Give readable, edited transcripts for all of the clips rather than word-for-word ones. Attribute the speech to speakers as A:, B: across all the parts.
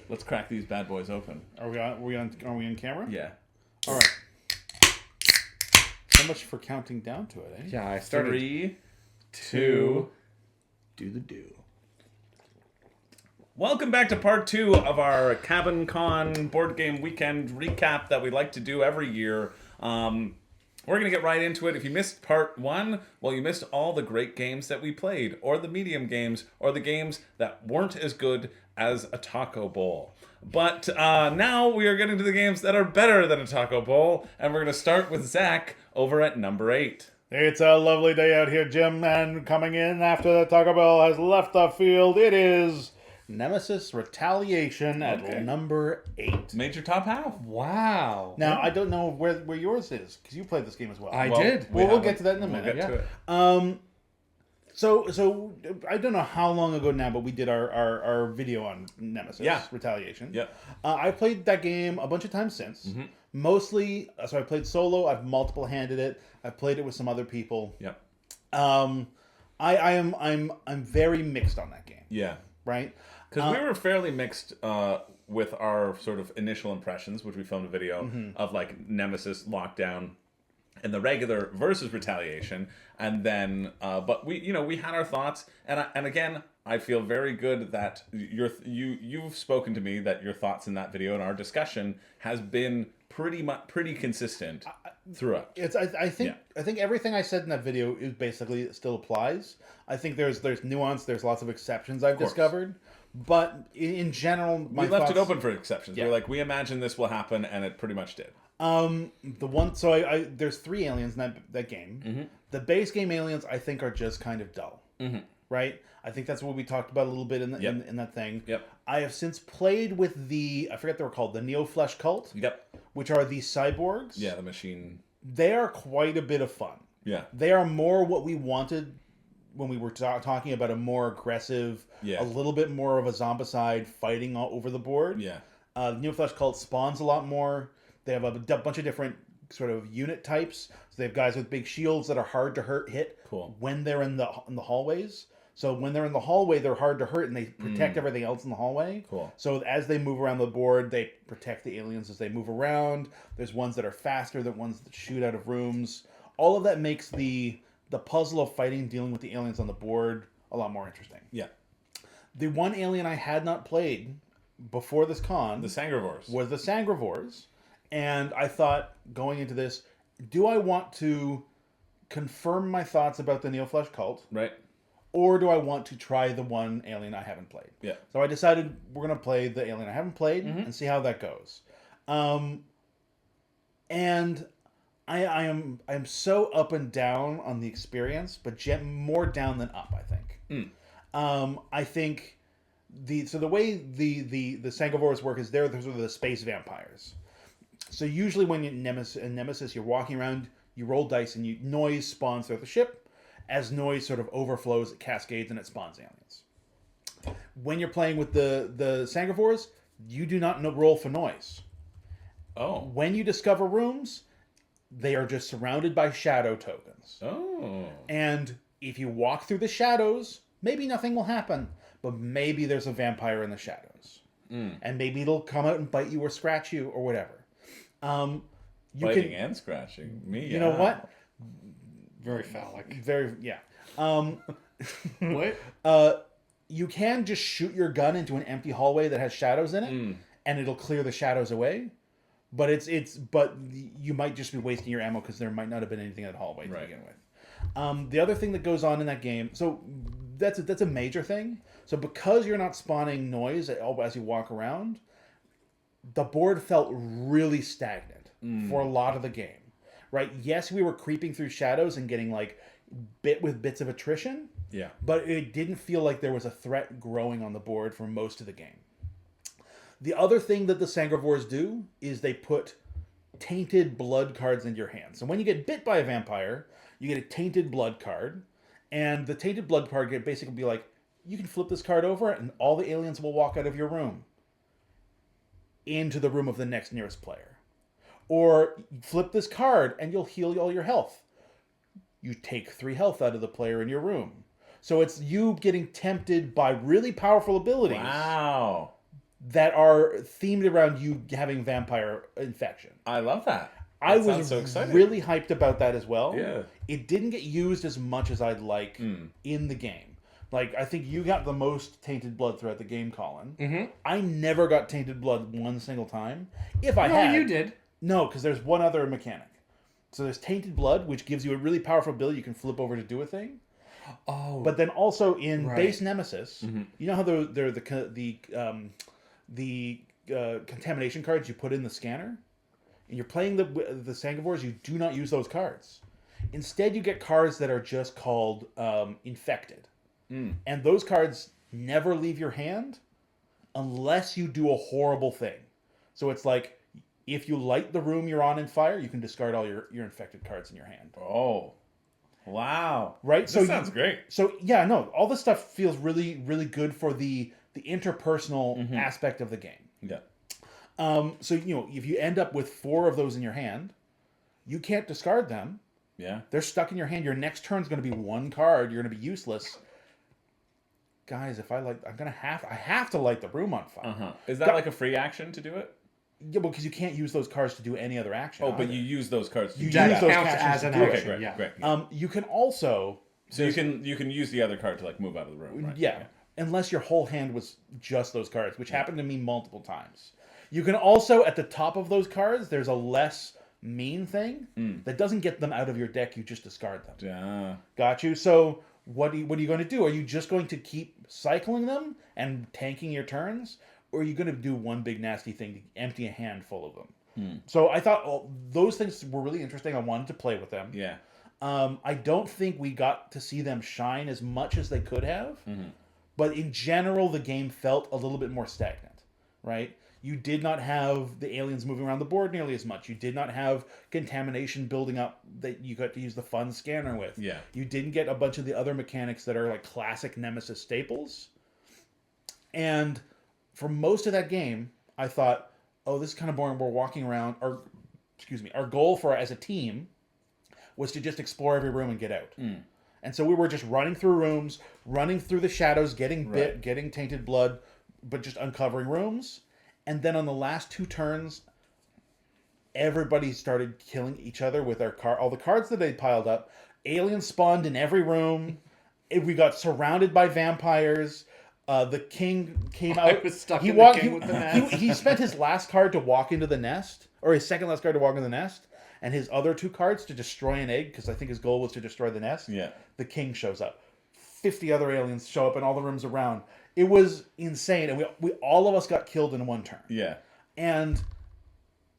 A: Let's crack these bad boys open.
B: Are we on camera?
A: Yeah.
B: All right. So much for counting down to it, eh?
C: Yeah, I started.
A: 3, 2.
B: Do the do.
A: Welcome back to part 2 of our Cabin Con board game weekend recap that we like to do every year. We're going to get right into it. If you missed part 1, well, you missed all the great games that we played, or the medium games, or the games that weren't as good as a taco bowl. But now we are getting to the games that are better than a taco bowl, and we're going to start with Zach over at number 8.
B: It's a lovely day out here, Jim, and coming in after the Taco Bell has left the field, it is Nemesis Retaliation at number 8.
A: Made your top half.
C: Wow.
B: Now, I don't know where yours is, because you played this game as well.
C: I did.
B: We'll get to that in a minute.
A: We'll get to it.
B: So I don't know how long ago now, but we did our video on Nemesis Retaliation.
A: Yeah.
B: I played that game a bunch of times since.
A: Mm-hmm.
B: Mostly, so I played solo. I've multiple handed it. I've played it with some other people.
A: Yep.
B: I'm very mixed on that game.
A: Yeah.
B: Right.
A: Because we were fairly mixed with our sort of initial impressions, which we filmed a video of, like Nemesis, Lockdown, and the regular versus Retaliation, and then but we had our thoughts, and again, I feel very good that you've spoken to me that your thoughts in that video and our discussion has been pretty consistent throughout.
B: I think everything I said in that video is basically still applies. I think there's nuance, there's lots of exceptions I've discovered, but in general,
A: we left it open for exceptions. We're like, we imagine this will happen, and it pretty much did.
B: There's 3 aliens in that game. Mm-hmm. The base game aliens I think are just kind of dull. Mm-hmm. Right? I think that's what we talked about a little bit in that thing.
A: Yep.
B: I have since played with I forget what they were called, the Neo-Flesh Cult.
A: Yep.
B: Which are these cyborgs.
A: Yeah, the machine.
B: They are quite a bit of fun.
A: Yeah.
B: They are more what we wanted when we were talking about a more aggressive, a little bit more of a zombicide fighting all over the board.
A: Yeah.
B: Neo-Flesh Cult spawns a lot more. They have a bunch of different sort of unit types. So they have guys with big shields that are hard to hit when they're in the hallways. So when they're in the hallway, they're hard to hurt, and they protect everything else in the hallway.
A: Cool.
B: So as they move around the board, they protect the aliens as they move around. There's ones that are faster, the ones that shoot out of rooms. All of that makes the puzzle of dealing with the aliens on the board a lot more interesting.
A: Yeah.
B: The one alien I had not played before this con...
A: The Sangravores.
B: ...was the Sangravores. And I thought, going into this, do I want to confirm my thoughts about the Neo-Flesh Cult?
A: Right.
B: Or do I want to try the one alien I haven't played?
A: Yeah.
B: So I decided we're going to play the alien I haven't played and see how that goes. And I am so up and down on the experience, but more down than up, I think. I think the way the Sangravores work is they're sort of the space vampires. So usually when in Nemesis, you're walking around, you roll dice, and noise spawns throughout the ship. As noise sort of overflows, it cascades and it spawns aliens. When you're playing with the Sangravores, you do not roll for noise.
A: Oh.
B: When you discover rooms, they are just surrounded by shadow tokens.
A: Oh.
B: And if you walk through the shadows, maybe nothing will happen, but maybe there's a vampire in the shadows. And maybe it'll come out and bite you or scratch you or whatever.
A: Biting and scratching.
B: You know what?
C: Very phallic.
B: What? You can just shoot your gun into an empty hallway that has shadows in it, and it'll clear the shadows away. But but you might just be wasting your ammo because there might not have been anything in that hallway to begin with. The other thing that goes on in that game, so that's a major thing. So because you're not spawning noise as you walk around, the board felt really stagnant for a lot of the game. Right? Yes, we were creeping through shadows and getting like bits of attrition.
A: Yeah.
B: But it didn't feel like there was a threat growing on the board for most of the game. The other thing that the Sangravores do is they put tainted blood cards into your hand. So when you get bit by a vampire, you get a tainted blood card. And the tainted blood card can basically be like, you can flip this card over and all the aliens will walk out of your room into the room of the next nearest player. Or flip this card and you'll heal all your health. You take 3 health out of the player in your room. So it's you getting tempted by really powerful abilities.
A: Wow.
B: that are themed around you having vampire infection.
A: I love that.
B: I
A: That sounds
B: was
A: so exciting.
B: really hyped about that as well.
A: Yeah.
B: It didn't get used as much as I'd like in the game. Like, I think you got the most tainted blood throughout the game, Colin.
C: Mm-hmm.
B: I never got tainted blood one single time. If I had...
C: No, you did.
B: No, because there's one other mechanic. So there's tainted blood, which gives you a really powerful ability you can flip over to do a thing.
C: Oh.
B: But then also in
C: Right.
B: base Nemesis, you know how they're the contamination cards you put in the scanner? And you're playing the Sanguivores, you do not use those cards. Instead, you get cards that are just called infected. And those cards never leave your hand unless you do a horrible thing. So it's like, if you light the room you're on in fire, you can discard all your infected cards in your hand.
A: Oh. Wow.
B: Right?
A: This sounds great.
B: So, yeah, no, all this stuff feels really, really good for the interpersonal aspect of the game.
A: Yeah.
B: So, if you end up with 4 of those in your hand, you can't discard them.
A: Yeah.
B: They're stuck in your hand. Your next turn's going to be 1 card. You're going to be useless. Guys, I have to light the room on fire.
A: Is that like a free action to do it?
B: Yeah, well, because you can't use those cards to do any other action.
A: Oh, but
B: either.
A: you use those cards to
B: You
A: do
B: use
A: that.
B: those
C: counts
B: actions
C: as
B: to
C: an
B: do it.
C: action.
A: Okay, great,
C: Yeah.
A: great.
B: You can also...
A: So you can use the other card to like move out of the room, right?
B: Yeah, unless your whole hand was just those cards, which happened to me multiple times. You can also, at the top of those cards, there's a less mean thing that doesn't get them out of your deck. You just discard them.
A: Yeah.
B: Got you? So what are you going to do? Are you just going to keep cycling them and tanking your turns? Or are you going to do one big nasty thing to empty a hand full of them? So I thought those things were really interesting. I wanted to play with them.
A: Yeah.
B: I don't think we got to see them shine as much as they could have. But in general, the game felt a little bit more stagnant, right? You did not have the aliens moving around the board nearly as much. You did not have contamination building up that you got to use the fun scanner with.
A: Yeah.
B: You didn't get a bunch of the other mechanics that are like classic Nemesis staples. And for most of that game, I thought, oh, this is kind of boring. We're walking around. Our goal as a team was to just explore every room and get out. And so we were just running through rooms, running through the shadows, getting bit, getting tainted blood, but just uncovering rooms. And then on the last 2 turns, everybody started killing each other with all the cards that they piled up. Aliens spawned in every room. We got surrounded by vampires. The king came out.
C: I was stuck in the king with the nest.
B: He spent his last card to walk into the nest, or his second last card to walk into the nest, and his other 2 cards to destroy an egg, because I think his goal was to destroy the nest.
A: Yeah.
B: The king shows up. 50 other aliens show up in all the rooms around. It was insane, and we all of us got killed in 1 turn.
A: Yeah.
B: And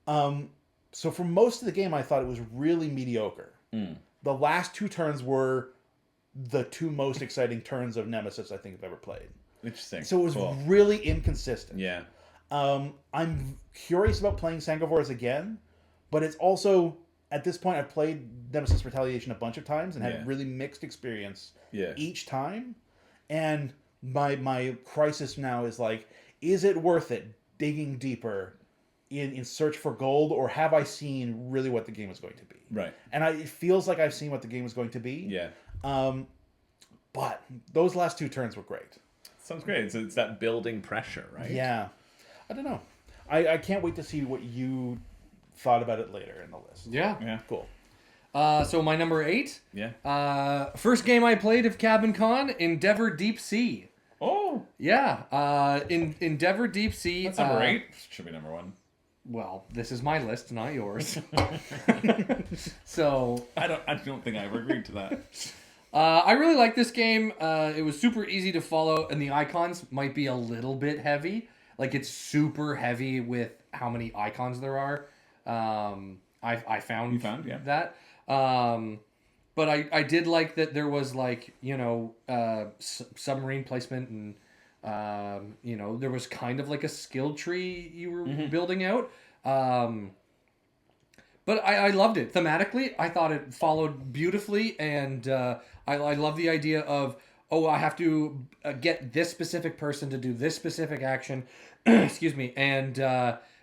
B: so for most of the game, I thought it was really mediocre. The last 2 turns were the 2 most exciting turns of Nemesis I think I've ever played.
A: Interesting.
B: So it was
A: Cool.
B: really inconsistent.
A: Yeah.
B: I'm curious about playing Sanguivores again, but it's also, at this point, I've played Nemesis Retaliation a bunch of times and had really mixed experience each time. And my crisis now is like, is it worth it digging deeper in search for gold, or have I seen really what the game is going to be?
A: Right.
B: And it feels like I've seen what the game is going to be.
A: Yeah.
B: But those last 2 turns were great.
A: Sounds great. It's that building pressure, right?
B: Yeah. I don't know. I can't wait to see what you thought about it later in the list.
C: Yeah.
A: Yeah.
B: Cool.
C: So my number 8.
A: Yeah.
C: First game I played of Cabin Con, Endeavor Deep Sea.
A: Oh.
C: Yeah. In Endeavor Deep Sea.
A: That's number 8. Should be number 1.
C: Well, this is my list, not yours. So
A: I don't think I ever agreed to that.
C: I really like this game. It was super easy to follow, and the icons might be a little bit heavy. Like, it's super heavy with how many icons there are. I found
A: You found, yeah.
C: that. But I did like that there was, like, submarine placement, and there was kind of like a skill tree you were building out. But I loved it. Thematically, I thought it followed beautifully, and I love the idea of, I have to get this specific person to do this specific action, excuse me, and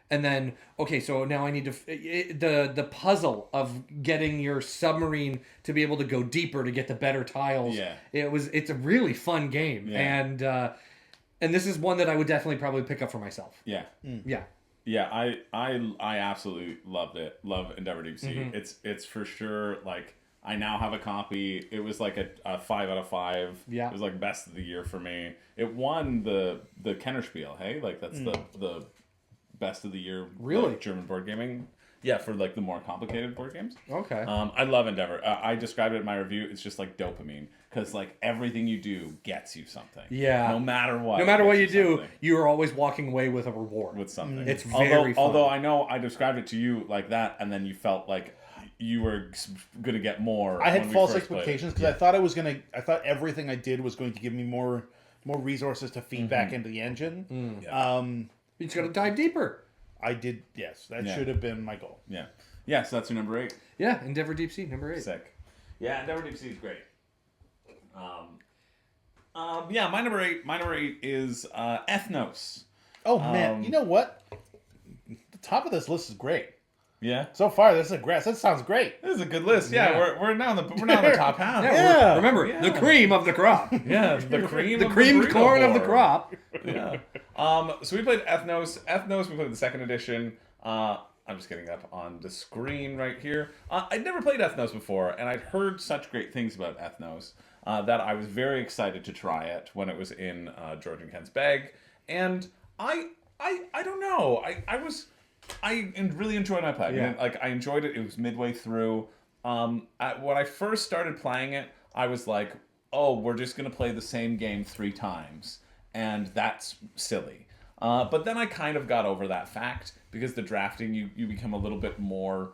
C: then, okay, so now I need to, the puzzle of getting your submarine to be able to go deeper to get the better tiles.
A: Yeah.
C: It's a really fun game,
A: Yeah.
C: and And this is one that I would definitely probably pick up for myself.
A: Yeah.
C: Yeah.
A: Yeah, I absolutely loved it. Love Endeavor Deep Sea. It's for sure, like, I now have a copy. It was like a 5 out of 5.
C: Yeah.
A: It was like best of the year for me. It won the Kennerspiel, hey? Like, that's the best of the year.
C: Really?
A: Like, German board gaming. Yeah, for like the more complicated board games.
C: Okay.
A: I love Endeavor. I described it in my review. It's just like dopamine. Because like everything you do gets you something.
C: Yeah.
A: No matter what.
C: No matter what you
A: gets
C: do,
A: something.
C: you are always walking away with a reward.
A: With something.
C: It's very fun.
A: Although I know I described it to you like that, and then you felt like you were going to get more.
B: I had
A: when we
B: false
A: first played it.
B: expectations because I thought I thought everything I did was going to give me more resources to feed back into the engine.
A: Yeah.
C: You just got to dive deeper.
B: I did, yes. That
A: Yeah.
B: should have been my goal.
A: Yeah. Yeah, so that's your number 8.
C: Yeah, Endeavor Deep Sea, number 8.
A: Sick. Yeah, Endeavor Deep Sea is great. Yeah, my number 8 is Ethnos.
B: Oh, man. You know what? The top of this list is great.
A: Yeah.
B: So far, this sounds great.
A: This is a good list. Yeah,
C: Yeah.
A: we're now in the top half.
B: Yeah.
C: Remember, the cream of the crop.
A: Yeah, the cream
C: The
A: of
C: creamed
A: burrito
C: corn of the
A: board.
C: crop.
A: Yeah. So we played Ethnos. We played the second edition. I'm just getting up on the screen right here. I'd never played Ethnos before, and I'd heard such great things about Ethnos that I was very excited to try it when it was in George and Ken's bag. And I don't know. I really enjoyed my play.
C: Yeah.
A: Like, I enjoyed it. It was midway through. When I first started playing it, I was like, oh, we're just going to play the same game 3 times. And that's silly. But then I kind of got over that fact because the drafting, you become a little bit more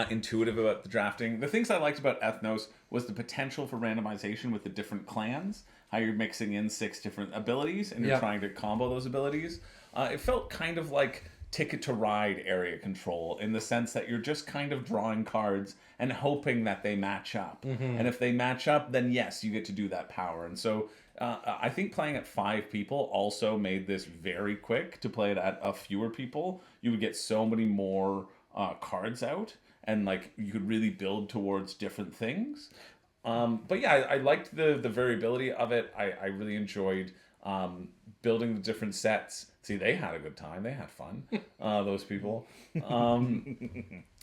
A: intuitive about the drafting. The things I liked about Ethnos was the potential for randomization with the different clans, how you're mixing in 6 different abilities and you're
C: Yep.
A: trying to combo those abilities. It felt kind of like Ticket to Ride area control in the sense that you're just kind of drawing cards and hoping that they match up. And if they match up, then yes, you get to do that power. And so I think playing at 5 people also made this very quick. To play it at a fewer people, you would get so many more cards out, and like you could really build towards different things. But yeah, I liked the variability of it. I really enjoyed building the different sets. See, they had a good time. They had fun. Those people.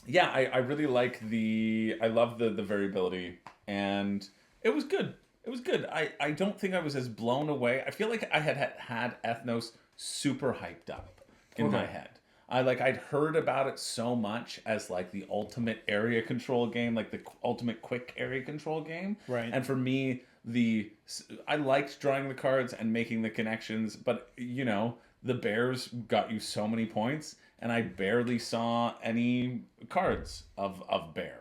A: Yeah, I really like I love the variability, and it was good. It was good. I don't think I was as blown away. I feel like I had Ethnos super hyped up in my head. I'd heard about it so much as like the ultimate area control game, like the ultimate quick area control game.
B: Right.
A: And for me, I liked drawing the cards and making the connections, but you know, the bears got you so many points, and I barely saw any cards of bear.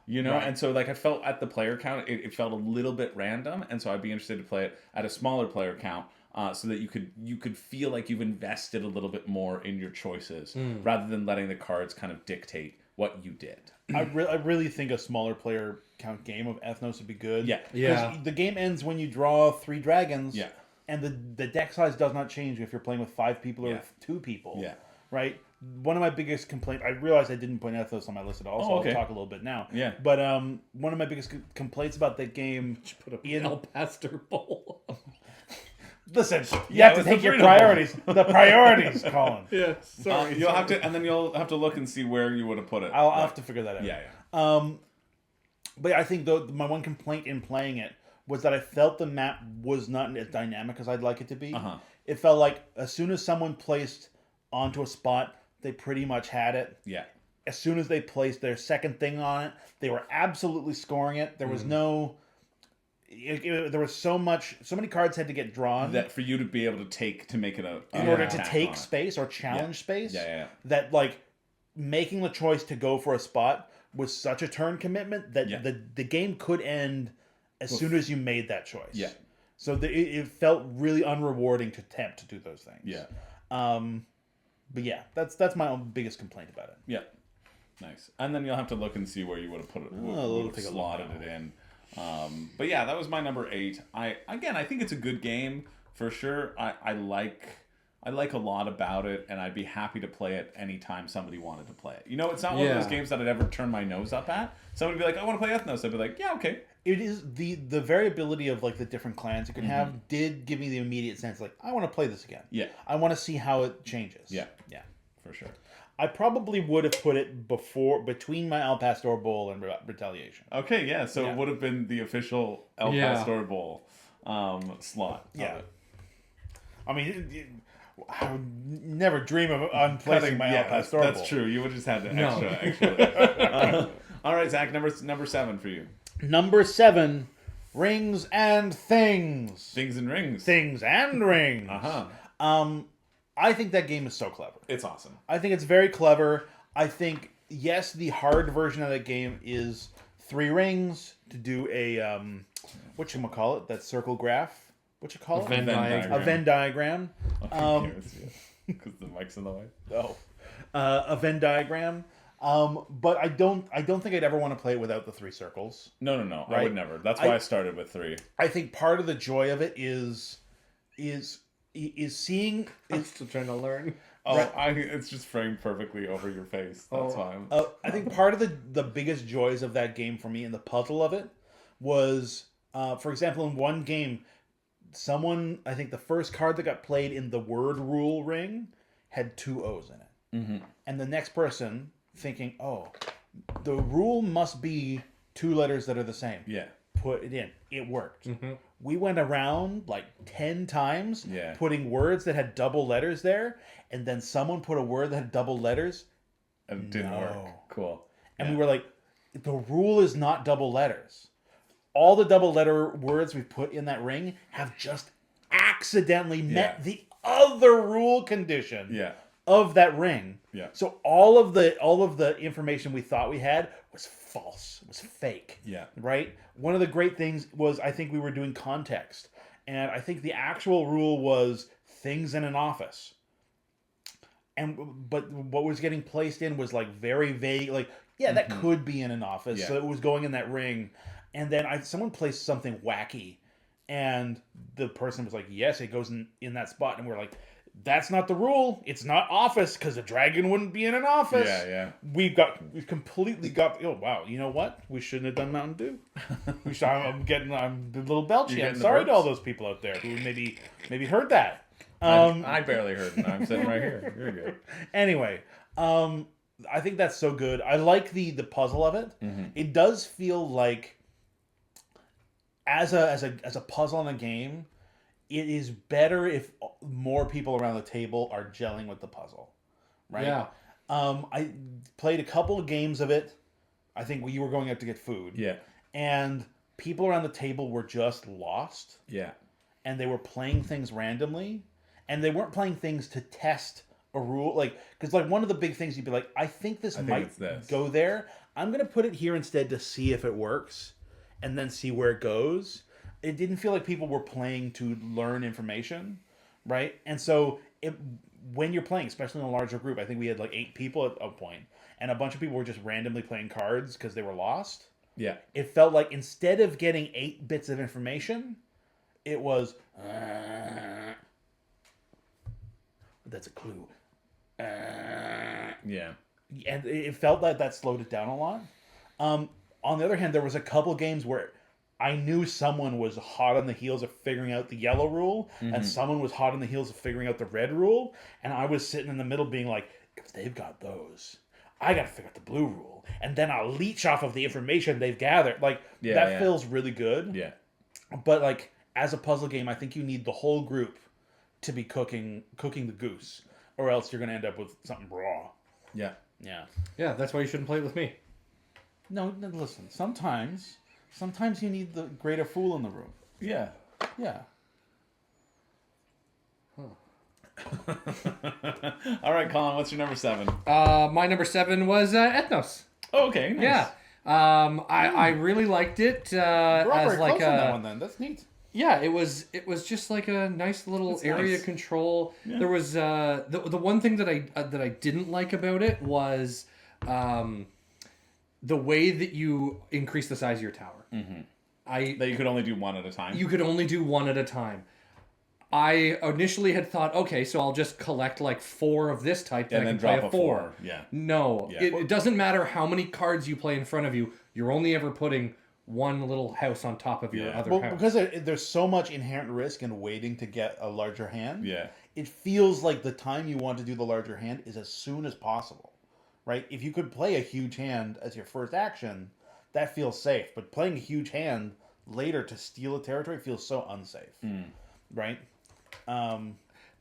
A: You know,
B: Right.
A: and so like I felt at the player count, it felt a little bit random, and so I'd be interested to play it at a smaller player count, so that you could feel like you've invested a little bit more in your choices, rather than letting the cards kind of dictate what you did.
B: I really think a smaller player count game of Ethnos would be good.
A: Yeah.
B: 'Cause
C: Yeah.
B: the game ends when you draw 3 dragons.
A: Yeah.
B: And the deck size does not change if you're playing with 5 people or
A: Yeah.
B: 2 people.
A: Yeah.
B: Right? One of my biggest complaints, I realized I didn't put Ethnos on my list at all, so
A: okay.
B: I'll talk a little bit now.
A: Yeah.
B: But one of my biggest complaints about that game,
C: Put a
B: Ian,
C: El Pastor bowl.
B: listen, you
A: Yeah,
B: have to
A: it's
B: take
A: the
B: your
A: freedom
B: priorities. The priorities, Colin.
C: Yeah, sorry.
A: You'll have to, and then you'll have to look and see where you would have put it.
B: I'll have to figure that out.
A: Yeah.
B: But I think though my one complaint in playing it was that I felt the map was not as dynamic as I'd like it to be.
A: Uh-huh.
B: It felt like as soon as someone placed onto a spot, they pretty much had it.
A: Yeah.
B: As soon as they placed their second thing on it, they were absolutely scoring it. There was no. There was so many cards had to get drawn
A: That for you to be able to make it
B: in order to
A: attack on
B: take
A: it.
B: space or challenge space.
A: Yeah.
B: That like making the choice to go for a spot was such a turn commitment that
A: Yeah.
B: the game could end as soon as you made that choice.
A: Yeah.
B: So it felt really unrewarding to attempt to do those things.
A: Yeah.
B: But yeah, that's my own biggest complaint about it.
A: Yeah. Nice. And then you'll have to look and see where you would have put it,
B: we'll
A: would
B: take
A: have
B: a look
A: slotted
B: now.
A: it in. But yeah, that was my number 8. I think it's a good game for sure. I like a lot about it, and I'd be happy to play it anytime somebody wanted to play it. You know, it's not one of those
C: Yeah.
A: games that I'd ever turn my nose up at. Somebody would be like, I want to play Ethnos. I'd be like, yeah, okay.
B: it is the variability of like the different clans you can have did give me the immediate sense like I want to play this again.
A: Yeah.
B: I want to see how it changes.
A: Yeah.
B: Yeah.
A: For sure.
B: I probably would have put it between my El Pastor Bowl and Retaliation.
A: Okay, yeah. So
B: Yeah.
A: it would have been the official El Pastor Bowl slot. of
B: Yeah.
A: it.
B: I mean, I would never dream of unplacing my El Pastor
A: that's
B: Bowl.
A: true. You would just have the
C: No.
A: extra. All right, Zach. Number 7 for you.
B: Number 7, Rings and Things.
A: Things and Rings.
B: Things and Rings. I think that game is so clever.
A: It's awesome.
B: I think it's very clever. I think, yes, the hard version of that game is 3 rings to do a, whatchamacallit, that circle graph. What you call it?
C: Venn diagram.
B: A Venn diagram.
A: Because the mic's in the way.
B: Oh. A Venn diagram. But I don't think I'd ever want to play it without the 3 circles.
A: No. I
B: Right?
A: would never. That's why I started with 3.
B: I think part of the joy of it is seeing...
C: I'm still trying to learn.
A: Oh, it's just framed perfectly over your face. That's why I'm...
B: I think part of the biggest joys of that game for me and the puzzle of it was, for example, in one game, I think the first card that got played in the word rule ring had 2 O's in it.
A: Mm-hmm.
B: And the next person thinking, oh, the rule must be 2 letters that are the same.
A: Yeah.
B: Put it in. It worked. We went around like 10 times
A: Yeah.
B: putting words that had double letters there, and then someone put a word that had double letters,
A: It didn't work. Cool.
B: and we were like, the rule is not double letters. All the double letter words we put in that ring have just accidentally met the other rule condition
A: Yeah.
B: of that ring.
A: Yeah.
B: So all of the information we thought we had was false. It was fake.
A: Yeah.
B: Right? One of the great things was I think we were doing context. And I think the actual rule was things in an office. But what was getting placed in was like very vague, like, yeah, that could be in an office.
A: Yeah.
B: So it was going in that ring. And then someone placed something wacky, and the person was like, yes, it goes in that spot. And we're like, that's not the rule. It's not office, because a dragon wouldn't be in an office.
A: Yeah.
B: We've completely got. Oh wow! You know what? We shouldn't have done Mountain Dew. I'm a little belchy. I'm sorry to all those people out there who maybe heard that.
A: I barely heard it. I'm sitting right here. You're good.
B: Anyway, I think that's so good. I like the puzzle of it. It does feel like as a puzzle in a game, it is better if more people around the table are gelling with the puzzle, right?
C: Yeah.
B: I played a couple of games of it. I think you were going out to get food.
A: Yeah.
B: And people around the table were just lost.
A: Yeah.
B: And they were playing things randomly. And they weren't playing things to test a rule. Because one of the big things you'd be like, I think this might go there. I'm going to put it here instead to see if it works. And then see where it goes. It didn't feel like people were playing to learn information, right? And so when you're playing, especially in a larger group, I think we had like 8 people at a point, and a bunch of people were just randomly playing cards because they were lost.
A: Yeah.
B: It felt like instead of getting 8 bits of information, it was that's a clue.
A: Yeah.
B: And it felt like that slowed it down a lot. On the other hand, there was a couple games where I knew someone was hot on the heels of figuring out the yellow rule, and someone was hot on the heels of figuring out the red rule, and I was sitting in the middle being like, if they've got those, I gotta figure out the blue rule, and then I'll leech off of the information they've gathered. That feels really good.
A: Yeah.
B: But as a puzzle game, I think you need the whole group to be cooking the goose, or else you're gonna end up with something raw.
A: Yeah.
B: Yeah.
C: Yeah, that's why you shouldn't play it with me.
B: No, listen. Sometimes you need the greater fool in the room.
A: Yeah.
B: Yeah.
A: All right, Colin, what's your number 7?
C: My number 7 was Ethnos.
A: Oh, okay. Nice.
C: Yeah. I really liked it
B: We're all
C: as
B: very
C: like
B: close on that one then. That's neat.
C: Yeah, it was just like a nice little
A: It's
C: area
A: nice.
C: control. Yeah. There was the one thing that I didn't like about it was the way that you increase the size of your tower.
A: That you could only do one at a time.
C: You could only do one at a time. I initially had thought, okay, so I'll just collect like 4 of this type,
A: and then drop a 4. Yeah.
C: No,
A: Yeah.
C: it doesn't matter how many cards you play in front of you. You're only ever putting one little house on top of your other
B: Well,
C: house.
B: because there's so much inherent risk in waiting to get a larger hand.
A: Yeah.
B: It feels like the time you want to do the larger hand is as soon as possible, right? If you could play a huge hand as your first action, that feels safe. But playing a huge hand later to steal a territory feels so unsafe, right?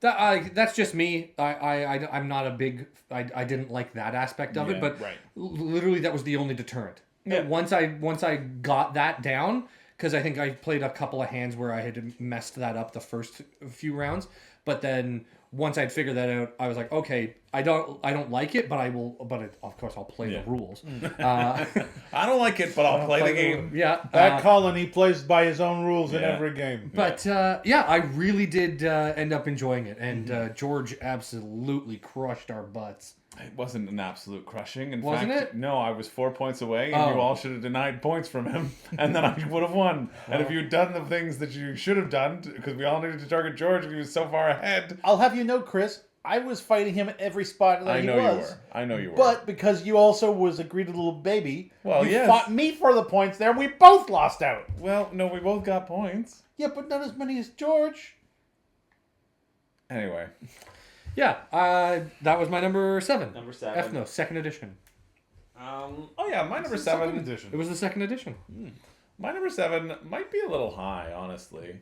C: That's just me. I'm not a big. I didn't like that aspect of it, but
B: right.
C: literally that was the only deterrent.
A: Yeah.
C: Once I got that down, because I think I played a couple of hands where I had messed that up the first few rounds, but then once I'd figured that out, I was like, okay, I don't like it, but I will. But of course, I'll play the rules.
A: I don't like it, but I'll play the game.
C: Yeah,
B: That Colin, he plays by his own rules in
A: Yeah.
B: every game.
C: but I really did end up enjoying it, and George absolutely crushed our butts.
A: It wasn't an absolute crushing. In
C: Wasn't
A: fact,
C: it?
A: no, I was 4 points away, and you all should have denied points from him, and then I would have won. And if you'd done the things that you should have done, because we all needed to target George, and he was so far ahead.
B: I'll have you know, Chris, I was fighting him at every spot that
A: I
B: he
A: know
B: was.
A: you were. I know you were.
B: But because you also was a greedy little baby,
A: Well,
B: you
A: yes.
B: fought me for the points there. We both lost out.
A: well, no, we both got points.
B: Yeah, but not as many as George.
A: Anyway,
C: Yeah, that was my number 7.
D: Number 7.
C: Ethnos, second edition.
A: oh yeah, my number
B: Second
A: 7.
B: edition.
C: It was the second edition.
A: My number 7 might be a little high, honestly.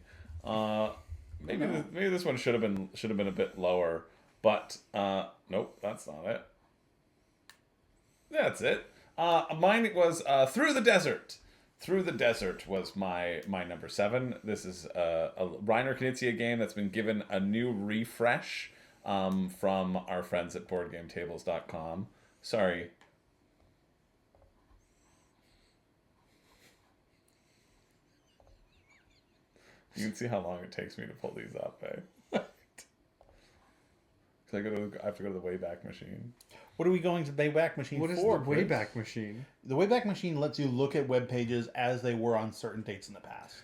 A: Maybe this one should have been a bit lower, but nope, that's not it. That's it. Mine was Through the Desert. Through the Desert was my number 7. This is a Reiner Knizia game that's been given a new refresh from our friends at BoardGameTables.com. Sorry. You can see how long it takes me to pull these up, eh? 'Cause I have to go to the Wayback Machine.
B: What are we going to the Wayback Machine
C: What is
B: for?
C: the
B: Chris?
C: Wayback Machine?
B: The Wayback Machine lets you look at web pages as they were on certain dates in the past.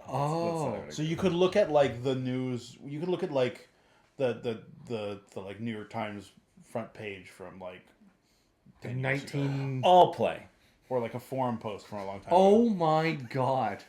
C: Oh,
B: So you could look at like the news. You could look at like the like New York Times front page from like 10 years ago.
C: 19.
A: All play.
B: Or like a forum post from a long time
C: Oh
B: ago.
C: my god.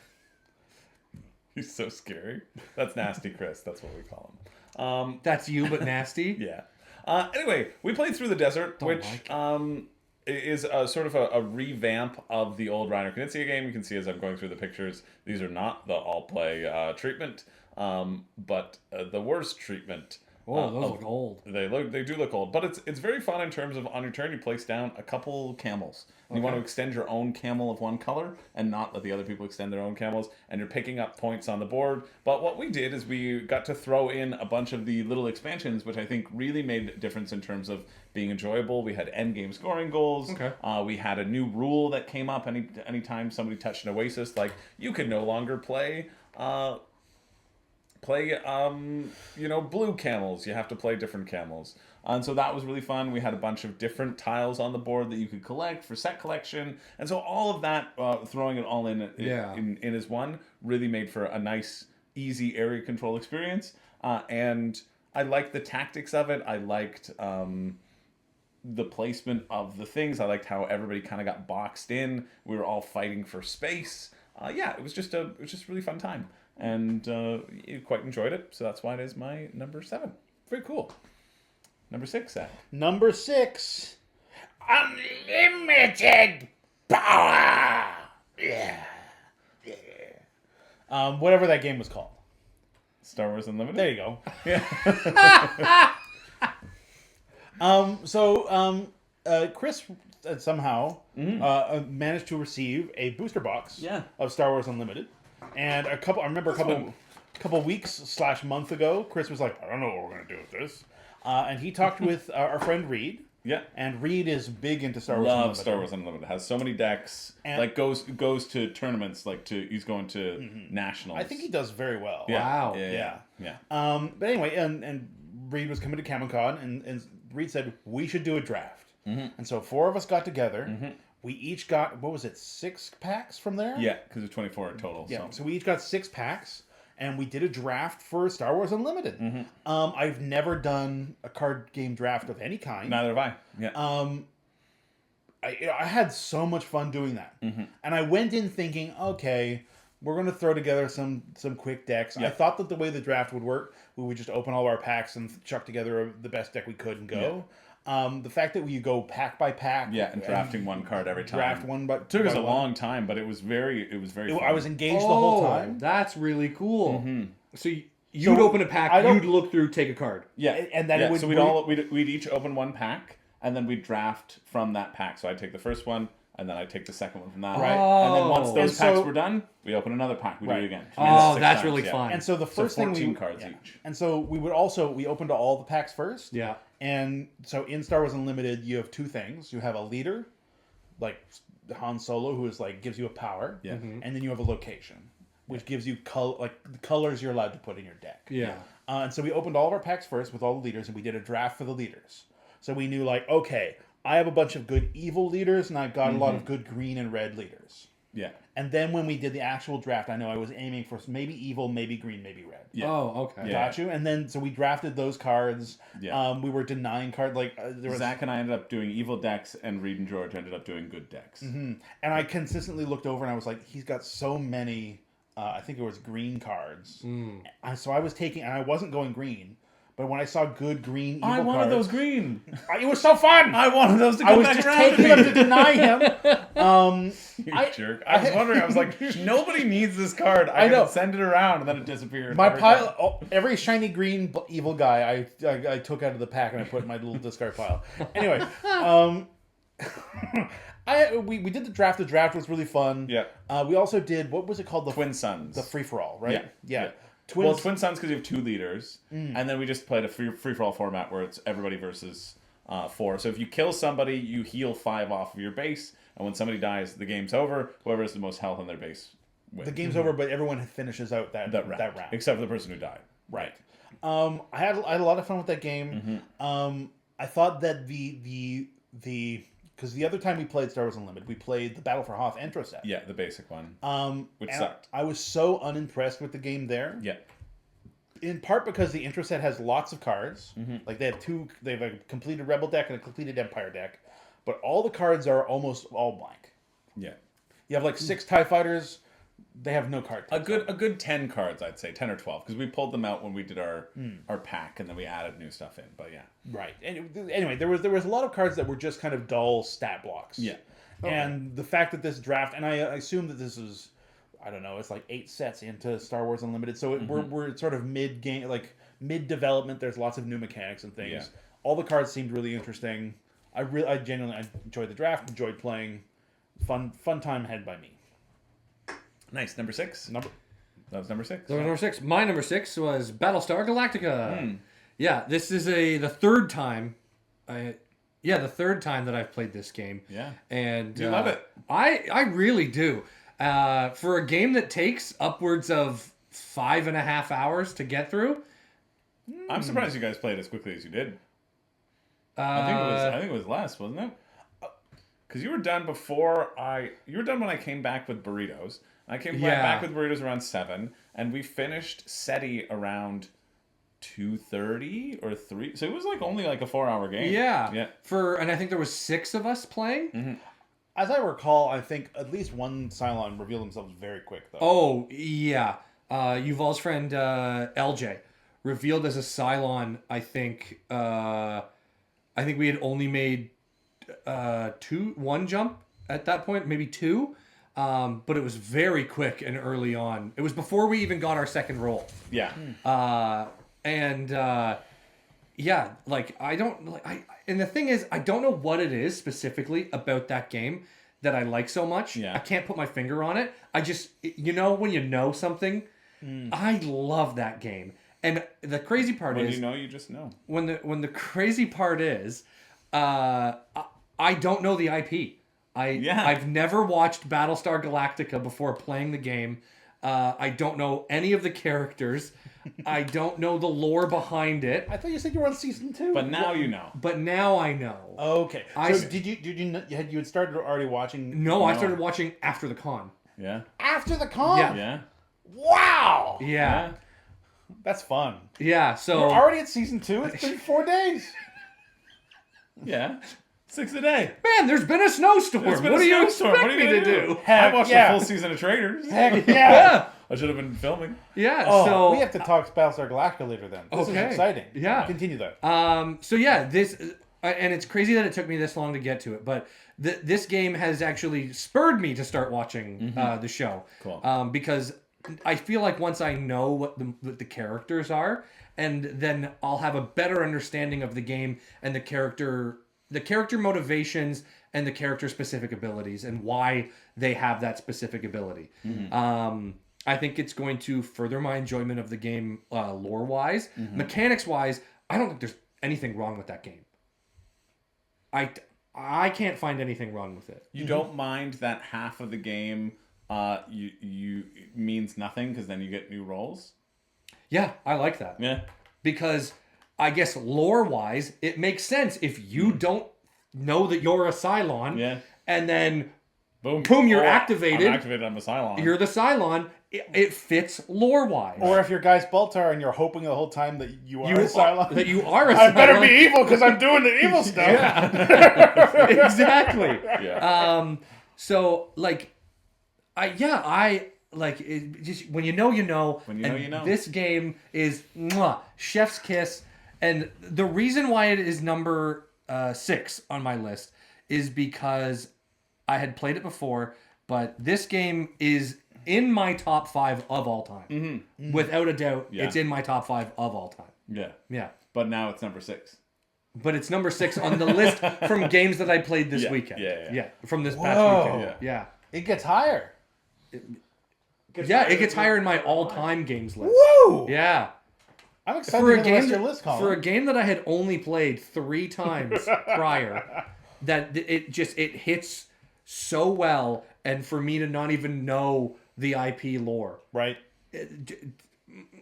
A: He's so scary. That's Nasty Chris. That's what we call him.
C: That's you, but nasty?
A: Yeah. Anyway, we played Through the Desert,
C: Don't
A: which
C: like
A: is a sort of a revamp of the old Reiner Knizia game. You can see as I'm going through the pictures, these are not the all-play treatment, but the worst treatment.
C: Oh, those look old.
A: They do look old, but it's very fun in terms of on your turn you place down a couple camels. And you want to extend your own camel of one color and not let the other people extend their own camels, and you're picking up points on the board. But what we did is we got to throw in a bunch of the little expansions, which I think really made a difference in terms of being enjoyable. We had end game scoring goals.
C: Okay.
A: We had a new rule that came up anytime somebody touched an oasis, like you could no longer play blue camels. You have to play different camels. And so that was really fun. We had a bunch of different tiles on the board that you could collect for set collection. And so all of that, throwing it all in as one, really made for a nice, easy area control experience. And I liked the tactics of it. I liked the placement of the things. I liked how everybody kind of got boxed in. We were all fighting for space. It was just a really fun time. And you quite enjoyed it, so that's why it is my number 7. Very cool. Number 6, Zach.
B: Number 6. Unlimited power. Yeah. Whatever that game was called.
A: Star Wars Unlimited.
B: There you go.
A: Yeah.
B: Chris somehow managed to receive a booster box of Star Wars Unlimited, and I remember a couple weeks / month ago, Chris was like, I don't know what we're gonna do with this, and he talked with our friend Reed.
A: Yeah.
B: And Reed is big into Star Wars.
A: Love Star Wars Unlimited. Has so many decks.
B: And
A: like goes to tournaments. He's going to nationals.
B: I think he does very well.
A: Yeah.
C: Wow.
A: Yeah.
B: But anyway, and Reed was coming to CamonCon, and Reed said we should do a draft. And so 4 of us got together. We each got, what was it, 6 packs from there?
A: Yeah, because it's 24 in total.
B: Yeah, so we each got 6 packs, and we did a draft for Star Wars Unlimited. I've never done a card game draft of any kind.
A: Neither have I. Yeah.
B: I had so much fun doing that. And I went in thinking, okay, we're going to throw together some quick decks. I thought that the way the draft would work, we would just open all of our packs and chuck together the best deck we could and go. The fact that you go pack by pack,
A: and drafting one card every time.
B: Draft one, but
A: took us a long time, but it was very fun.
B: I was engaged the whole time.
C: That's really cool. So you'd open a pack, you'd look through, take a card.
B: And then it would.
A: So we'd each open one pack, and then we'd draft from that pack. So I'd take the first one, and then I'd take the second one from that.
B: Right.
A: And then once those packs were done, we open another pack. We do it again.
C: Oh, that's really fun.
B: And so the first thing
A: 14 cards each.
B: And so we opened all the packs first.
C: Yeah.
B: And so in Star Wars Unlimited, you have two things. You have a leader, like Han Solo, who is like gives you a power.
A: Yeah.
B: And then you have a location, which gives you the colors you're allowed to put in your deck.
C: Yeah.
B: And so we opened all of our packs first with all the leaders, and we did a draft for the leaders. So we knew, like, okay, I have a bunch of good evil leaders, and I've got a lot of good green and red leaders.
A: Yeah.
B: And then when we did the actual draft, I know I was aiming for maybe evil, maybe green, maybe red.
A: Yeah.
C: Oh, okay.
A: Yeah.
B: Got you. And then so we drafted those cards.
A: Yeah.
B: We were denying card
A: Zach and I ended up doing evil decks, and Reed and George ended up doing good decks.
B: And I consistently looked over, and I was like, he's got so many. I think it was green cards. So I was taking, and I wasn't going green. But when I saw good green evil
A: I wanted
B: cards,
A: those green.
B: It was so fun.
A: I wanted those to
B: I
A: come
B: was
A: back
B: just
A: around
B: taking
A: to
B: them
A: me.
B: to deny him.
A: You jerk. I was wondering. I was like, nobody needs this card. I
B: know.
A: can send it around, and then it disappeared.
B: My
A: every
B: pile,
A: time.
B: every shiny green evil guy, I took out of the pack and I put in my little discard pile. Anyway, we did the draft. The draft was really fun.
A: Yeah.
B: We also did, what was it called? The
A: Twin Sons.
B: The free for all, right?
A: Yeah.
B: Twins.
A: Well, Twin Sons because you have two leaders, and then we just played a free for all format where it's everybody versus 4. So if you kill somebody, you heal 5 off of your base, and when somebody dies, the game's over. Whoever has the most health on their base wins.
B: The game's over, but everyone finishes out that round.
A: Except for the person who died.
B: Right. I had a lot of fun with that game. I thought that because the other time we played Star Wars Unlimited, we played the Battle for Hoth intro set.
A: Yeah, the basic one. Which sucked.
B: I was so unimpressed with the game there.
A: Yeah.
B: In part because the intro set has lots of cards. Like they have a completed Rebel deck and a completed Empire deck, but all the cards are almost all blank.
A: Yeah.
B: You have like 6 TIE fighters. They have no card.
A: A good 10 cards, I'd say, 10 or 12, because we pulled them out when we did our pack, and then we added new stuff in. But yeah.
B: Right. And anyway, there was a lot of cards that were just kind of dull stat blocks.
A: Yeah.
B: And the fact that this draft, and I assume that this is, I don't know, it's like 8 sets into Star Wars Unlimited, so we're sort of mid game, like mid development. There's lots of new mechanics and things.
A: Yeah.
B: All the cards seemed really interesting. I genuinely enjoyed the draft. Enjoyed playing. Fun time ahead by me.
A: Nice. Number 6. That was number 6.
C: So number 6. My number 6 was Battlestar Galactica. Yeah, this is the third time. The third time that I've played this game.
A: Yeah.
C: And
A: you love it.
C: I really do. For a game that takes upwards of 5.5 hours to get through.
A: I'm surprised you guys played as quickly as you did. I think it was less, wasn't it? Because you were done you were done when I came back with burritos. I came back with burritos around 7, and we finished SETI around 2:30 or 3. So it was only a 4-hour game.
C: Yeah. And I think there was 6 of us playing.
B: As I recall, I think at least one Cylon revealed themselves very quick, though.
C: Oh, yeah. Yuval's friend LJ revealed as a Cylon, I think we had only made one jump at that point, maybe 2. But it was very quick and early on. It was before we even got our second roll.
A: Yeah.
C: And the thing is, I don't know what it is specifically about that game that I like so much.
A: Yeah.
C: I can't put my finger on it. I just, when you know something, I love that game. And the crazy part is,
A: you just know.
C: When the crazy part is, I don't know the IP. I've never watched Battlestar Galactica before playing the game. I don't know any of the characters. I don't know the lore behind it.
B: I thought you said you were on season 2.
A: But now you know.
C: But now I know.
B: Okay. So did you had started already watching?
C: No, I started watching after the con.
A: Yeah.
B: After the con?
C: Yeah.
A: Yeah.
B: Wow.
C: Yeah.
B: That's fun.
C: Yeah. So
B: we're already at season 2. It's been 4 days.
A: Yeah. 6 a day.
C: Man, there's been a snowstorm.
A: It's been
C: What
A: a
C: do you
A: snowstorm.
C: expect
A: What are you
C: me
A: gonna
C: to do?
A: I watched
B: yeah.
A: a full season of Traitors.
B: Heck yeah.
C: Yeah.
A: I should have been filming.
C: Yeah.
B: Oh,
C: so
B: we have to talk Battlestar Galactica later then. This
C: Okay.
B: is exciting.
C: Yeah.
B: Continue that.
C: So yeah, this and it's crazy that it took me this long to get to it, but this game has actually spurred me to start watching the show.
A: Cool.
C: Because I feel like once I know what the characters are, and then I'll have a better understanding of the game and the character motivations and the character specific abilities and why they have that specific ability. I think it's going to further my enjoyment of the game lore wise. Mechanics wise, I don't think there's anything wrong with that game. I can't find anything wrong with it.
A: You don't mind that half of the game you means nothing because then you get new roles?
C: Yeah, I like that.
A: Yeah.
C: Because I guess lore wise, it makes sense if you don't know that you're a Cylon,
A: Yeah.
C: and then
A: Boom,
C: you're
A: Oh,
C: activated.
A: I'm activated, I'm a Cylon.
C: You're the Cylon. It fits lore wise.
B: Or if you're Guy's Baltar and you're hoping the whole time that you are a Cylon.
C: That you are a
B: I
C: Cylon.
B: better be evil because I'm doing the evil stuff.
C: Exactly.
A: Yeah.
C: So like, I like it, just when you know, you know.
A: When you know,
C: and
A: you know.
C: This game is chef's kiss, and the reason why it is number 6 on my list is because I had played it before, but this game is in my top 5 of all time. Without a doubt,
A: Yeah.
C: it's in my top 5 of all time.
A: Yeah.
C: Yeah.
A: But now it's number 6.
C: But it's number 6 on the list from games that I played this weekend.
A: Yeah.
C: From this past
B: Whoa.
C: weekend. Yeah.
B: It gets higher.
C: It gets higher in my all-time games list.
B: Woo!
C: Yeah.
B: I'm excited
C: For
B: to
C: a
B: hear the rest
C: game
B: of your list, Colin.
C: for a game that I had only played 3 times prior, that it hits so well, and for me to not even know the IP lore.
B: Right.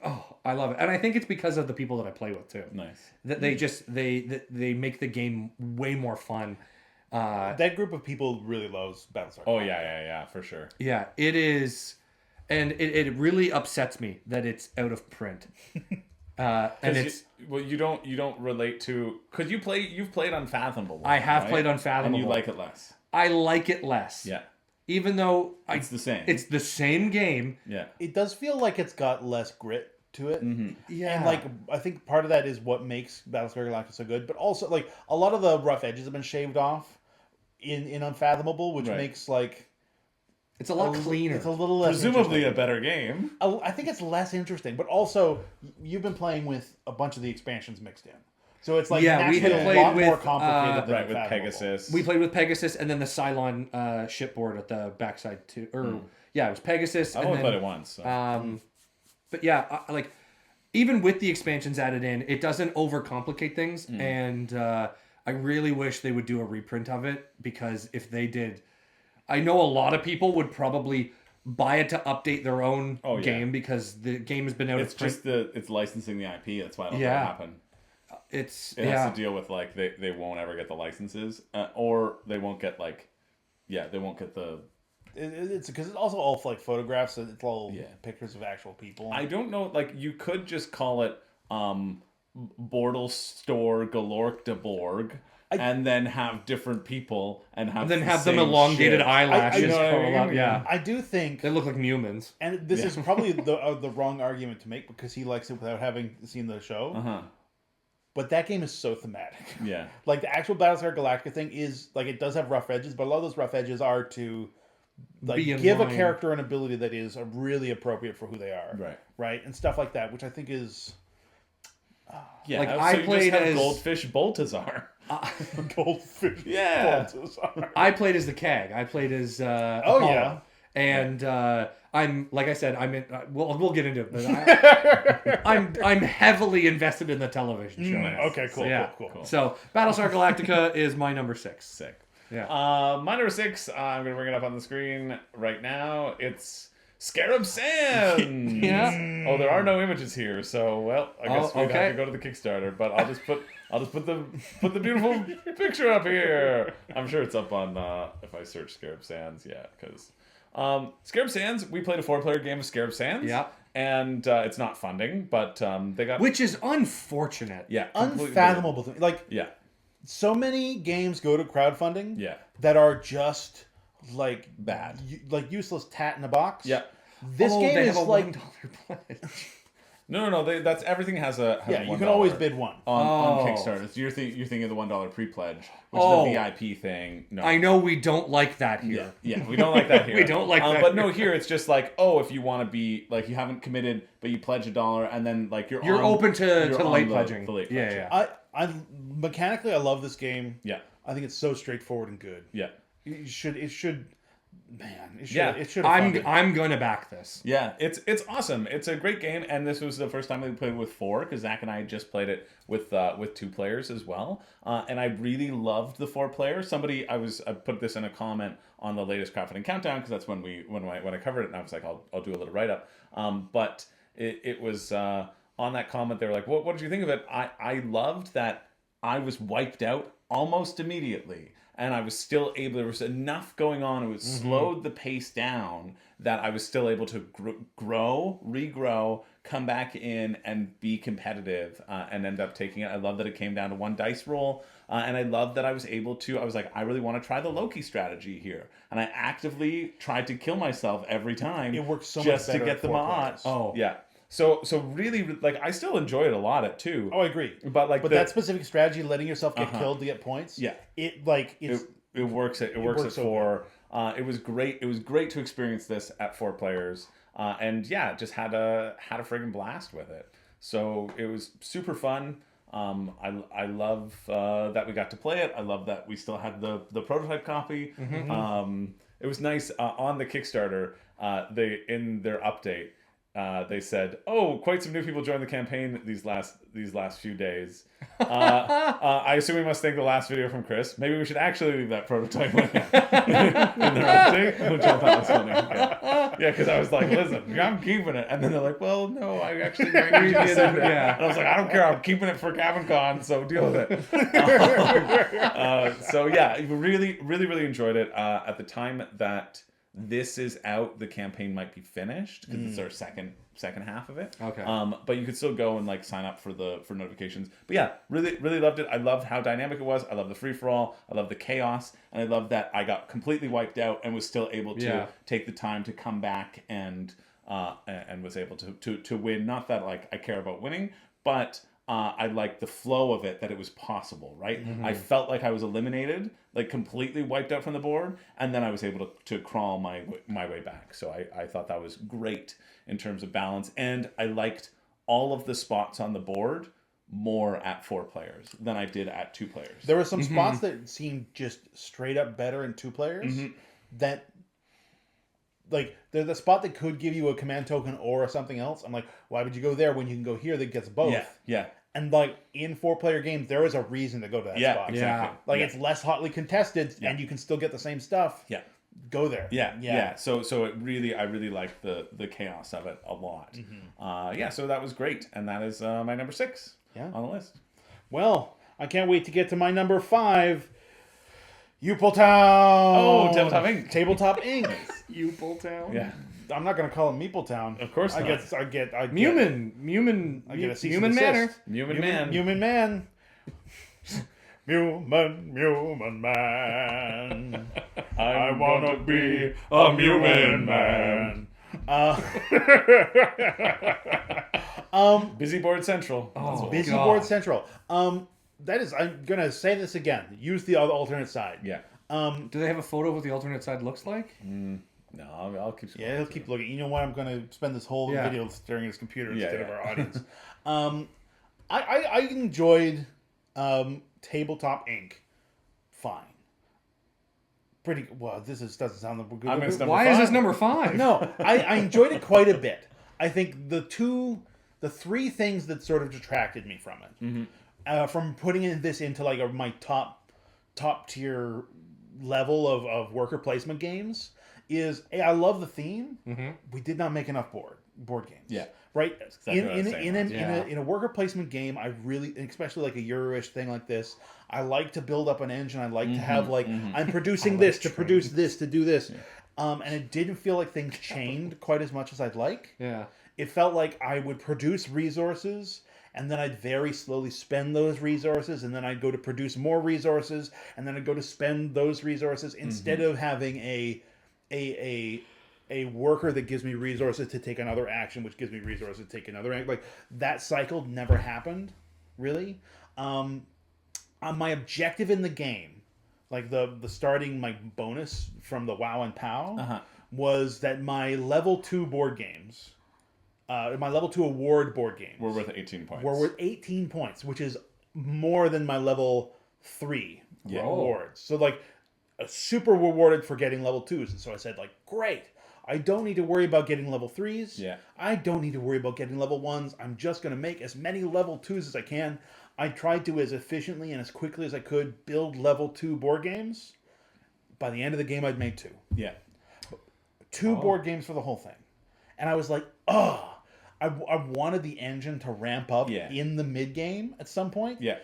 C: Oh, I love it. And I think it's because of the people that I play with too.
A: Nice.
C: That they make the game way more fun.
B: That group of people really loves Battlestar.
A: Oh, yeah, for sure.
C: Yeah, it is, and it really upsets me that it's out of print. And it's
A: you don't relate to because you've played Unfathomable.
C: I have
A: right?
C: played Unfathomable.
A: and you like it less.
C: I like it less.
A: Yeah,
C: Even though
A: it's the same.
C: It's the same game.
A: Yeah,
B: It does feel like it's got less grit to it.
C: Yeah.
B: And like I think part of that is what makes Battlestar Galactica so good, but also like a lot of the rough edges have been shaved off in Unfathomable, which
A: Right.
B: makes like
C: It's a lot cleaner.
B: It's a little less
A: presumably
B: interesting.
A: a better game.
B: I think it's less interesting, but also you've been playing with a bunch of the expansions mixed in, so it's like
C: Yeah, we
B: naturally
C: had
B: a
C: played
B: lot more
C: with,
B: complicated than
A: Right, with
B: Unfathomable.
A: Pegasus.
C: We played with Pegasus and then the Cylon shipboard at the backside too. Or yeah, it was Pegasus.
A: I've
C: and
A: only
C: then,
A: played it once. So.
C: But yeah, like even with the expansions added in, it doesn't overcomplicate things, and I really wish they would do a reprint of it, because if they did, I know a lot of people would probably buy it to update their own game, because the game has been out
A: It's
C: of print.
A: just it's licensing the IP. That's why it'll
C: Yeah.
A: never happen. It has to deal with like they won't ever get the licenses, or they won't get they won't get the.
B: It's because it's also all like photographs, so it's all
A: Yeah.
B: pictures of actual people.
A: I don't know. Like you could just call it Bortlestor Galork de Borg, and then have different people and have
C: then
A: the
C: have them
A: same
C: elongated
A: shit.
C: eyelashes.
B: you know
A: what I
C: curl
A: mean?
C: up, yeah.
B: I do think,
C: They look like humans.
B: and this is probably the wrong argument to make because he likes it without having seen the show.
A: Uh-huh.
B: But that game is so thematic.
A: Yeah.
B: Like the actual Battlestar Galactica thing is like it does have rough edges, but a lot of those rough edges are to like
C: Be in
B: give a
C: line.
B: character an ability that is really appropriate for who they are.
A: Right.
B: Right, and stuff like that, which I think is
A: Yeah.
C: Like,
A: so
C: I
A: you
C: played
A: just have
C: as-
A: Goldfish Baltazar.
B: goldfish.
A: Yeah.
B: Baltazar.
C: I played as the CAG. I played as
B: Oh,
C: Apollo.
B: yeah.
C: And I'm like I said, I'm in. We'll get into it, but I'm heavily invested in the television show.
B: Okay, cool,
C: So, yeah.
B: cool.
C: So Battlestar Galactica is my number 6.
A: Sick.
C: Yeah.
A: My number 6, I'm going to bring it up on the screen right now. It's Scarab Sands.
C: Yeah.
A: Oh, there are no images here, so well, I guess we'd
C: okay.
A: have to go to the Kickstarter. But I'll just put the beautiful picture up here. I'm sure it's up on if I search Scarab Sands, yeah, because Scarab Sands. We played a 4-player game of Scarab Sands.
C: Yeah.
A: And it's not funding, but they got
C: Which is unfortunate.
A: completely-
B: Unfathomable thing. Like
A: Yeah.
B: so many games go to crowdfunding
A: Yeah.
B: that are just like
A: Bad.
B: like useless tat in a box.
A: Yeah.
B: This game
C: they
B: is
C: have a
B: like
C: $1 pledge.
A: No. That's everything has a
B: yeah, you
A: $1
B: can always bid one.
A: on
C: Oh.
A: Kickstarter. So you're thinking of the $1 pre-pledge, which
C: Oh.
A: is the VIP thing. No,
C: I know we don't like that here.
A: Yeah, we don't like that here.
C: We don't like that
A: But
C: here.
A: no, here it's just like, oh, if you want to be like, you haven't committed, but you pledge $1, and then like you're
C: open to
A: you're on
C: late
A: the-
C: pledging.
A: the late
C: Yeah,
A: pledging.
C: yeah.
B: I mechanically I love this game.
A: Yeah,
B: I think it's so straightforward and good.
A: yeah,
B: It should
A: Yeah.
B: it should
C: I'm gonna back this.
A: yeah. It's awesome. It's a great game, and this was the first time we played with 4 because Zach and I just played it with 2 players as well, and I really loved the 4 players. I put this in a comment on the latest crowdfunding countdown because that's when I covered it, and I was like, I'll do a little write up. But it was on that comment they were like, what did you think of it? I loved that I was wiped out almost immediately. And I was still able, there was enough going on, it was slowed the pace down that I was still able to regrow, come back in and be competitive and end up taking it. I love that it came down to 1 dice roll. And I love that I was like, I really want to try the Loki strategy here. And I actively tried to kill myself every time.
B: It works so much
A: just
B: better
A: to get
B: at
A: the
B: 4
A: mod.
B: players.
A: Oh, yeah. So really, like, I still enjoy it a lot at 2.
B: Oh, I agree.
A: But
B: that specific strategy, letting yourself get killed to get points.
A: Yeah.
B: It
A: works at 4.
B: so
A: It was great. It was great to experience this at 4 players, and yeah, just had a friggin' blast with it. So it was super fun. I love that we got to play it. I love that we still had the prototype copy. It was nice on the Kickstarter. They in their update. They said, "Oh, quite some new people joined the campaign these last few days." I assume we must thank the last video from Chris. Maybe we should actually leave that prototype in their update, which I thought was funny. Yeah, because I was like, "Listen, I'm keeping it," and then they're like, "Well, no, I actually might need to send it."
C: Yeah.
A: And I was like, "I don't care. I'm keeping it for CavanCon, so deal with it." So yeah, really enjoyed it. At the time that this is out, the campaign might be finished because it's our second half of it.
C: Okay.
A: But you could still go and like sign up for notifications. But yeah, really loved it. I loved how dynamic it was. I love the free for all. I love the chaos, and I love that I got completely wiped out and was still able to take the time to come back and was able to win. Not that like I care about winning, but I liked the flow of it, that it was possible, right? I felt like I was eliminated, like completely wiped out from the board, and then I was able to crawl my way back. So I thought that was great in terms of balance, and I liked all of the spots on the board more at 4 players than I did at 2 players.
B: There were some spots that seemed just straight up better in 2 players. That, like, the spot that could give you a command token or something else. I'm like, why would you go there when you can go here that gets both?
A: Yeah.
B: And like in 4-player games, there is a reason to go to that spot.
A: Exactly.
B: Like it's less hotly contested, and you can still get the same stuff.
A: Yeah.
B: Go there.
A: Yeah. So I really liked the chaos of it a lot. So that was great, and that is my number 6 on the list.
B: Well, I can't wait to get to my number 5. Upeltown.
A: Oh, Tabletop Inc.
B: Tabletop Inc.
C: Upeltown.
A: Yeah.
B: I'm not gonna call it Meepletown.
A: Of course not.
B: I get
C: Mumin
B: I get a cease
C: Mumin
B: and
C: Manor.
B: desist.
A: Human man.
B: Human man. Human man. I wanna be a human man.
A: Busy Board Central.
C: Oh,
B: Busy
C: God.
B: Board Central. That is, I'm gonna say this again. Use the alternate side.
A: Yeah.
C: Do they have a photo of what the alternate side looks like?
A: No, I'll keep.
B: Yeah, he'll keep looking. You know what? I'm gonna spend this whole video staring at his computer instead of our audience. I enjoyed Tabletop Inc. Fine. Pretty well. Doesn't sound like good.
C: Why is this number 5?
B: No, I enjoyed it quite a bit. I think the 3 things that sort of detracted me from it, from putting this into like my top tier level of worker placement games, is I love the theme. We did not make enough board games.
A: Yeah.
B: Right.
A: Exactly what I was saying.
B: In a worker placement game, I really, especially like a Euro-ish thing like this, I like to build up an engine. I like to have like I'm producing this to produce this to do this, and it didn't feel like things chained quite as much as I'd like.
C: Yeah.
B: It felt like I would produce resources, and then I'd very slowly spend those resources, and then I'd go to produce more resources, and then I'd go to spend those resources instead of having a worker that gives me resources to take another action, which gives me resources to take another action. Like, that cycle never happened, really. My objective in the game, like the starting my bonus from the WoW and POW, was that my level 2 board games, my level 2 award board games,
A: We're worth 18 points.
B: were worth 18 points, which is more than my level 3 awards. So, like, super rewarded for getting level 2s. And so I said, like, great. I don't need to worry about getting level 3s.
A: Yeah.
B: I don't need to worry about getting level 1s. I'm just going to make as many level 2s as I can. I tried to, as efficiently and as quickly as I could, build level 2 board games. By the end of the game, I'd made 2.
A: Yeah.
B: 2 board games for the whole thing. And I was like, I wanted the engine to ramp up in the mid-game at some point.
A: Yeah.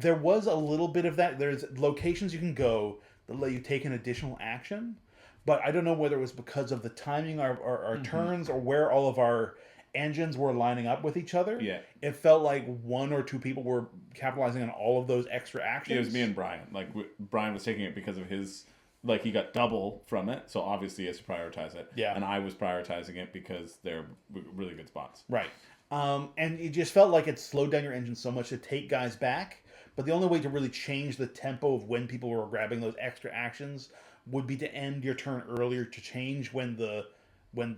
B: There was a little bit of that. There's locations you can go that let you take an additional action. But I don't know whether it was because of the timing of our turns or where all of our engines were lining up with each other.
A: Yeah.
B: It felt like 1 or 2 people were capitalizing on all of those extra actions.
A: It was me and Brian. Like, Brian was taking it because of his... Like, he got double from it, so obviously he has to prioritize it.
B: Yeah.
A: And I was prioritizing it because they're really good spots.
B: Right. And it just felt like it slowed down your engine so much to take guys back. But the only way to really change the tempo of when people were grabbing those extra actions would be to end your turn earlier to change when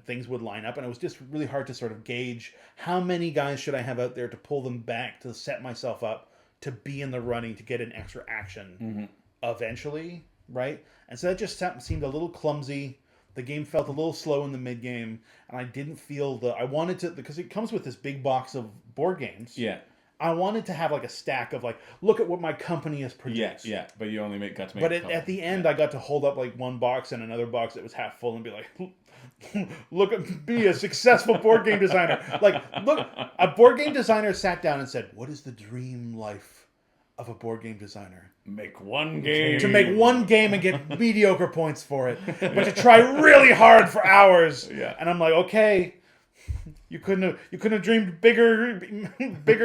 B: things would line up. And it was just really hard to sort of gauge how many guys should I have out there to pull them back, to set myself up to be in the running to get an extra action eventually, right? And so that just seemed a little clumsy. The game felt a little slow in the mid-game, and I didn't feel I wanted to, because it comes with this big box of board games.
A: Yeah.
B: I wanted to have like a stack of like, look at what my company has produced.
A: Yeah, but you only got to make
B: But
A: a couple.
B: at the end, I got to hold up like one box and another box that was half full and be like, look at be a successful board game designer. Like, look, a board game designer sat down and said, what is the dream life of a board game designer?
A: Make one game.
B: To make one game and get mediocre points for it. But to try really hard for hours.
A: Yeah.
B: And I'm like, okay, you couldn't have dreamed bigger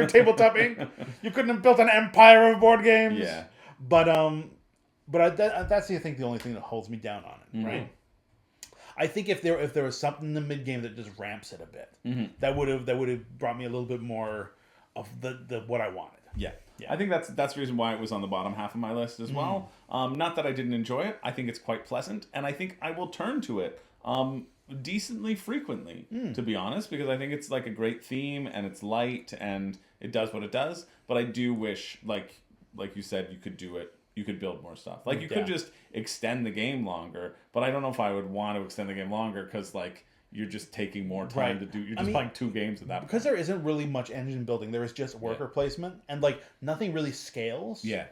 B: Tabletop Inc. You couldn't have built an empire of board games.
A: Yeah.
B: But that's I think the only thing that holds me down on it, right? I think if there was something in the mid game that just ramps it a bit, that would have brought me a little bit more of the what I wanted.
A: Yeah. I think that's the reason why it was on the bottom half of my list as well. Not that I didn't enjoy it. I think it's quite pleasant, and I think I will turn to it decently frequently, to be honest, because I think it's like a great theme, and it's light, and it does what it does. But I do wish, like you said, you could do it. You could build more stuff. Like, you could just extend the game longer, but I don't know if I would want to extend the game longer, because, like, you're just taking more time to do. You're just playing 2 games at that point.
B: Because there isn't really much engine building. There is just worker placement, and like nothing really scales.
A: Yeah.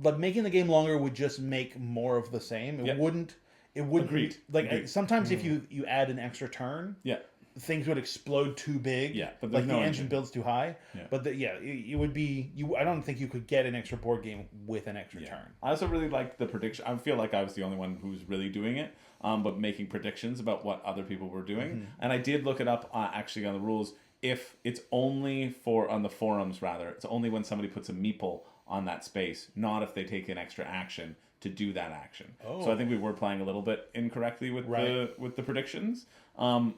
B: But making the game longer would just make more of the same. It wouldn't.
A: Agreed.
B: Like,
A: Agreed.
B: Sometimes if you add an extra turn, things would explode too big.
A: Yeah, but
B: like
A: there's no
B: the
A: engine
B: engine builds too high.
A: Yeah.
B: But it would be you. I don't think you could get an extra board game with an extra turn.
A: I also really like the prediction. I feel like I was the only one who's really doing it, but making predictions about what other people were doing. And I did look it up actually on the rules. If it's only on the forums, rather, it's only when somebody puts a meeple on that space, not if they take an extra action to do that action. So I think we were playing a little bit incorrectly with the predictions,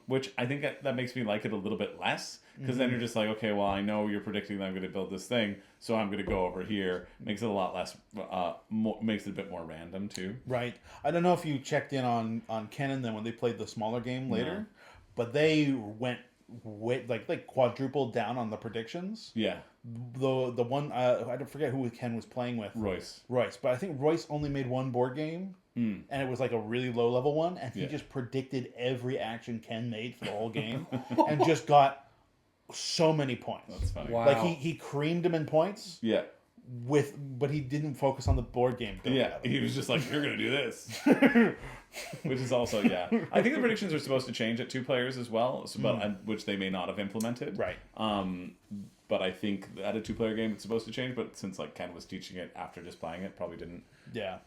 A: which I think that makes me like it a little bit less, because then you're just like, okay, well, I know you're predicting that I'm going to build this thing, so I'm going to go over here. Makes it a lot less, makes it a bit more random too.
B: Right. I don't know if you checked in on Ken and them when they played the smaller game later, but they went like quadrupled down on the predictions.
A: Yeah.
B: The one I don't forget who Ken was playing with.
A: Royce,
B: but I think Royce only made one board game, and it was like a really low level one, and he just predicted every action Ken made for the whole game, and just got so many points.
A: That's funny.
C: Wow.
B: Like he creamed him in points.
A: Yeah.
B: But he didn't focus on the board game.
A: He was just like, you're going to do this. Which is also, I think the predictions are supposed to change at 2 players as well, which they may not have implemented.
B: Right.
A: But I think at a 2-player game it's supposed to change, but since like Ken was teaching it after just playing it, probably didn't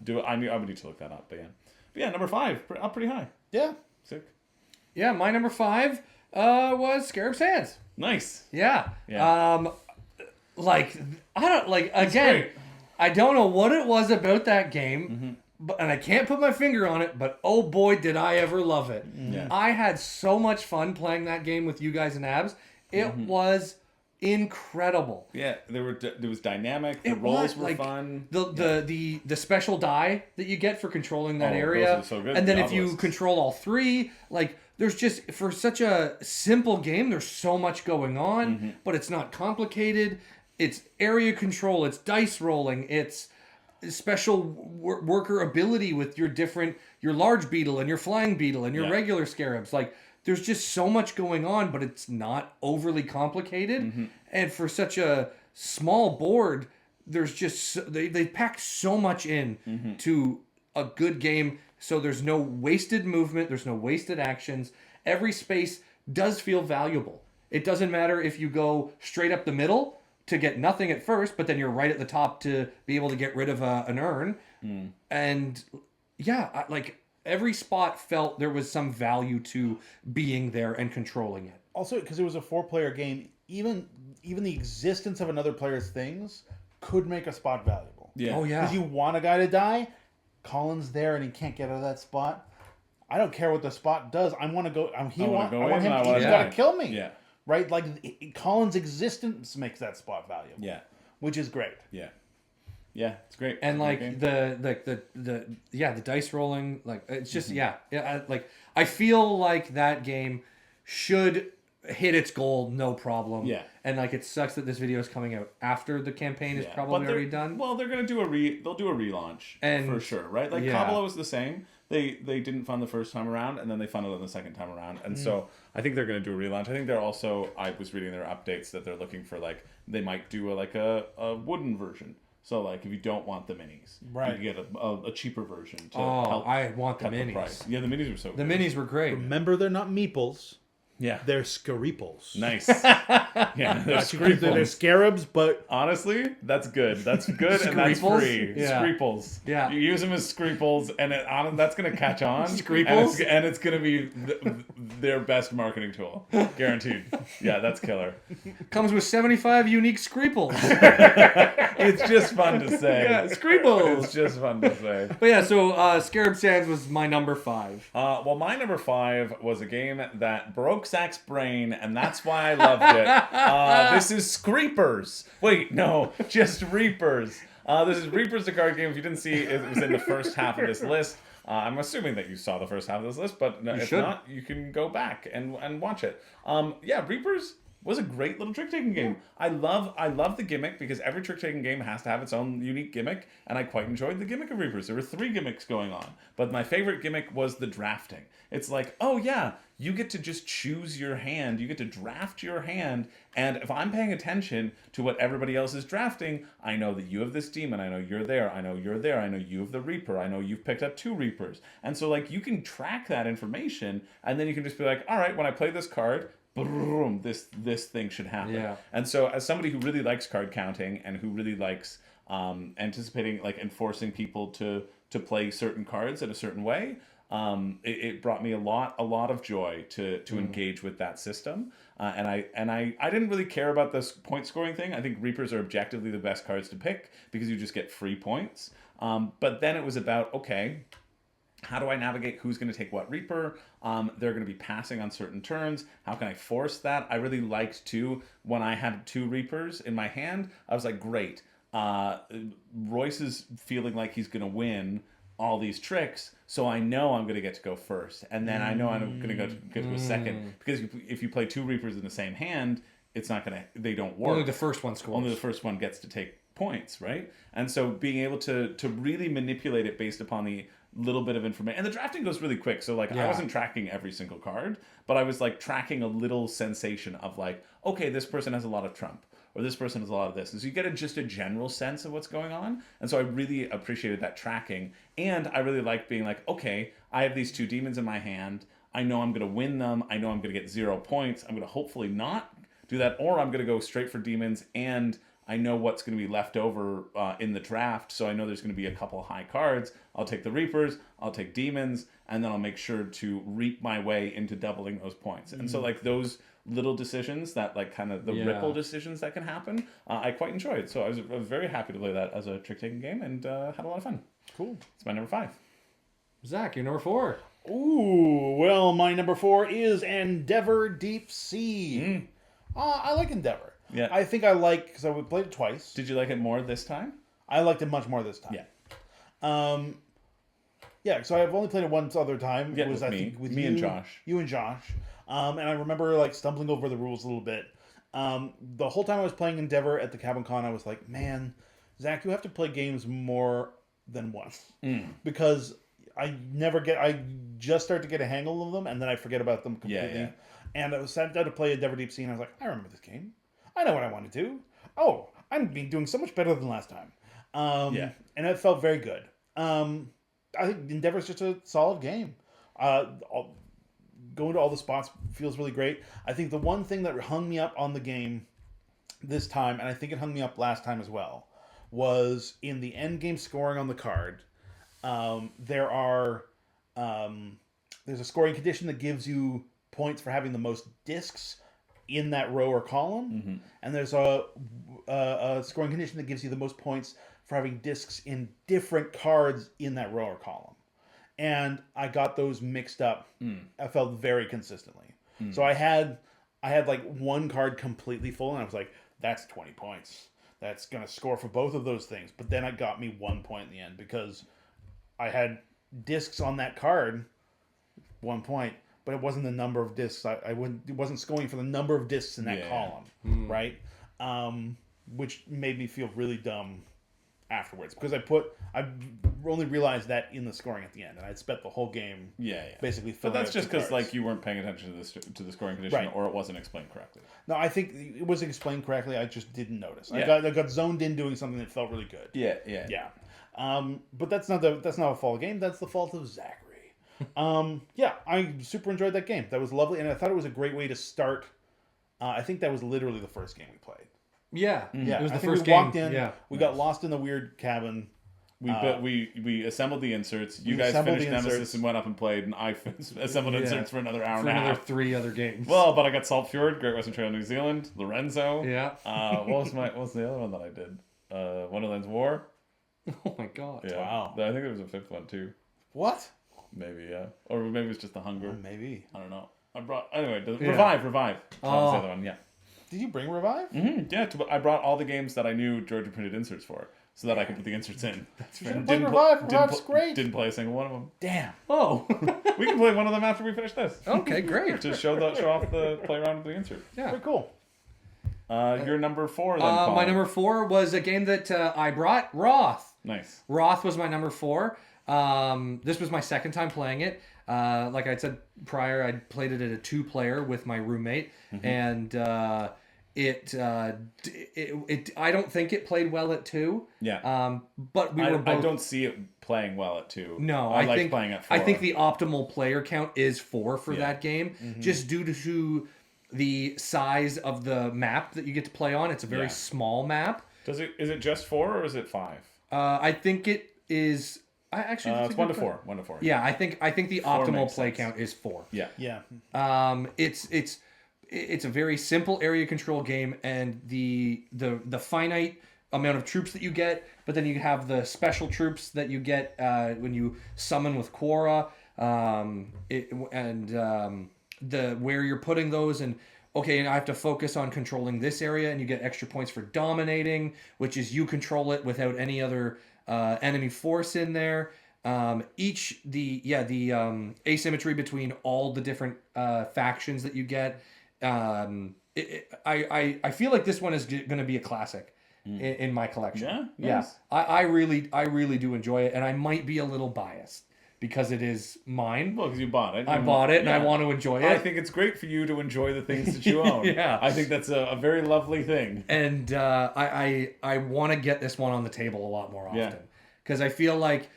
A: do it. I would need to look that up, but yeah, number 5, up pretty high.
B: Yeah.
A: Sick.
C: Yeah, my number 5 was Scarab's Hands.
A: Nice.
C: Yeah. like I don't like again.
A: great.
C: I don't know what it was about that game, but and I can't put my finger on it. But oh boy, did I ever love it!
A: Yeah.
C: I had so much fun playing that game with you guys and Abs. It was incredible.
A: Yeah, there was dynamic. The
C: It
A: rolls
C: was,
A: were
C: like,
A: fun.
C: The special die that you get for controlling that
A: Oh,
C: area,
A: those are so good,
C: and then
A: the
C: if you
A: obelisks.
C: control all three, like there's just for such a simple game, there's so much going on, but it's not complicated. It's area control, it's dice rolling, it's special worker ability with your large beetle and your flying beetle and your
A: Yeah.
C: regular scarabs. Like there's just so much going on, but it's not overly complicated. And for such a small board, there's just they packed so much in to a good game. So there's no wasted movement, there's no wasted actions. Every space does feel valuable. It doesn't matter if you go straight up the middle to get nothing at first, but then you're right at the top to be able to get rid of an urn. And yeah, like every spot felt there was some value to being there and controlling it.
B: Also, because it was a 4-player game, even the existence of another player's things could make a spot valuable.
A: Yeah.
C: Oh yeah.
B: Because you want a guy to die, Colin's there and he can't get out of that spot. I don't care what the spot does. I want to go. I want
A: go
B: him.
A: in and I
B: He's
A: wanna
B: got
A: die.
B: to kill me.
A: Yeah.
B: Right. Like Colin's existence makes that spot valuable.
A: Yeah.
B: Which is great.
A: Yeah. Yeah, it's great.
C: And
A: It's a
C: like
A: great game.
C: the dice rolling, like it's just I feel like that game should hit its goal no problem.
A: Yeah.
C: And like it sucks that this video is coming out after the campaign is
A: Yeah.
C: probably
A: But they're-
C: already done.
A: Well, they're gonna do they'll do a relaunch
C: And-
A: for sure, right? Like
C: yeah.
A: Kabbalah was the same. They didn't fund the first time around, and then they funded them the second time around, and so I think they're gonna do a relaunch. I think they're also. I was reading their updates that they're looking for they might do a wooden version. So like if you don't want the minis,
B: Right.
A: you get a cheaper version to
C: Oh,
A: help
C: I want the
A: cut the
C: minis.
A: price. Yeah, the minis were so
C: The
A: good.
C: minis were great.
B: Remember, they're not meeples.
A: Yeah,
B: They're scariples.
A: nice. Yeah, they're
B: They're
A: Screeples.
B: scarabs, but
A: Honestly, that's good. That's good, and that's
C: Screeples?
A: free.
C: Yeah.
A: Screeples.
C: Yeah.
A: You use them as Screeples, and that's going to catch on.
C: Screeples?
A: And it's going to be their best marketing tool. Guaranteed. Yeah, that's killer.
C: Comes with 75 unique Screeples.
A: It's just fun to say.
C: Yeah, Screeples.
A: It's just fun to say.
C: But yeah, so Scarab Sands was my number 5.
A: Well, my number 5 was a game that broke Zach's brain, and that's why I loved it. This is Screepers. Wait, no, just Reapers. This is Reapers, the card game. If you didn't see, it was in the first half of this list. I'm assuming that you saw the first half of this list, but if
C: should.
A: not, you can go back and watch it. Yeah, Reapers was a great little trick-taking game. I love the gimmick because every trick-taking game has to have its own unique gimmick, and I quite enjoyed the gimmick of Reapers. There were 3 gimmicks going on, but my favorite gimmick was the drafting. It's like, oh yeah, you get to just choose your hand, you get to draft your hand, and if I'm paying attention to what everybody else is drafting, I know that you have this demon, I know you're there, I know you're there, I know you have the Reaper, I know you've picked up 2 Reapers. And so like you can track that information, and then you can just be like, all right, when I play this card, boom, this thing should happen.
C: Yeah.
A: And so as somebody who really likes card counting and who really likes anticipating, like enforcing people to play certain cards in a certain way, it brought me a lot of joy to engage with that system. And I didn't really care about this point scoring thing. I think Reapers are objectively the best cards to pick because you just get free points. But then it was about, okay, how do I navigate who's going to take what Reaper? They're going to be passing on certain turns. How can I force that? I really liked, too, when I had 2 Reapers in my hand, I was like, great. Royce is feeling like he's going to win all these tricks, so I know I'm going to get to go first. And then I know I'm going to get to a second. Because if you play 2 Reapers in the same hand, it's not going to... They don't work.
C: Only the first one scores.
A: Only the first one gets to take points, right? And so being able to really manipulate it based upon the little bit of information, and the drafting goes really quick, so like I wasn't tracking every single card, but I was like tracking a little sensation of like, okay, this person has a lot of trump, or this person has a lot of this, and so you get just a general sense of what's going on. And so I really appreciated that tracking, and I really liked being like, okay, I have these 2 demons in my hand, I know I'm going to win them, I know I'm going to get 0 points, I'm going to hopefully not do that, or I'm going to go straight for demons, and I know what's going to be left over in the draft, so I know there's going to be a couple high cards. I'll take the Reapers, I'll take Demons, and then I'll make sure to reap my way into doubling those points. And so like those little decisions, that like kind of the ripple decisions that can happen, I quite enjoyed. So I was very happy to play that as a trick-taking game, and had a lot of fun.
B: Cool.
A: It's my number 5.
C: Zach, you're number 4.
B: Ooh, well, my number 4 is Endeavor Deep Sea. I like Endeavor.
A: Yeah.
B: I think I like, because I played it twice.
A: Did you like it more this time?
B: I liked it much more this time.
A: Yeah.
B: Yeah, so I've only played it once other time.
A: Yeah,
B: It was,
A: with
B: I
A: me.
B: think, with
A: Me
B: you,
A: and Josh.
B: You and Josh. And I remember, like, stumbling over the rules a little bit. The whole time I was playing Endeavor at the Cabin Con, I was like, man, Zach, you have to play games more than once. Because I just start to get a handle of them, and then I forget about them completely.
A: Yeah.
B: And I was sat down to play Endeavor Deep Sea, and I was like, I remember this game. I know what I want to do. Oh, I'm doing so much better than last time. And it felt very good. I think Endeavor's just a solid game. Going to all the spots feels really great. I think the one thing that hung me up on the game this time, and I think it hung me up last time as well, was in the end game scoring on the card. There's a scoring condition that gives you points for having the most discs in that row or column, and there's a scoring condition that gives you the most points for having discs in different cards in that row or column. And I got those mixed up. I felt very consistently. So I had like one card completely full, and I was like, that's 20 points. That's going to score for both of those things. But then it got me 1 point in the end because I had discs on that card, 1 point, but it wasn't the number of discs. It wasn't scoring for the number of discs in that column, right? Which made me feel really dumb afterwards because I only realized that in the scoring at the end, and I'd spent the whole game basically filling
A: But that's
B: out
A: just
B: the
A: because
B: cards.
A: like you weren't paying attention to the scoring condition,
B: Right.
A: or it wasn't explained correctly.
B: No, I think it was explained correctly. I just didn't notice.
A: Yeah.
B: I got zoned in doing something that felt really good.
A: Yeah.
B: But that's not a fault of the game. That's the fault of Zachary. I super enjoyed that game. That was lovely, and I thought it was a great way to start. I think that was literally the first game we played.
C: Yeah.
B: Yeah,
C: It was
B: I
C: the
B: think
C: first
B: we
C: game.
B: walked in.
C: Yeah.
B: We got lost in the weird cabin.
A: We assembled the inserts. You guys
B: assembled
A: finished
B: the
A: Nemesis
B: inserts.
A: and went up and played, and I assembled inserts for another hour
C: For
A: and a
C: another
A: half.
C: 3 other games.
A: Well, but I got Salt Fjord, Great Western Trail, New Zealand, Lorenzo.
C: Yeah.
A: What was the other one that I did? Wonderland's War.
C: Oh my god.
A: Yeah.
B: Wow.
A: I think there was a 5th one too.
B: What?
A: Maybe, yeah. Or maybe it was just the Hunger.
B: Maybe.
A: I don't know. Anyway,
C: Yeah.
A: Revive. That was the
C: Oh.
A: other one. Yeah.
B: Did you bring Revive?
A: Yeah. I brought all the games that I knew Georgia printed inserts for, so that I could put the inserts in.
B: You should have played Revive. Revive's great.
A: Didn't play a single one of them.
B: Damn.
C: Oh.
A: We can play one of them after we finish this.
C: Okay, great.
A: Just show off the play around with the insert.
C: Yeah.
B: Very cool.
A: Your number 4 then. Colin.
C: My number 4 was a game that I brought, Wroth.
A: Nice.
C: Wroth was my number 4. This was my second time playing it. Like I said prior, I played it at a 2-player with my roommate, and it I don't think it played well at 2.
A: Yeah.
C: But we were both.
A: I don't see it playing well at 2.
C: No,
A: I like
C: think
A: playing at 4.
C: I think the optimal player count is 4 for that game, just due to the size of the map that you get to play on. It's a very small map.
A: Is it just 4 or is it 5?
C: I think it is. I actually.
A: It's 1 to 4. 1 to 4.
C: Yeah, I think the optimal
A: makes
C: play
A: sense.
C: count is 4.
A: Yeah.
B: Yeah.
C: It's a very simple area control game, and the finite amount of troops that you get, but then you have the special troops that you get when you summon with Quora, the where you're putting those, and okay, I have to focus on controlling this area, and you get extra points for dominating, which is you control it without any other enemy force in there. Asymmetry between all the different factions that you get. I feel like this one is going to be a classic in my collection.
A: Yeah? Nice.
C: I really do enjoy it, and I might be a little biased because it is mine.
A: Well, because you bought it.
C: I bought it, and I want to enjoy it.
A: I think it's great for you to enjoy the things that you own.
C: Yeah.
A: I think that's a very lovely thing.
C: And I want to get this one on the table a lot more often because I feel like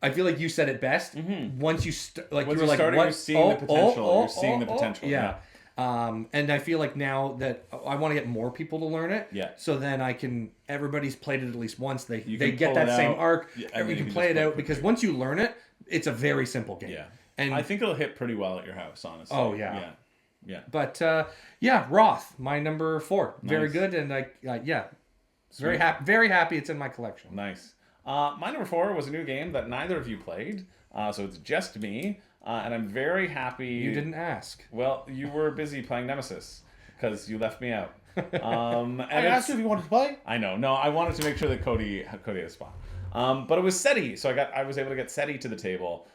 C: you said it best. Once you
A: Once
C: you were like,
A: starting,
C: what?
A: you're seeing the potential. You're seeing the potential.
C: Yeah. And I feel like now that I want to get more people to learn it.
A: Yeah.
C: So then everybody's played it at least once. They
A: can
C: get
A: pull
C: that
A: it
C: same
A: out,
C: arc.
A: yeah, and
C: You
A: then
C: can play it out because once you learn it, it's a very simple game.
A: Yeah.
C: And
A: I think it'll hit pretty well at your house, honestly.
C: Oh, yeah.
A: Yeah. Yeah.
C: But Wroth, my number 4, very
A: Nice.
C: good, and very happy. Very happy it's in my collection.
A: Nice. My number 4 was a new game that neither of you played, so it's just me, and I'm very happy.
C: You didn't ask.
A: Well, you were busy playing Nemesis because you left me out. And
B: I asked you if you wanted to play.
A: I know. No, I wanted to make sure that Cody had a spot. But it was SETI, so I was able to get SETI to the table.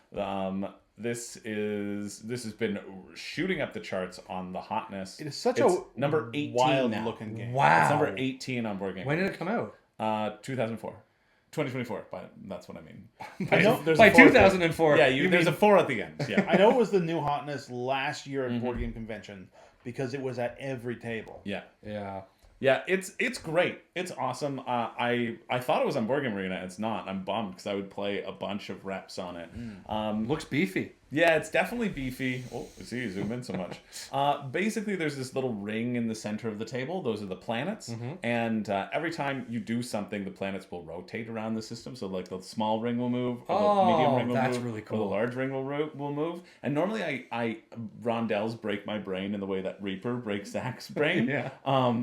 A: This has been shooting up the charts on the hotness.
B: It is such
A: it's
B: a
A: number 18
B: wild
A: now.
B: looking game.
C: Wow.
A: It's number 18 on Board Game.
C: When did it come out?
A: 2004. 2024, but that's what I mean.
C: By
A: There's a 4 at the-
C: 2004.
A: Yeah, there's a 4 at the end. Yeah.
B: I know it was the new hotness last year at Board Game Convention because it was at every table.
A: Yeah.
C: Yeah.
A: Yeah, it's great. It's awesome. I thought it was on Board Game Arena. It's not. I'm bummed because I would play a bunch of reps on it.
C: Looks beefy.
A: Yeah, it's definitely beefy. Oh, see, you zoom in so much. Basically, there's this little ring in the center of the table. Those are the planets. And every time you do something, the planets will rotate around the system. So, like, the small ring will move, or the medium ring will
C: that's
A: move,
C: really
A: or
C: cool.
A: the large ring will move. And normally, I rondelles break my brain in the way that Reaper breaks Zach's brain.
C: Yeah.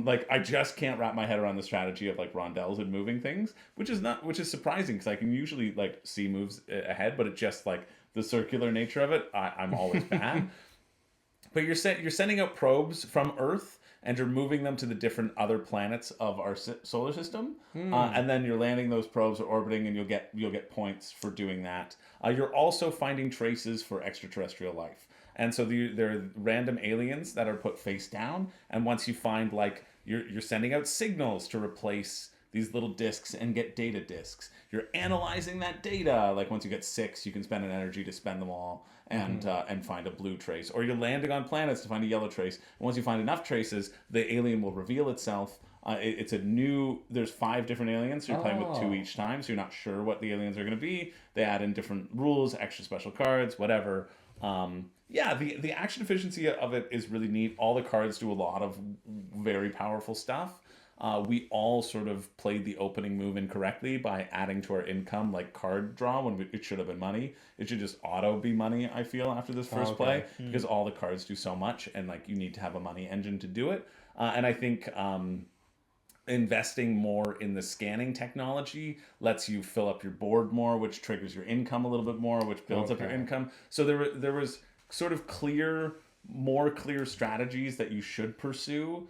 A: Like, I just can't wrap my head around the strategy of, like, rondelles and moving things, which is surprising because I can usually, like, see moves ahead, but it just, like, the circular nature of it, I'm always bad. But you're sending out probes from Earth, and you're moving them to the different other planets of our solar system, and then you're landing those probes or orbiting, and you'll get points for doing that. You're also finding traces for extraterrestrial life, and so there are random aliens that are put face down. And once you find, like, you're sending out signals to replace these little discs and get data discs. You're analyzing that data. Like, once you get 6, you can spend an energy to spend them all and find a blue trace. Or you're landing on planets to find a yellow trace. And once you find enough traces, the alien will reveal itself. There's 5 different aliens, so you're playing with 2 each time, so you're not sure what the aliens are going to be. They add in different rules, extra special cards, whatever. The action efficiency of it is really neat. All the cards do a lot of very powerful stuff. We all sort of played the opening move incorrectly by adding to our income, like card draw, when it should have been money. It should just auto be money, I feel, after this first play, because all the cards do so much, and, like, you need to have a money engine to do it. And I think investing more in the scanning technology lets you fill up your board more, which triggers your income a little bit more, which builds up your income. So there was sort of more clear strategies that you should pursue.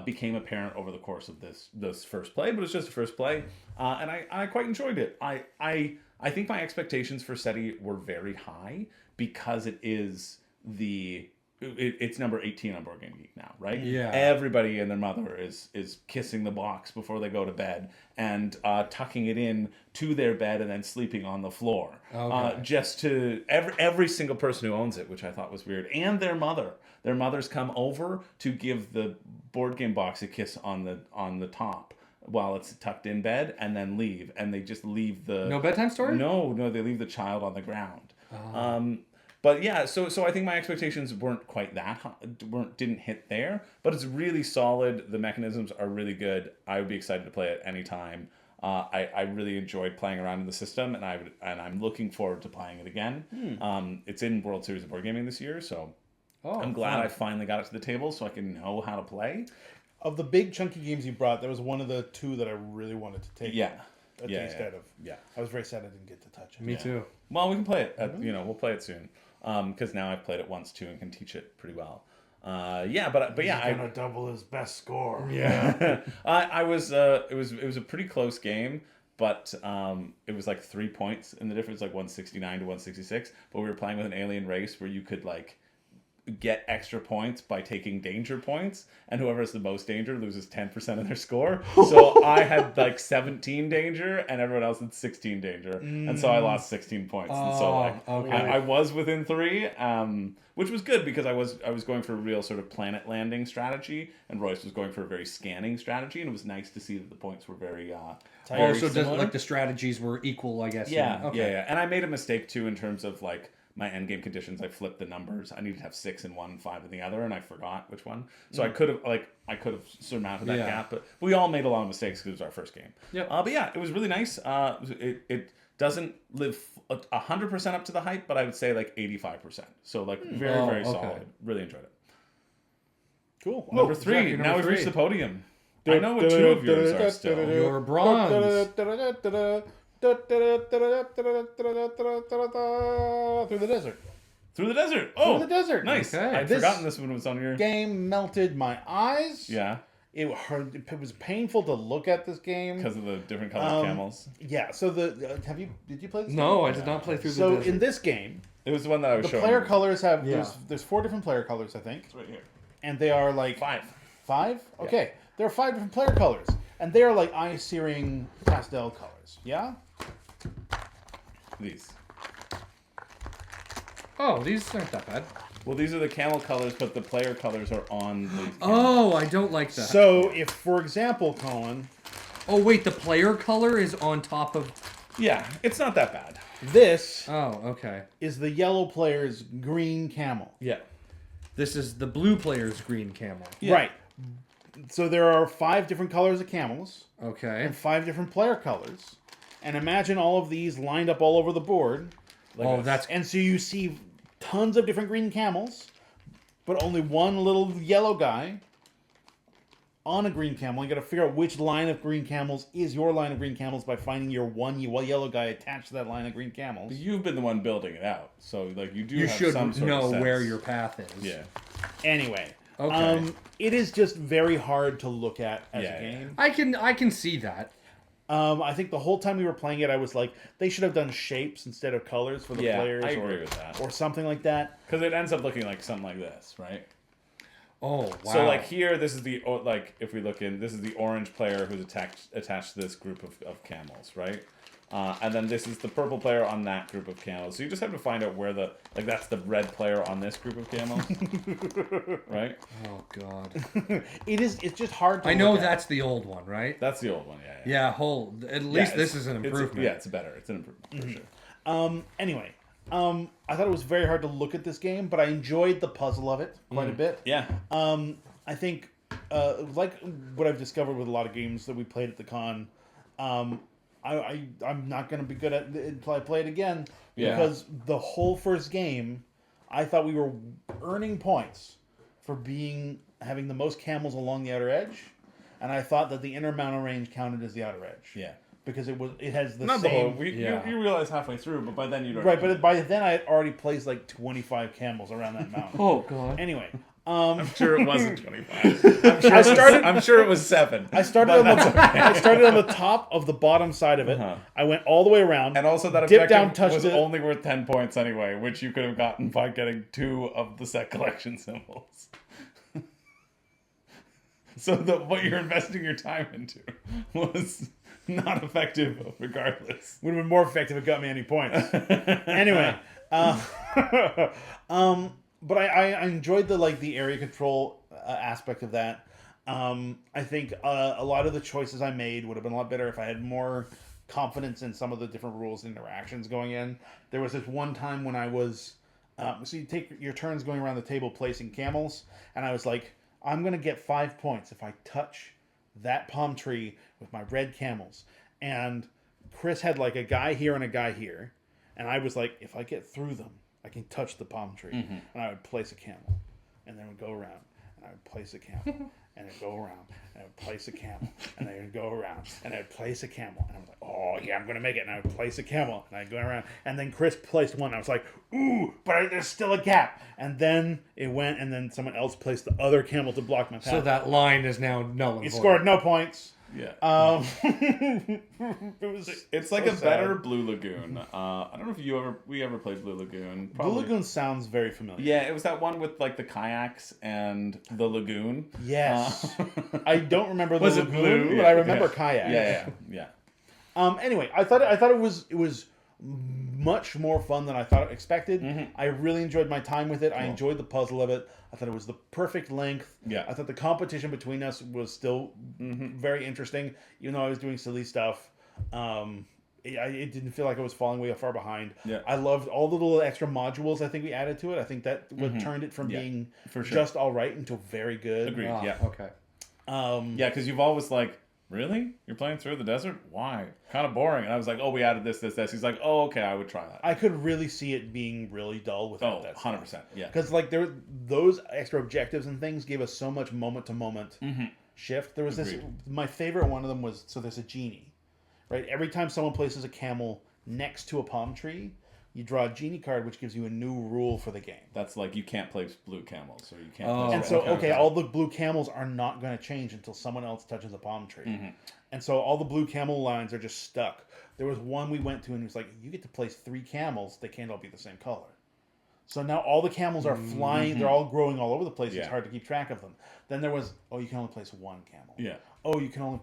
A: Became apparent over the course of this first play, but it's just a first play, and I quite enjoyed it. I think my expectations for SETI were very high because it's number 18 on Board Game Geek now, right?
C: Yeah.
A: Everybody and their mother is kissing the box before they go to bed and tucking it in to their bed and then sleeping on the floor.
C: Okay.
A: Just to every single person who owns it, which I thought was weird, and their mother. Their mothers come over to give the board game box a kiss on the top while it's tucked in bed, and then leave. And they just leave the...
C: No bedtime story?
A: No, they leave the child on the ground. But yeah, so I think my expectations weren't quite that high, didn't hit there, but it's really solid. The mechanisms are really good. I would be excited to play it anytime. I really enjoyed playing around in the system, and I'm looking forward to playing it again. It's in World Series of Board Gaming this year, so I'm glad I finally got it to the table so I can know how to play.
B: Of the big chunky games you brought, that was one of the 2 that I really wanted to take.
A: Yeah.
B: A taste out of.
A: Yeah.
B: I was very sad I didn't get to touch it.
C: Me too.
A: Well, we can play it. We'll play it soon. Because now I've played it once too and can teach it pretty well. But yeah,
B: He's gonna double his best score.
A: Yeah. It was a pretty close game, but it was like 3 points in the difference, like 169 to 166. But we were playing with an alien race where you could, like, get extra points by taking danger points, and whoever has the most danger loses 10% of their score. So I had like 17 danger and everyone else had 16 danger, and so I lost 16 points. And so I was within 3, which was good because I was going for a real sort of planet landing strategy, and Royce was going for a very scanning strategy, and it was nice to see that the points were very
C: So like the strategies were equal, I guess.
A: Yeah. And I made a mistake too in terms of, like, my end game conditions, I flipped the numbers. I needed to have 6 in one, 5 in the other, and I forgot which one. So I could have surmounted that gap, but we all made a lot of mistakes because it was our first game.
C: Yep.
A: But yeah, it was really nice. It doesn't live 100% up to the hype, but I would say like 85%. So like very solid. Really enjoyed it.
B: Cool.
A: Number 3.
C: Zach,
A: Now we've
C: 3.
A: reached the podium. I know what 2 of yours are still.
C: Your bronze.
B: Through the desert.
A: Through the desert. Oh,
B: Through the desert.
A: Nice.
C: Okay.
A: I'd forgotten this one was on your...
B: Game melted my eyes.
A: Yeah,
B: It was painful to look at this game.
A: because of the different colored camels.
B: Yeah. So did you play this?
C: No,
B: game?
C: I did not play through the
B: So
C: desert.
B: in this game,
A: It was the one that I was
B: the
A: showing
B: player
A: you.
B: colors have
C: Yeah.
B: there's 4 different player colors, I think,
A: It's right here.
B: and they are like
A: 5.
B: 5? Okay. There are 5 different player colors, and they are like eye-searing pastel colors. Yeah.
A: These.
C: Oh, these aren't that bad.
A: Well, these are the camel colors, but the player colors are on the camel.
C: Oh, I don't like that.
B: So if, for example, Colin,
C: Oh, wait, the player color is on top of...
A: Yeah, it's not that bad.
B: this
C: Oh, okay.
B: is the yellow player's green camel.
A: Yeah.
C: This is the blue player's green camel.
A: Yeah.
B: Right. So there are 5 different colors of camels
C: Okay.
B: and 5 different player colors. And imagine all of these lined up all over the board.
C: Oh, that's...
B: And so you see tons of different green camels, but only one little yellow guy on a green camel. You got to figure out which line of green camels is your line of green camels by finding your one yellow guy attached to that line of green camels.
A: You've been the one building it out, so like you do.
C: You
A: have
C: should
A: some sort
C: know
A: of sense.
C: where your path is.
A: Yeah.
B: Anyway,
C: Okay.
B: it is just very hard to look at as
A: Yeah,
B: a game.
C: I can see that.
B: I think the whole time we were playing it, I was like, they should have done shapes instead of colors for the
A: Yeah,
B: players,
A: I agree with that.
B: or something like that.
A: Because it ends up looking like something like this, right?
C: Oh, wow.
A: So like here, this is the like if we look in, this is the orange player who's attached to this group of camels, right? And then this is the purple player on that group of camels. So you just have to find out where that's the red player on this group of camels, right?
C: Oh, God.
B: It's just hard to
C: I know
B: look at.
C: that's the old one, right?
A: That's the old one, yeah.
C: Yeah, at least this is an improvement.
A: It's better. It's an improvement for sure.
B: Anyway, I thought it was very hard to look at this game, but I enjoyed the puzzle of it quite a bit.
A: Yeah.
B: I think, like what I've discovered with a lot of games that we played at the con, I'm not going to be good at it until I play it again.
A: Yeah.
B: Because the whole first game, I thought we were earning points for having the most camels along the outer edge, and I thought that the inner mountain range counted as the outer edge.
A: Yeah.
B: Because it has the
A: Not
B: same.
A: the whole.
C: Yeah.
A: You realize halfway through, but by then you don't.
B: Right, but by then I had already placed like 25 camels around that mountain.
C: Oh, God.
B: Anyway,
A: I'm sure it wasn't 25. I'm sure it was 7.
B: I started on the top of the bottom side of it.
A: Uh-huh.
B: I went all the way around.
A: And also that
B: dipped
A: objective
B: down, touched
A: was
B: it.
A: only worth 10 points anyway, which you could have gotten by getting 2 of the set collection symbols. So what you're investing your time into was not effective regardless.
B: Would have been more effective if it got me any points. Anyway, but I enjoyed the area control aspect of that. I think a lot of the choices I made would have been a lot better if I had more confidence in some of the different rules and interactions going in. There was this one time when I was so you take your turns going around the table placing camels, and I was like, I'm gonna get 5 points if I touch that palm tree with my red camels. And Chris had like a guy here and a guy here, and I was like, if I get through them, I can touch the palm tree.
A: Mm-hmm.
B: And I would place a camel, and then would go around, and I would place a camel, and I'd go around, and I would place a camel, and I would go around, and I'd place a camel, and I was like, oh yeah, I'm gonna make it, and I would place a camel, and I'd go around, and then Chris placed one, I was like, ooh, but there's still a gap, and then it went, and then someone else placed the other camel to block my path.
C: So that line is now null and
B: He
C: void.
B: scored no points.
A: Yeah.
B: It was
A: It's like
B: so
A: a
B: sad.
A: better Blue Lagoon. I don't know if we ever played Blue Lagoon. Probably.
B: Blue Lagoon sounds very familiar.
A: Yeah, it was that one with like the kayaks and the lagoon.
B: Yes. I don't remember the
A: Was it
B: lagoon,
A: blue?
B: but I remember
A: Yeah.
B: kayak.
A: Yeah.
B: Anyway, I thought it was much more fun than I thought expected.
A: Mm-hmm.
B: I really enjoyed my time with it. I enjoyed the puzzle of it. I thought it was the perfect length.
A: Yeah.
B: I thought the competition between us was still very interesting, even though I was doing silly stuff. it didn't feel like I was falling way far behind.
A: Yeah.
B: I loved all the little extra modules I think we added to it. I think that what turned it from being
A: for sure.
B: just all right until very good.
A: Agreed.
C: Ah,
A: Yeah.
C: Okay.
A: Yeah, because you've always like, really? You're playing through the desert? Why? Kind of boring. And I was like, oh, we added this. He's like, oh, okay, I would try that.
B: I could really see it being really dull without that.
A: 100%. Yeah.
B: Because like those extra objectives and things gave us so much moment to moment shift. There was
A: Agreed.
B: my favorite one of them was, so there's a genie, right? Every time someone places a camel next to a palm tree, you draw a genie card, which gives you a new rule for the game.
A: That's like, you can't play blue camels, or you can't
C: Oh.
A: play...
B: And so, okay, all the blue camels are not going to change until someone else touches a palm tree. And so all the blue camel lines are just stuck. There was one we went to and it was like, you get to place 3 camels. They can't all be the same color. So now all the camels are flying. They're all growing all over the place.
A: Yeah.
B: It's hard to keep track of them. Then there was, oh, you can only place 1 camel.
A: Yeah.
B: Oh, you can't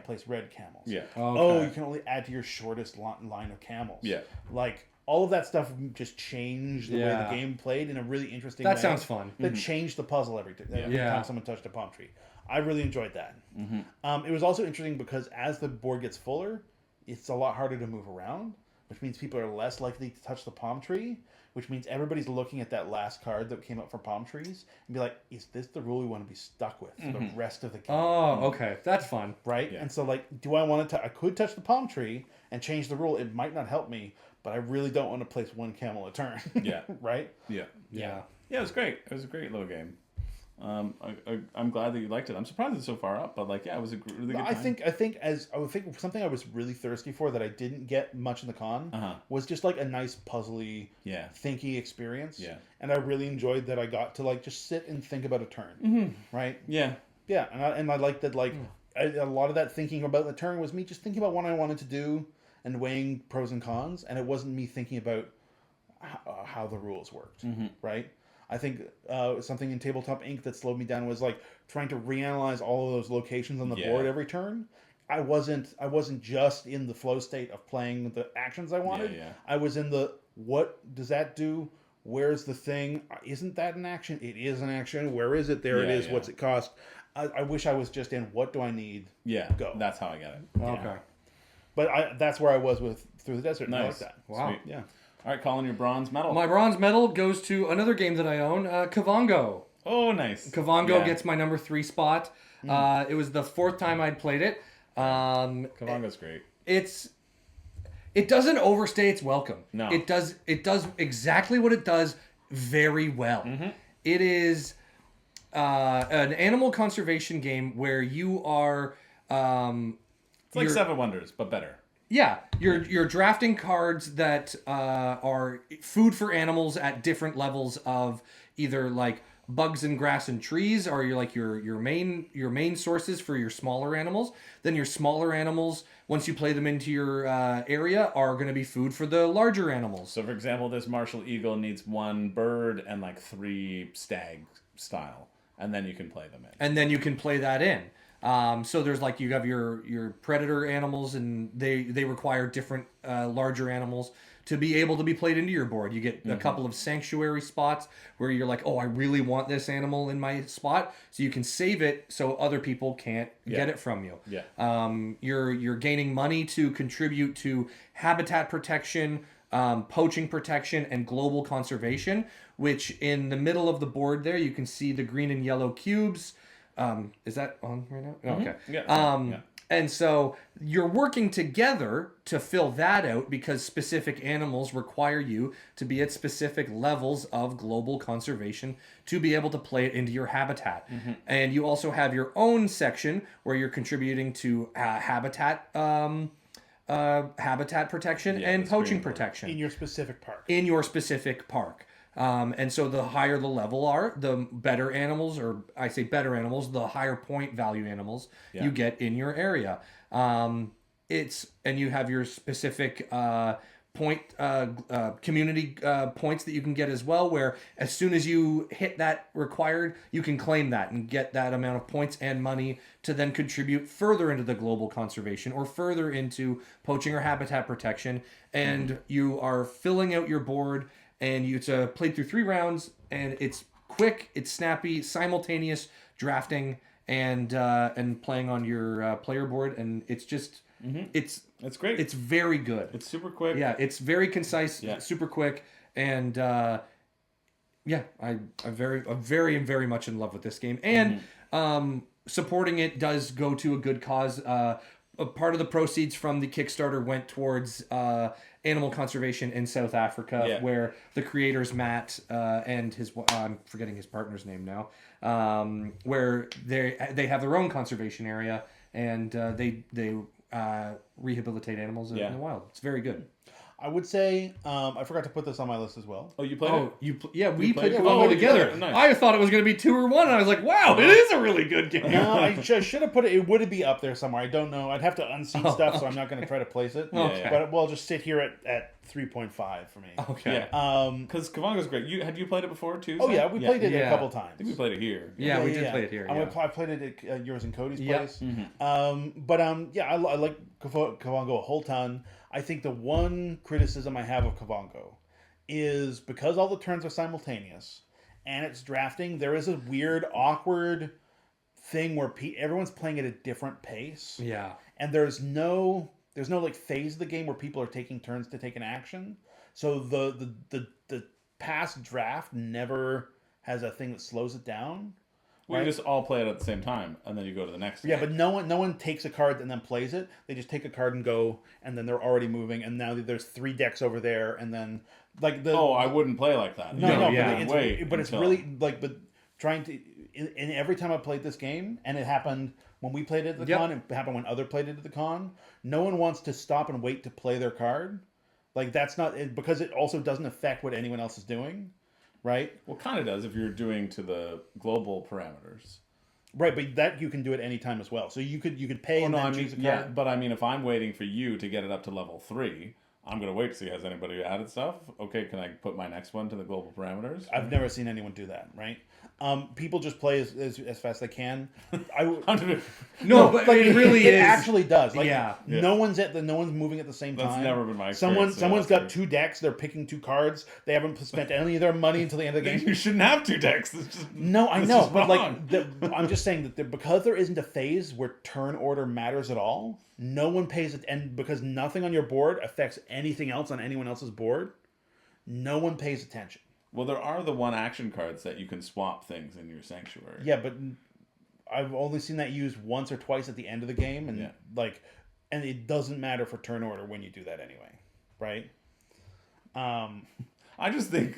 B: place red camels.
A: Yeah.
C: Okay.
B: Oh, you can only add to your shortest line of camels.
A: Yeah.
B: Like, all of that stuff just changed the way
C: Yeah.
B: the game played in a really interesting way.
C: That sounds fun.
B: That changed the puzzle every
C: Yeah.
B: time someone touched a palm tree. I really enjoyed that. It was also interesting because as the board gets fuller, it's a lot harder to move around, which means people are less likely to touch the palm tree, which means everybody's looking at that last card that came up for palm trees and be like, is this the rule we want to be stuck with for the rest of the game?
C: Oh, okay. That's fun.
B: Right?
A: Yeah.
B: And so, like, do I want to... I could touch the palm tree and change the rule. It might not help me, but I really don't want to place 1 camel a turn.
A: Yeah.
B: Right?
A: Yeah.
C: Yeah.
A: Yeah, it was great. It was a great little game. I'm glad that you liked it. I'm surprised it's so far up, but like, yeah, it was a really good time.
B: I think something I was really thirsty for that I didn't get much in the con was just like a nice puzzly, thinky experience.
A: Yeah.
B: And I really enjoyed that I got to like just sit and think about a turn. Right?
A: Yeah.
B: Yeah, and I liked that like a lot of that thinking about the turn was me just thinking about what I wanted to do and weighing pros and cons, and it wasn't me thinking about how the rules worked. Right? I think something in Tabletop Inc. that slowed me down was like trying to reanalyze all of those locations on the board every turn. I wasn't just in the flow state of playing the actions I wanted.
A: Yeah.
B: I was in the, what does that do? Where's the thing? Isn't that an action? It is an action. Where is it? There it is.
A: Yeah.
B: What's it cost? I wish I was just in, what do I need?
A: Yeah.
B: Go.
A: That's how I get it.
C: Okay.
B: But that's where I was with Through the Desert.
A: Nice.
B: I like that.
C: Wow.
A: Sweet.
B: Yeah.
A: All right, Colin, your bronze medal.
C: My bronze medal goes to another game that I own, Kavango.
A: Oh, nice.
C: Kavango gets my number 3 spot. It was the 4th time I'd played it.
A: Kavango's great.
C: It doesn't overstay its welcome.
A: No.
C: It does exactly what it does very well. It is an animal conservation game where you are
A: It's like Seven Wonders, but better.
C: yeah, you're drafting cards that are food for animals at different levels of either like bugs and grass and trees, or your main sources for your smaller animals. Then your smaller animals, once you play them into your area, are going to be food for the larger animals.
A: So, for example, this martial eagle needs 1 bird and like 3 stag style, and then you can play them in.
C: And then you can play that in. So there's like, you have your predator animals, and they require different larger animals to be able to be played into your board. You get a couple of sanctuary spots where you're like, oh, I really want this animal in my spot, so you can save it so other people can't get it from you.
A: Yeah.
C: You're gaining money to contribute to habitat protection, poaching protection, and global conservation, which in the middle of the board there, you can see the green and yellow cubes. Is that on right now? Oh, okay.
A: Yeah.
C: And so you're working together to fill that out because specific animals require you to be at specific levels of global conservation to be able to play it into your habitat. And you also have your own section where you're contributing to habitat protection and
A: that's
C: poaching
A: very
C: protection
B: In your specific park.
C: in your specific park. And so the higher the level are, the better animals, or I say better animals, the higher point value animals you get in your area. And you have your specific community points that you can get as well, where as soon as you hit that required, you can claim that and get that amount of points and money to then contribute further into the global conservation or further into poaching or habitat protection. And you are filling out your board, and it's played through 3 rounds, and it's quick, it's snappy, simultaneous drafting and playing on your player board, and it's just It's
A: great.
C: It's very good.
A: It's super quick.
C: Yeah, it's very concise,
A: Yeah.
C: super quick, and I'm very much in love with this game. And supporting it does go to a good cause. A part of the proceeds from the Kickstarter went towards animal conservation in South Africa, where the creators Matt and his I'm forgetting his partner's name now, where they have their own conservation area, and they rehabilitate animals in the wild. It's very good.
B: I would say I forgot to put this on my list as well.
A: Oh, you played it?
C: We played
A: it?
C: Kavango
A: Oh,
C: together.
A: nice.
C: I thought it was going to be 2 or 1, and I was like, wow, it is a really good game.
B: No, I should have put it. It would be up there somewhere. I don't know. I'd have to unseat stuff, so I'm not going to try to place it.
A: Okay.
B: But we'll just sit here at 3.5 for me.
C: Okay.
A: Yeah. Because Kavango's great. Had you played it before too?
B: Oh yeah, we played it a
C: Yeah.
B: couple times.
A: I think we played it here.
C: Yeah, we did play it here.
B: I played it at yours and Cody's
C: Yep.
B: place. I like Kavango a whole ton. I think the one criticism I have of Kavango is because all the turns are simultaneous and it's drafting, there is a weird, awkward thing where everyone's playing at a different pace.
C: Yeah.
B: And there's no like phase of the game where people are taking turns to take an action. So the past draft never has a thing that slows it down.
A: We just all play it at the same time, and then you go to the next.
B: Yeah, but no one takes a card and then plays it. They just take a card and go, and then they're already moving. And now there's 3 decks over there, and then like the.
A: Oh, I wouldn't play like that.
B: But it's really like trying to. And every time I played this game, and it happened when we played it at the con, it happened when other played it at the con. No one wants to stop and wait to play their card. Like that's not because it also doesn't affect what anyone else is doing. Right?
A: Well, kind of does if you're doing to the global parameters.
B: Right, but that you can do it any time as well. So you could pay and then choose a card.
A: Yeah, but I mean, if I'm waiting for you to get it up to level 3, I'm going to wait to see has anybody added stuff. Okay, can I put my next one to the global parameters?
B: I've never seen anyone do that, right? People just play as fast as they can.
C: But
B: like,
C: it really
B: it
C: is.
B: actually does. Like,
C: Yeah.
B: no one's moving at the same time.
A: That's never been my experience.
B: Someone's got 2 decks. They're picking 2 cards. They haven't spent any of their money until the end of the game.
A: You shouldn't have 2 decks.
B: No, I know, but
A: wrong.
B: I'm just saying that because there isn't a phase where turn order matters at all, no one pays it, and because nothing on your board affects anything else on anyone else's board, no one pays attention.
A: Well, there are the 1 action cards that you can swap things in your sanctuary.
B: Yeah, but I've only seen that used once or twice at the end of the game, and and it doesn't matter for turn order when you do that anyway, right?
A: I think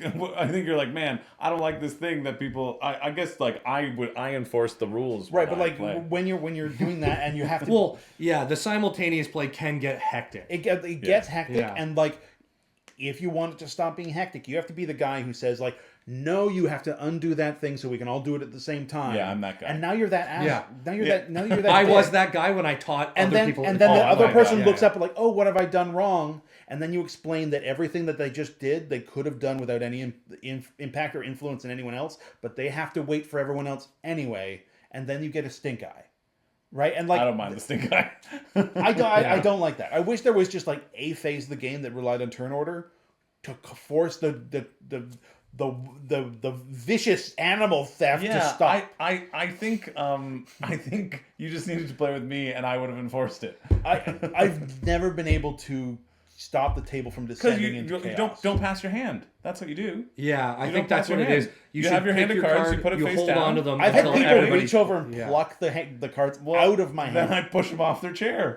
A: you're like, man, I don't like this thing that people. I guess like I enforce the rules.
B: Right, but like when you're doing that and you have to.
C: Well, yeah, the simultaneous play can get hectic.
B: It gets hectic,
C: Yeah.
B: and like if you want it to stop being hectic, you have to be the guy who says like, no, you have to undo that thing so we can all do it at the same time.
A: Yeah, I'm that guy.
B: And now you're that ass.
C: Yeah.
B: Now you're that.
C: I
B: dick.
C: was that guy when I taught other people.
B: And then the other person looks
C: up.
B: up and like, oh, what have I done wrong? And then you explain that everything that they just did, they could have done without any impact or influence in anyone else, but they have to wait for everyone else anyway. And then you get a stink eye, right? And like,
A: I don't mind the stink eye.
B: I don't like that. I wish there was just like a phase of the game that relied on turn order to force the vicious animal theft to stop.
A: I think you just needed to play with me, and I would have enforced it.
B: I've never been able to stop the table from descending into chaos.
A: You don't pass your hand. That's what you do.
C: Yeah, I
A: You
C: think
A: don't
C: that's
A: pass
C: what
A: your
C: it is.
A: hand.
C: You
A: You
C: should
A: have your
C: pick
A: hand of cards, you put it face
C: hold
A: down.
C: on to them.
B: I've had
C: until
B: people
C: everybody-
B: reach over and pluck the cards out of my
A: Then
B: hand.
A: I push them off their chair.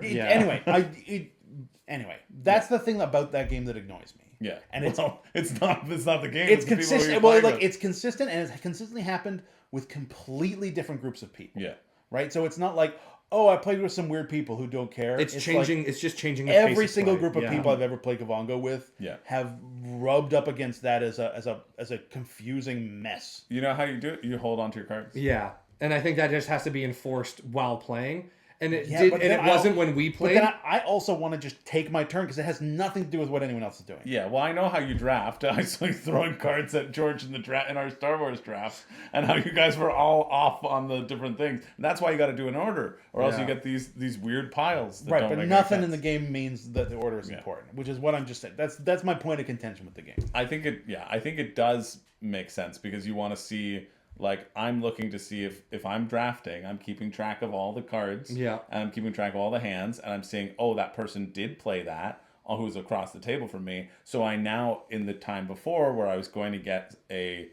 B: Anyway, that's the thing about that game that annoys me.
A: Yeah,
B: And
A: it's not the game.
B: it's
A: the people
B: consistent.
A: you're
B: Well,
A: playing
B: like
A: with.
B: it's consistent, and it's consistently happened with completely different groups of people.
A: Yeah.
B: Right. So it's not like, oh, I played with some weird people who don't care.
C: It's
B: like
C: changing. It's just changing. The pace
B: every
C: of
B: single
C: play.
B: group of
C: Yeah.
B: people I've ever played Kavango with
A: Yeah.
B: have rubbed up against that as a confusing mess.
A: You know how you do it? You hold on to your cards.
C: Yeah, and I think that just has to be enforced while playing. And it
B: Yeah,
C: did,
B: but
C: and
B: then
C: it wasn't when we
B: But
C: played.
B: then I also want to just take my turn because it has nothing to do with what anyone else is doing.
A: Yeah, well, I know how you draft. I saw you throwing cards at George in our Star Wars draft, and how you guys were all off on the different things. And that's why you got to do an order, or else you get these weird piles. That
B: Right,
A: don't
B: but
A: make
B: nothing
A: any
B: in the
A: sense.
B: game means that the order is important, which is what I'm just saying. That's my point of contention with the game.
A: I think it does make sense because you want to see Like, I'm looking to see if I'm drafting, I'm keeping track of all the cards.
C: Yeah.
A: And I'm keeping track of all the hands, and I'm seeing, oh, that person did play that, who's across the table from me. So I now, in the time before where I was going to get a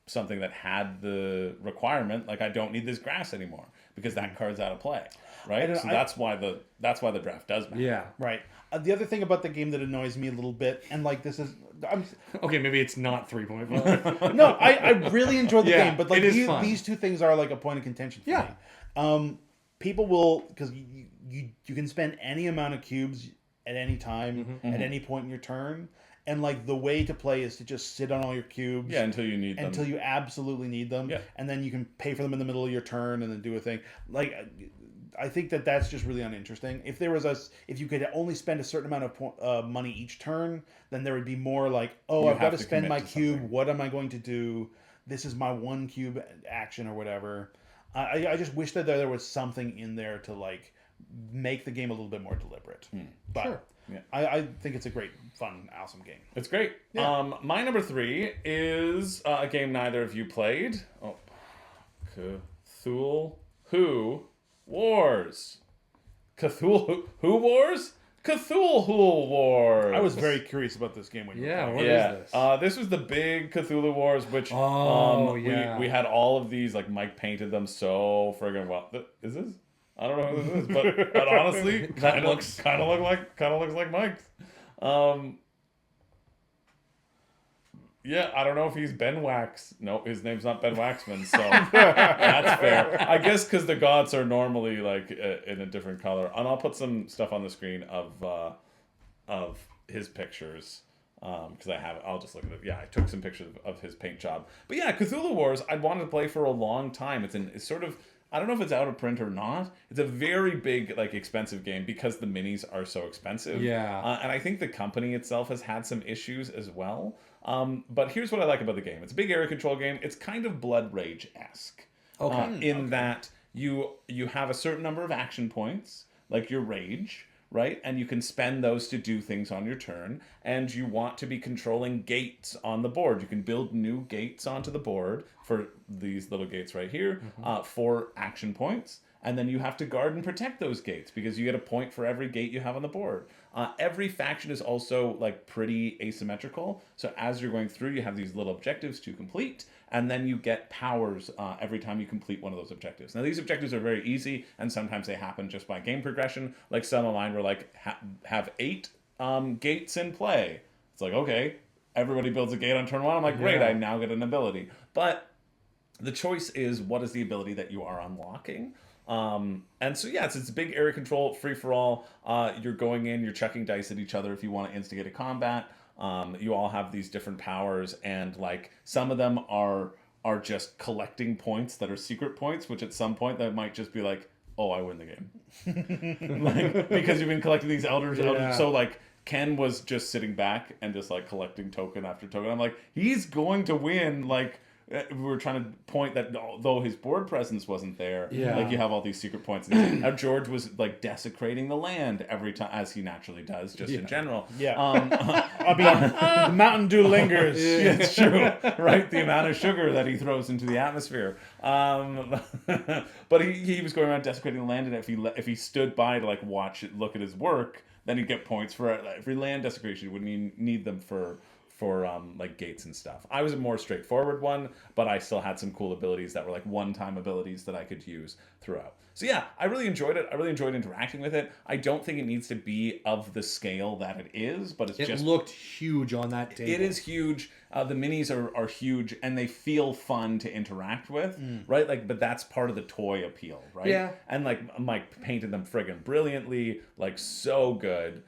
A: something that had the requirement, like I don't need this grass anymore because that card's out of play, right? So that's why the draft does matter.
C: Yeah.
B: Right. The other thing about the game that annoys me a little bit, and like this is,
C: Okay, maybe it's not 3.5.
B: no, I really enjoyed the
C: Yeah,
B: game, but like
C: it is fun.
B: these two things are like a point of contention for me. People will, because you can spend any amount of cubes at any time, at any point in your turn, and like the way to play is to just sit on all your cubes.
A: Yeah, until you need them.
B: Until you absolutely need them.
A: Yeah.
B: And then you can pay for them in the middle of your turn and then do a thing. Like, I think that's just really uninteresting. If you could only spend a certain amount of money each turn, then there would be more like, oh, I've got to spend my cube.
A: Something.
B: What am I going to do? This is my one cube action or whatever. I just wish that there was something in there to like make the game a little bit more deliberate. But
C: Sure.
A: Yeah.
B: I think it's a great, fun, awesome game.
A: It's great.
B: Yeah.
A: My number 3 is a game neither of you played. Oh, Cthulhu Wars. Cthulhu Wars? Cthulhu Wars.
B: I was very curious about this game when you were playing.
C: What is this?
A: This was the big Cthulhu Wars, which we had all of these. Like Mike painted them so friggin' well. Is this? I don't know who this is, but honestly, kind of looks like Mike's. Yeah, I don't know if he's Ben Wax. No, his name's not Ben Waxman, so that's fair. I guess because the gods are normally like in a different color. And I'll put some stuff on the screen of his pictures because I'll just look at it. Yeah, I took some pictures of his paint job. But yeah, Cthulhu Wars, I'd wanted to play for a long time. It's sort of, I don't know if it's out of print or not. It's a very big, like, expensive game because the minis are so expensive.
C: Yeah.
A: And I think the company itself has had some issues as well. But here's what I like about the game. It's a big area control game. It's kind of Blood Rage-esque. In that you have a certain number of action points, like your rage, right? And you can spend those to do things on your turn. And you want to be controlling gates on the board. You can build new gates onto the board for these little gates right here for action points. And then you have to guard and protect those gates because you get a point for every gate you have on the board. Every faction is also like pretty asymmetrical. So as you're going through, you have these little objectives to complete, and then you get powers every time you complete one of those objectives. Now these objectives are very easy, and sometimes they happen just by game progression. Like some of mine were like have 8 gates in play. It's like, okay, everybody builds a gate on turn 1. I'm like, great, I now get an ability. But the choice is, what is the ability that you are unlocking? And so, yeah, it's a big area control, free for all. You're going in, you're chucking dice at each other if you want to instigate a combat. You all have these different powers, and like some of them are just collecting points that are secret points, which at some point that might just be like, oh, I win the game. Like, because you've been collecting these elders. So like Ken was just sitting back and just like collecting token after token. I'm like, he's going to win. Like, we were trying to point that although his board presence wasn't there, like you have all these secret points. Now George was like desecrating the land every time, as he naturally does, just in general.
B: Yeah. I mean, the Mountain Dew lingers.
A: Yeah, it's true, right? The amount of sugar that he throws into the atmosphere. But he was going around desecrating the land, and if he stood by to like watch it, look at his work, then he'd get points for every land desecration. He wouldn't need them for like gates and stuff. I was a more straightforward one, but I still had some cool abilities that were like one-time abilities that I could use throughout. So yeah, I really enjoyed it. I really enjoyed interacting with it. I don't think it needs to be of the scale that it is, but it
C: looked huge on that table.
A: It is huge. The minis are huge, and they feel fun to interact with, right? Like, but that's part of the toy appeal, right?
C: Yeah.
A: And like Mike painted them friggin' brilliantly, like so good.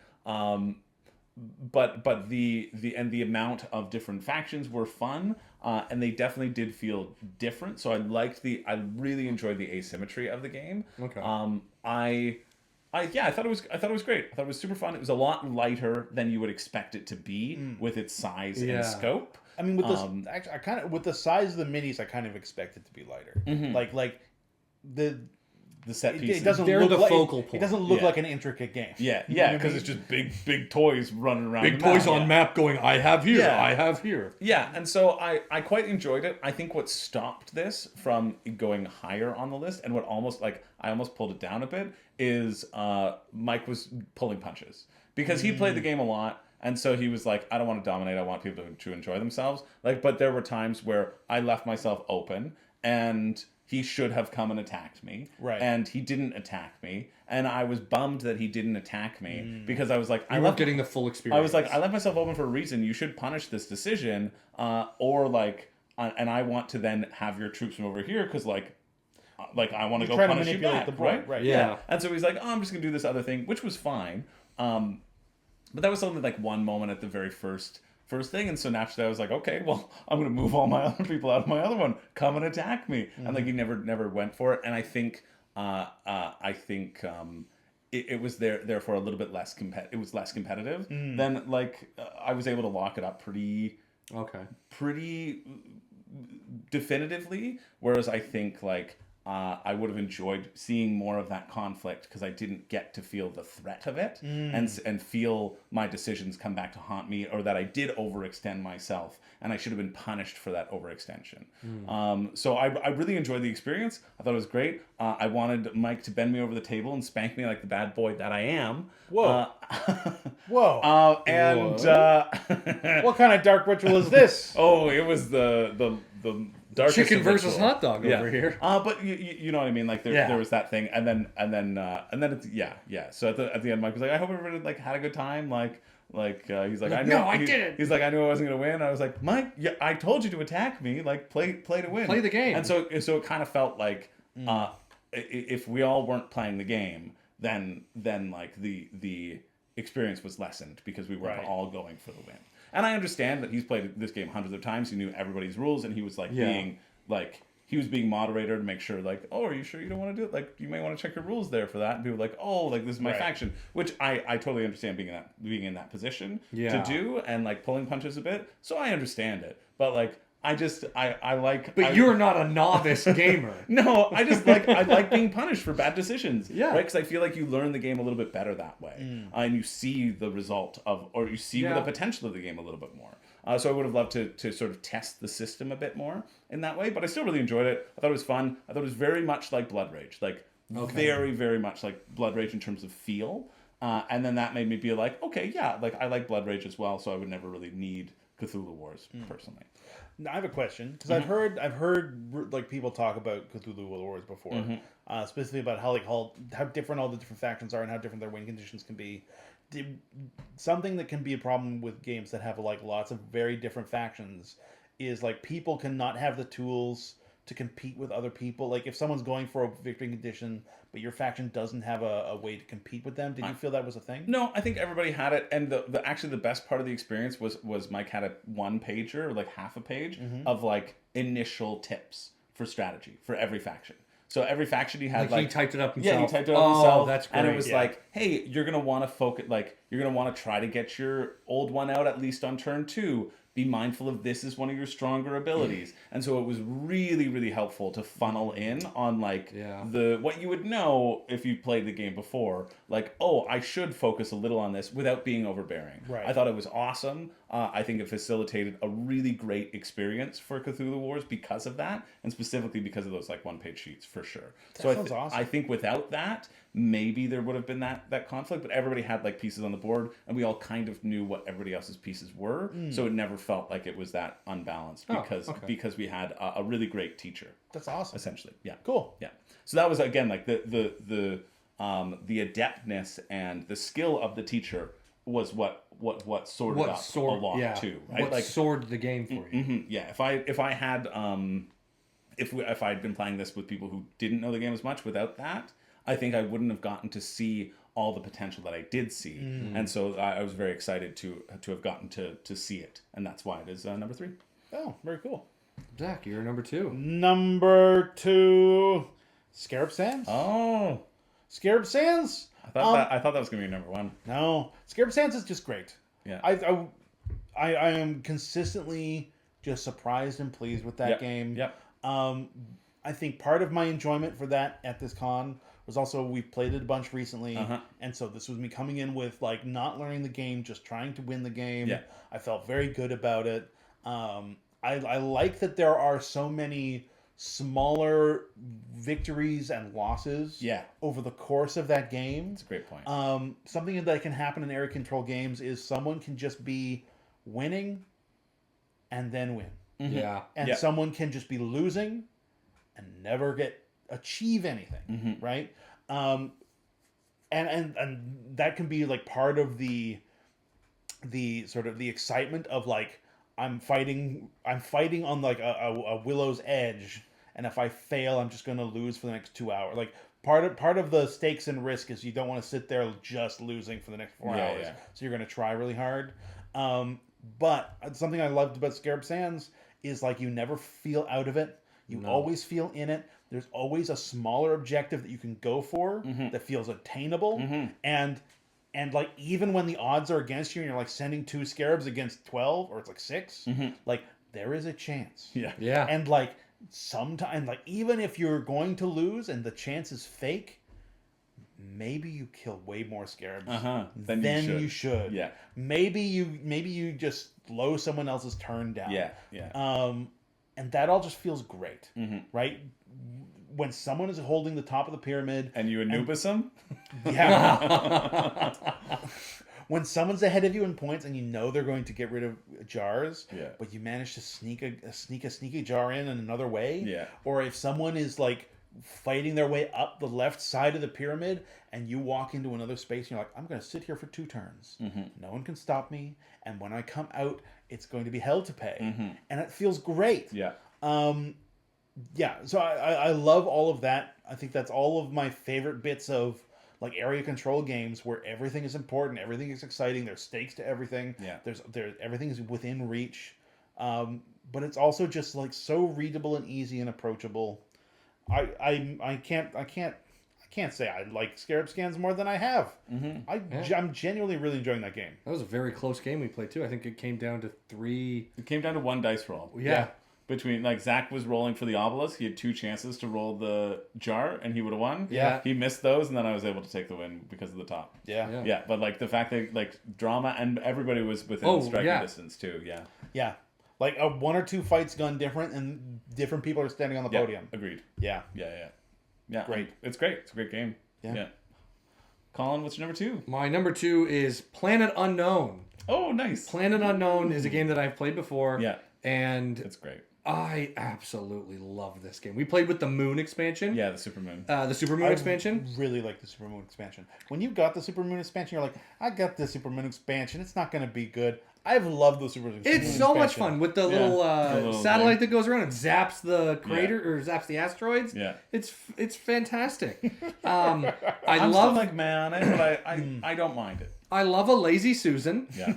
A: But the amount of different factions were fun, and they definitely did feel different. So I really enjoyed the asymmetry of the game.
C: Okay.
A: I thought it was great. I thought it was super fun. It was a lot lighter than you would expect it to be with its size and scope.
B: I mean, with this, actually, with the size of the minis, I kind of expect it to be lighter. Like
A: the set pieces.
B: It doesn't
C: They're
B: look
C: the
B: like,
C: focal
B: It
C: point.
B: doesn't look
A: Yeah.
B: like an intricate game.
A: Yeah,
B: You know what I
A: because
B: mean?
A: it's just big toys running around.
C: Big
A: the map.
C: toys on
A: Yeah.
C: map going, I have here,
A: Yeah.
C: I have here.
A: Yeah, and so I quite enjoyed it. I think what stopped this from going higher on the list, and what almost like I almost pulled it down a bit, is Mike was pulling punches because he played the game a lot, and so he was like, I don't want to dominate. I want people to enjoy themselves. Like, but there were times where I left myself open, and he should have come and attacked me,
B: Right.
A: and he didn't attack me, and I was bummed that he didn't attack me because I was like,
C: You weren't getting the full experience.
A: I was like, I left myself open for a reason. You should punish this decision, or like, and I want to then have your troops from over here because like I want to go
B: trying to
A: punish you
B: manipulate
A: back,
B: the board,
A: right?
B: right.
C: Yeah.
A: And so he's like, oh, I'm just gonna do this other thing, which was fine. But that was only like one moment at the very first thing, and so naturally I was like, okay, well, I'm gonna move all my other people out of my other one. Come and attack me, and like he never went for it. And I think it was therefore a little bit less it was less competitive. Then like I was able to lock it up pretty definitively, whereas I think like I would have enjoyed seeing more of that conflict because I didn't get to feel the threat of it and feel my decisions come back to haunt me, or that I did overextend myself and I should have been punished for that overextension. So I really enjoyed the experience. I thought it was great. I wanted Mike to bend me over the table and spank me like the bad boy that I am.
B: Whoa. Whoa. What kind of dark ritual is this?
A: Oh, it was the darkest
C: chicken
A: of
C: versus
A: ritual.
C: hot dog over here.
A: But you know what I mean. Like there was that thing, and then it's yeah. So at the end, Mike was like, I hope everybody like had a good time. He's like, I know.
C: No, I didn't.
A: He's like, I knew I wasn't gonna win. I was like, Mike, yeah, I told you to attack me. Like play to win.
C: Play the game.
A: And so it kind of felt like if we all weren't playing the game, then like the experience was lessened because we weren't all going for the win. And I understand that he's played this game hundreds of times. He knew everybody's rules, and he was like being moderator to make sure, like, oh, are you sure you don't want to do it? Like, you may want to check your rules there for that. And people were like, oh, like this is my faction, which I totally understand being in that position to do, and like pulling punches a bit. So I understand it, but like I like.
C: But you're not a novice gamer.
A: No, I like being punished for bad decisions.
C: Yeah.
A: Right? Because I feel like you learn the game a little bit better that way. And you see the result or you see the potential of the game a little bit more. So I would have loved to sort of test the system a bit more in that way. But I still really enjoyed it. I thought it was fun. I thought it was very much like Blood Rage. Like, very, very much like Blood Rage in terms of feel. And then that made me be like, okay, yeah, like I like Blood Rage as well. So I would never really need Cthulhu Wars, personally.
B: Now, I have a question because I've heard like people talk about Cthulhu Wars before, specifically about how different all the different factions are and how different their win conditions can be. Something that can be a problem with games that have like lots of very different factions is like people cannot have the tools to compete with other people. Like if someone's going for a victory condition, but your faction doesn't have a way to compete with them, did you feel that was a thing?
A: No, I think everybody had it, and actually the best part of the experience was Mike had a one pager, or like half a page of like initial tips for strategy for every faction. So every faction he had
C: Like he typed it up himself.
A: Yeah, he typed it up himself.
C: That's great.
A: And it was like, hey, you're gonna want to focus, like you're gonna want to try to get your old one out at least on turn 2. Be mindful of this is one of your stronger abilities. And so it was really, really helpful to funnel in on like what you would know if you played the game before. Like, oh, I should focus a little on this without being overbearing.
B: Right.
A: I thought it was awesome. I think it facilitated a really great experience for Cthulhu Wars because of that, and specifically because of those like one-page sheets for sure.
B: That sounds awesome.
A: I think without that, maybe there would have been that conflict, but everybody had like pieces on the board, and we all kind of knew what everybody else's pieces were, so it never felt like it was that unbalanced because we had a really great teacher.
B: That's awesome.
A: Essentially, yeah,
B: Cool.
A: yeah. So that was again like the adeptness and the skill of the teacher was what sorted up a lot too, right?
C: What
A: like
C: sorted the game for you.
A: Yeah, if I had if I'd been playing this with people who didn't know the game as much, without that, I think I wouldn't have gotten to see all the potential that I did see, and so I was very excited to have gotten to see it, and that's why it is number 3.
B: Oh, very cool.
C: Zach, you're number 2.
B: Number 2, Scarab Sands.
A: Oh,
B: Scarab Sands.
A: I thought that was gonna be number 1.
B: No, Scarab Sands is just great.
A: Yeah,
B: I am consistently just surprised and pleased with that game.
A: Yep.
B: I think part of my enjoyment for that at this con was also, we've played it a bunch recently,
A: Uh-huh.
B: and so this was me coming in with like not learning the game, just trying to win the game.
A: Yeah.
B: I felt very good about it. I like that there are so many smaller victories and losses
A: Yeah.
B: over the course of that game.
A: That's a great point.
B: Something that can happen in area control games is someone can just be winning and then win.
C: Yeah.
B: And
A: Yeah.
B: someone can just be losing and never achieve anything, right? And that can be like part of the sort of the excitement of like I'm fighting on like a willow's edge, and if I fail, I'm just going to lose for the next 2 hours. Like part of the stakes and risk is you don't want to sit there just losing for the next 4 hours.
A: Yeah.
B: So you're going to try really hard. But something I loved about Scarab Sands is like you never feel out of it. You always feel in it. There's always a smaller objective that you can go for that feels attainable. And like even when the odds are against you and you're like sending 2 scarabs against 12 or it's like 6, like there is a chance.
A: Yeah.
C: Yeah.
B: And like sometimes, like even if you're going to lose and the chance is fake, maybe you kill way more scarabs
A: Than
B: you should.
A: Yeah.
B: Maybe you just slow someone else's turn down.
A: Yeah.
B: And that all just feels great, right? When someone is holding the top of the pyramid,
A: And you Anubis them?
B: yeah. When someone's ahead of you in points and you know they're going to get rid of jars,
A: Yeah.
B: but you manage to sneak a sneaky jar in another way,
A: Yeah.
B: or if someone is like fighting their way up the left side of the pyramid and you walk into another space and you're like, I'm going to sit here for 2 turns. No one can stop me, and when I come out, it's going to be hell to pay, and it feels great.
A: Yeah.
B: Yeah, so I love all of that. I think that's all of my favorite bits of like area control games where everything is important, everything is exciting, there's stakes to everything.
A: Yeah.
B: There everything is within reach. But it's also just like so readable and easy and approachable. I can't say I like Scarab Scans more than I have. I'm genuinely really enjoying that game.
C: That was a very close game we played too. I think it came down to 3.
A: It came down to 1 dice roll.
C: Yeah.
A: Between like Zach was rolling for the obelisk, he had 2 chances to roll the jar, and he would have won.
B: Yeah.
A: He missed those, and then I was able to take the win because of the top.
B: Yeah.
A: Yeah, but like the fact that like drama and everybody was within striking
C: yeah.
A: distance too. Yeah.
B: Yeah. Like 1 or 2 fights gone different, and different people are standing on the
A: Yeah.
B: podium.
A: Agreed.
B: Yeah.
A: Yeah.
B: Great.
A: It's great. It's a great game.
B: Yeah.
A: Colin, what's your number 2?
C: My number 2 is Planet Unknown.
A: Oh, nice.
C: Planet Unknown is a game that I've played before.
A: Yeah.
C: And
A: It's great.
C: I absolutely love this game. We played with the Moon expansion.
A: Yeah, the Supermoon.
C: The Supermoon expansion.
B: Really like the Supermoon expansion. When you got the Supermoon expansion, you're like, I got the Supermoon expansion. It's not going to be good. I've loved the Supermoon expansion.
C: It's so much fun with the little satellite that goes around and zaps the crater or zaps the asteroids.
A: Yeah.
C: It's fantastic.
A: I'm
C: I
A: still
C: love
A: like man on it, but I don't mind it.
C: I love a lazy Susan.
A: Yeah.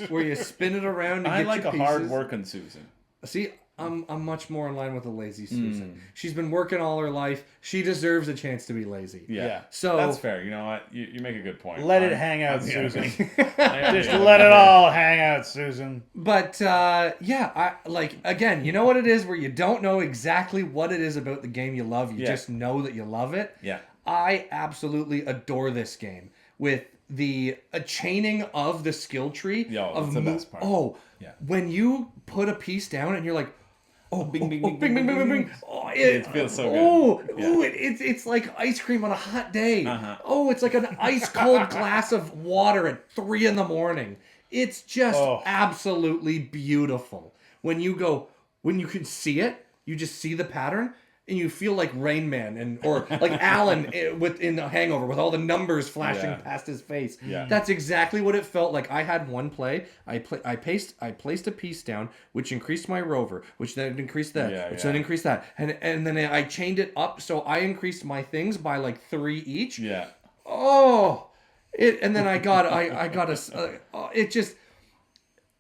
C: where you spin it around. And
A: I
C: get
A: like
C: your
A: a hard
C: pieces.
A: working Susan.
C: See, I'm much more in line with a lazy Susan. She's been working all her life. She deserves a chance to be lazy.
A: Yeah.
C: So
A: That's fair. You know what? You make a good point.
B: Let it hang out,
A: I'm the
B: Susan.
A: enemy.
B: Just let it all hang out, Susan.
C: But yeah, I like again. You know what it is where you don't know exactly what it is about the game you love. You
A: Yeah.
C: just know that you love it.
A: Yeah.
C: I absolutely adore this game with the chaining of the skill tree.
A: Yo,
C: of
A: that's the best part.
C: Oh,
A: Yeah.
C: when you put a piece down and you're like, oh,
A: Bing, bing,
C: oh,
A: bing, bing, bing, bing.
C: Oh,
A: It feels so good.
C: Oh,
A: Yeah.
C: oh, it's like ice cream on a hot day.
A: Uh-huh.
C: Oh, it's like an ice cold glass of water at 3 a.m. It's just absolutely beautiful. When you can see it, you just see the pattern. And you feel like Rain Man or like Alan in The Hangover with all the numbers flashing past his face.
A: Yeah.
C: That's exactly what it felt like. I had one play. I placed a piece down, which increased my rover, which then increased that, which then increased that, and then I chained it up, so I increased my things by like 3 each.
A: Yeah.
C: Oh, and then I got it just.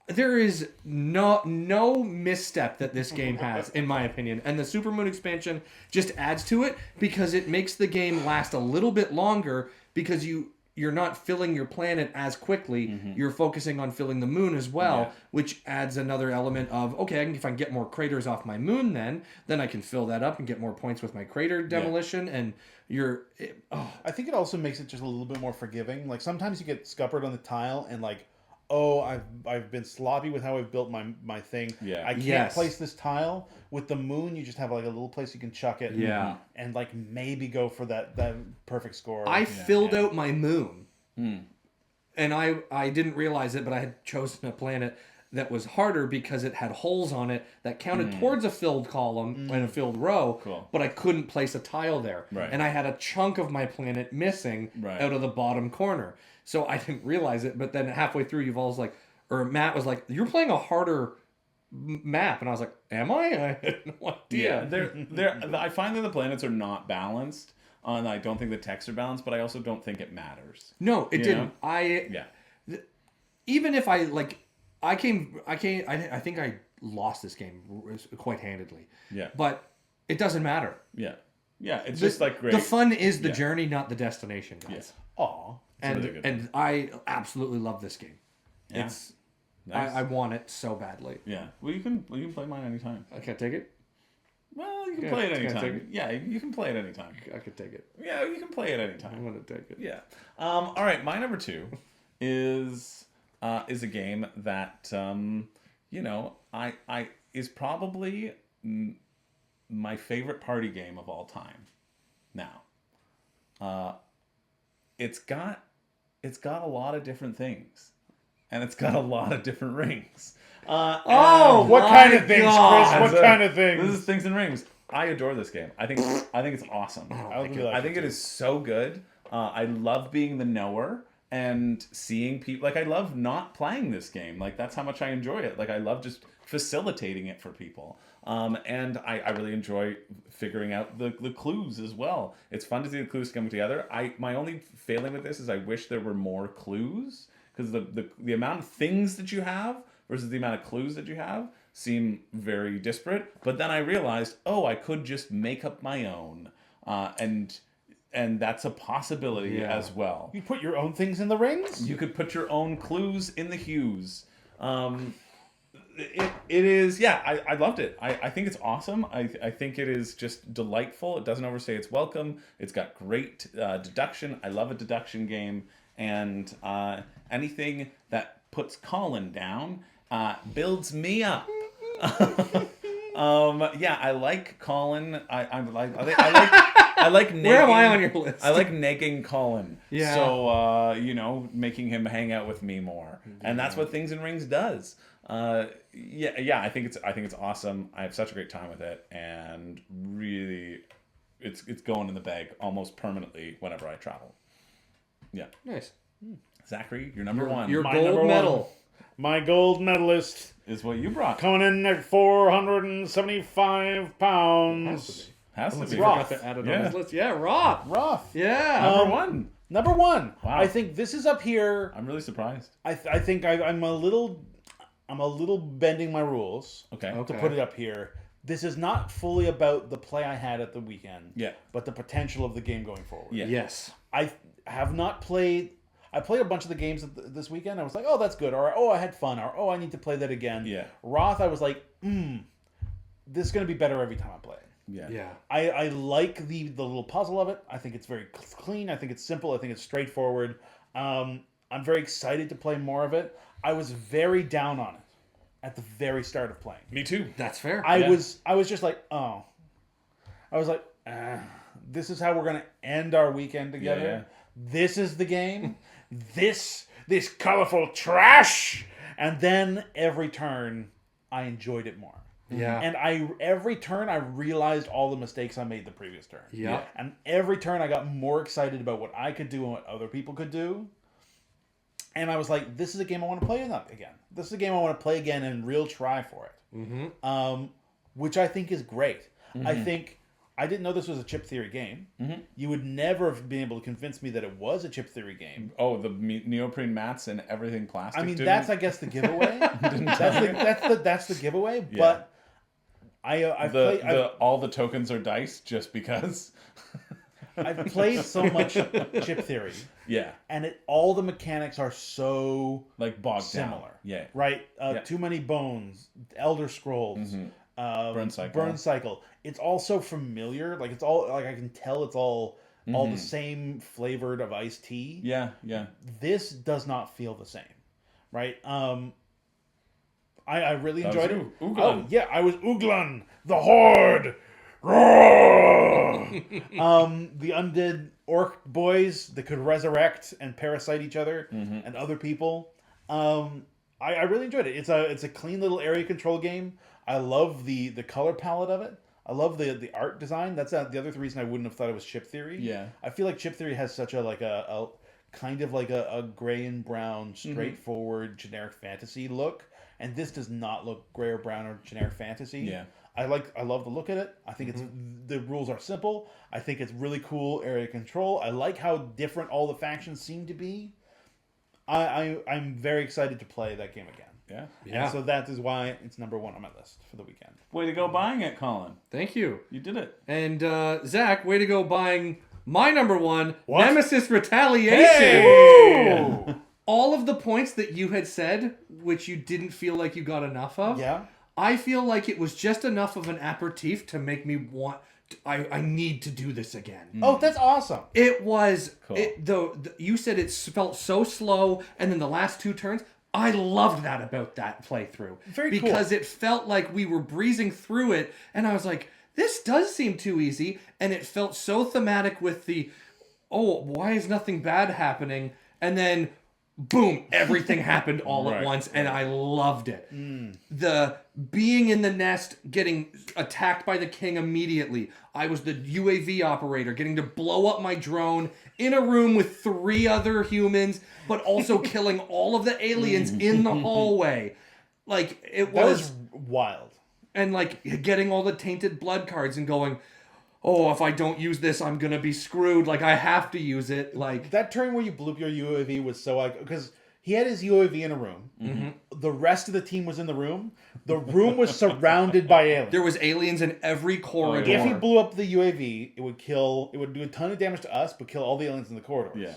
C: There is no misstep that this game has, in my opinion. And the Supermoon expansion just adds to it because it makes the game last a little bit longer because you you're not filling your planet as quickly. You're focusing on filling the moon as well, which adds another element of, okay, if I can get more craters off my moon, then I can fill that up and get more points with my crater demolition. And
B: I think it also makes it just a little bit more forgiving. Like sometimes you get scuppered on the tile and like, oh, I've been sloppy with how I've built my thing.
A: Yeah.
B: I can't place this tile. With the moon, you just have like a little place you can chuck it.
C: Yeah.
B: And like maybe go for that perfect score.
C: I filled out my moon. And I didn't realize it, but I had chosen a planet that was harder because it had holes on it that counted towards a filled column and a filled row, but I couldn't place a tile there.
A: Right.
C: And I had a chunk of my planet missing out of the bottom corner. So I didn't realize it, but then halfway through, Matt was like, "You're playing a harder map," and I was like, "Am I?" I had no idea.
A: Yeah, I find that the planets are not balanced. And I don't think the texts are balanced, but I also don't think it matters.
C: No, it didn't.
A: Yeah.
C: Even if I think I lost this game quite handedly.
A: Yeah.
C: But it doesn't matter.
A: Yeah. Yeah, it's just like great.
C: The fun is the journey, not the destination, guys.
A: Yes.
B: Aw.
C: And I absolutely love this game.
A: Yeah.
C: It's
A: Nice.
C: I want it so badly.
A: Yeah. Well, you can play mine anytime.
C: I can't take it.
A: Well, you can play it
C: Can I take
A: anytime.
C: it?
A: Yeah, you can play it anytime.
C: I could take it.
A: Yeah, you can play it
C: I'm
A: anytime.
C: gonna take it.
A: Yeah. All right. My number 2 is a game that I is probably my favorite party game of all time. Now, it's got a lot of different things, and it's got a lot of different rings.
B: What kind of things,
C: God.
B: Chris? What kind of things?
A: This is Things and Rings. I adore this game. I think it's awesome. I think it is so good. I love being the knower and seeing people. Like, I love not playing this game. Like, that's how much I enjoy it. Like, I love just facilitating it for people. And I really enjoy figuring out the clues as well. It's fun to see the clues coming together. My only failing with this is I wish there were more clues, because the amount of things that you have versus the amount of clues that you have seem very disparate. But then I realized, I could just make up my own, and that's a possibility as well.
B: You put your own things in the rings?
A: You could put your own clues in the hues. It is, I loved it. I think it's awesome. I think it is just delightful. It doesn't overstay its welcome. It's got great deduction. I love a deduction game. And anything that puts Colin down builds me up. I like Colin. I like negging,
C: Where am I on your list?
A: I like negging Colin.
C: Yeah.
A: So making him hang out with me more, and that's what Things and Rings does. I think it's awesome. I have such a great time with it, and really, it's going in the bag almost permanently whenever I travel. Yeah.
C: Nice.
A: Zachary, you're number one.
C: Your
B: My
C: gold
B: number
C: medal.
B: one. My gold medalist
A: is what you brought.
B: coming in at 475 pounds.
A: Has to be.
B: Wroth.
C: Forgot to add it on his list. Yeah, Wroth.
B: Wroth.
C: Yeah.
A: Number one.
B: Number one.
A: Wow.
B: I think this is up here.
A: I'm really surprised.
B: I think I'm a little bending my rules.
A: Okay.
B: To put it up here. This is not fully about the play I had at the weekend.
A: Yeah.
B: But the potential of the game going forward.
A: Yeah.
C: Yes.
B: I have not played. I played a bunch of the games this weekend. I was like, oh, that's good. Or, I had fun. Or, I need to play that again.
A: Yeah.
B: Wroth, I was like, this is going to be better every time I play it.
A: Yeah.
C: Yeah.
B: I like the little puzzle of it. I think it's very clean. I think it's simple. I think it's straightforward. I'm very excited to play more of it. I was very down on it at the very start of playing.
A: Me too.
C: That's fair.
B: I was just like, oh. I was like, this is how we're going to end our weekend together.
A: Yeah.
B: This is the game. this colorful trash. And then every turn, I enjoyed it more.
C: Yeah.
B: And every turn I realized all the mistakes I made the previous turn.
C: Yeah.
B: And every turn I got more excited about what I could do and what other people could do. And I was like, this is a game I want to play again. This is a game I want to play again and real try for it.
C: Mm-hmm.
B: Which I think is great. I think I didn't know this was a chip theory game. You would never have been able to convince me that it was a chip theory game.
A: Oh, the neoprene mats and everything plastic.
B: I mean, that's, I guess, the giveaway. that's the giveaway.
A: Yeah.
B: But all the
A: tokens are dice just because.
B: I've played so much Chip Theory,
A: Yeah.
B: and all the mechanics are so
A: Like bogged
B: similar.
A: down. Yeah.
B: Right?
A: Yeah.
B: Too Many Bones, Elder Scrolls,
A: Burn Cycle.
B: Burn Cycle. It's all so familiar. Like it's all like I can tell it's all the same flavored of iced tea.
A: Yeah, yeah.
B: This does not feel the same. Right? I really enjoyed it.
A: Uglan.
B: Oh yeah, I was Uglan, the Horde. Roar! The undead orc boys that could resurrect and parasite each other and other people. I really enjoyed it. It's a clean little area control game. I love the color palette of it. I love the art design. That's the other reason I wouldn't have thought it was Chip Theory.
A: Yeah.
B: I feel like Chip Theory has such a kind of like a gray and brown, straightforward, generic fantasy look, and this does not look gray or brown or generic fantasy.
A: Yeah.
B: I love the look at it. I think the rules are simple. I think it's really cool area control. I like how different all the factions seem to be. I'm very excited to play that game again.
A: Yeah.
C: Yeah.
B: And so that is why it's number 1 on my list for the weekend.
A: Way to go buying it, Colin.
C: Thank you.
A: You did it.
C: And Zach, way to go buying my number 1,
B: What?
C: Nemesis Retaliation.
A: Hey!
C: All of the points that you had said, which you didn't feel like you got enough of.
B: Yeah.
C: I feel like it was just enough of an aperitif to make me want. I need to do this again.
B: Oh, that's awesome.
C: It was.
A: Cool.
C: You said it felt so slow, and then the last 2 turns. I loved that about that playthrough.
B: Very cool.
C: Because it felt like we were breezing through it, and I was like, this does seem too easy, and it felt so thematic with the, oh, why is nothing bad happening? And then, boom, everything happened all at
A: Right,
C: once, and I loved it. The being in the nest, getting attacked by the king immediately. I was the UAV operator, getting to blow up my drone in a room with 3 other humans, but also killing all of the aliens in the hallway. Like, it
B: That
C: was...
B: was wild.
C: And, like, getting all the tainted blood cards and going, oh, if I don't use this, I'm gonna be screwed. Like, I have to use it. Like,
B: That turn where you blew up your UAV was so like because he had his UAV in a room. The rest of the team was in the room. The room was surrounded by aliens.
C: there was aliens in every corridor.
B: If he blew up the UAV, it would do a ton of damage to us, but kill all the aliens in the corridors.
A: Yeah.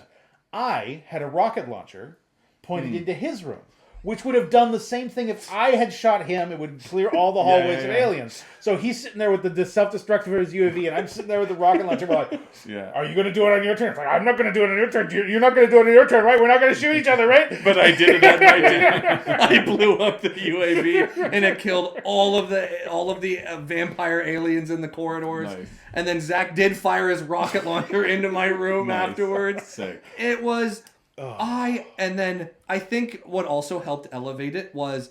B: I had a rocket launcher pointed into his room, which would have done the same thing if I had shot him. It would clear all the hallways of aliens. So he's sitting there with the self-destructive of his UAV, and I'm sitting there with the rocket launcher. We're like,
A: Yeah.
B: are you going to do it on your turn? It's like, I'm not going to do it on your turn. You're not going to do it on your turn, right? We're not going to shoot each other, right?
A: But I did it on my turn.
C: I blew up the UAV and it killed all of the vampire aliens in the corridors.
A: Nice.
C: And then Zach did fire his rocket launcher into my room
A: Nice.
C: afterwards.
A: Sick.
C: It was and then I think what also helped elevate it was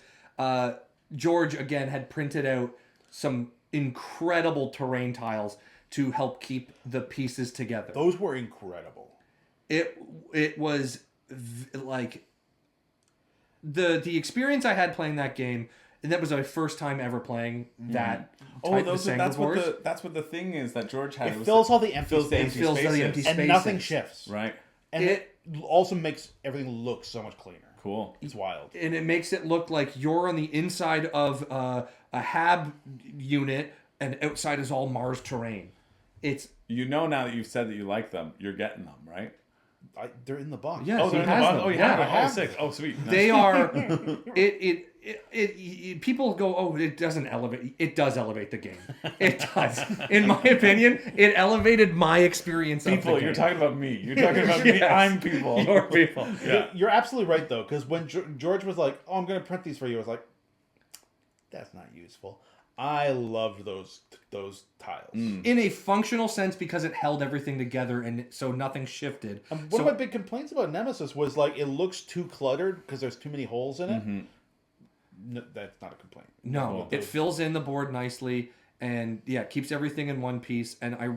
C: George again had printed out some incredible terrain tiles to help keep the pieces together.
B: Those were incredible.
C: It was like the experience I had playing that game, and that was my first time ever playing that.
A: Oh, that's what the thing is that George had.
B: It fills all the empty
A: fills the
B: spaces.
A: empty
C: fills all the
A: spaces.
C: empty
B: and
C: spaces.
B: nothing shifts.
A: Right.
B: And it also makes everything look so much cleaner.
A: Cool.
B: It's wild.
C: And it makes it look like you're on the inside of a HAB unit, and outside is all Mars terrain. It's
A: You know now that you've said that you like them, you're getting them, right?
B: They're in the box.
C: yes,
A: Oh,
C: he
A: they're in the
C: has
A: box.
C: them.
A: Oh, you
C: Yeah.
A: have them. Oh, sick. Oh, sweet. Nice.
C: They are. People go, oh, it doesn't elevate. It does elevate the game. It does. In my opinion, it elevated my experience of the
A: People,
C: game.
A: you're talking about me. You're talking about me.
C: Yes.
A: I'm people.
C: Your people.
A: Yeah.
B: You're absolutely right, though, because when George was like, oh, I'm going to print these for you, I was like, that's not useful. I loved those tiles.
C: In a functional sense, because it held everything together and so nothing shifted.
B: One of my big complaints about Nemesis was like it looks too cluttered because there's too many holes in it. No, that's not a complaint.
C: No, it fills in the board nicely and yeah, keeps everything in one piece. And I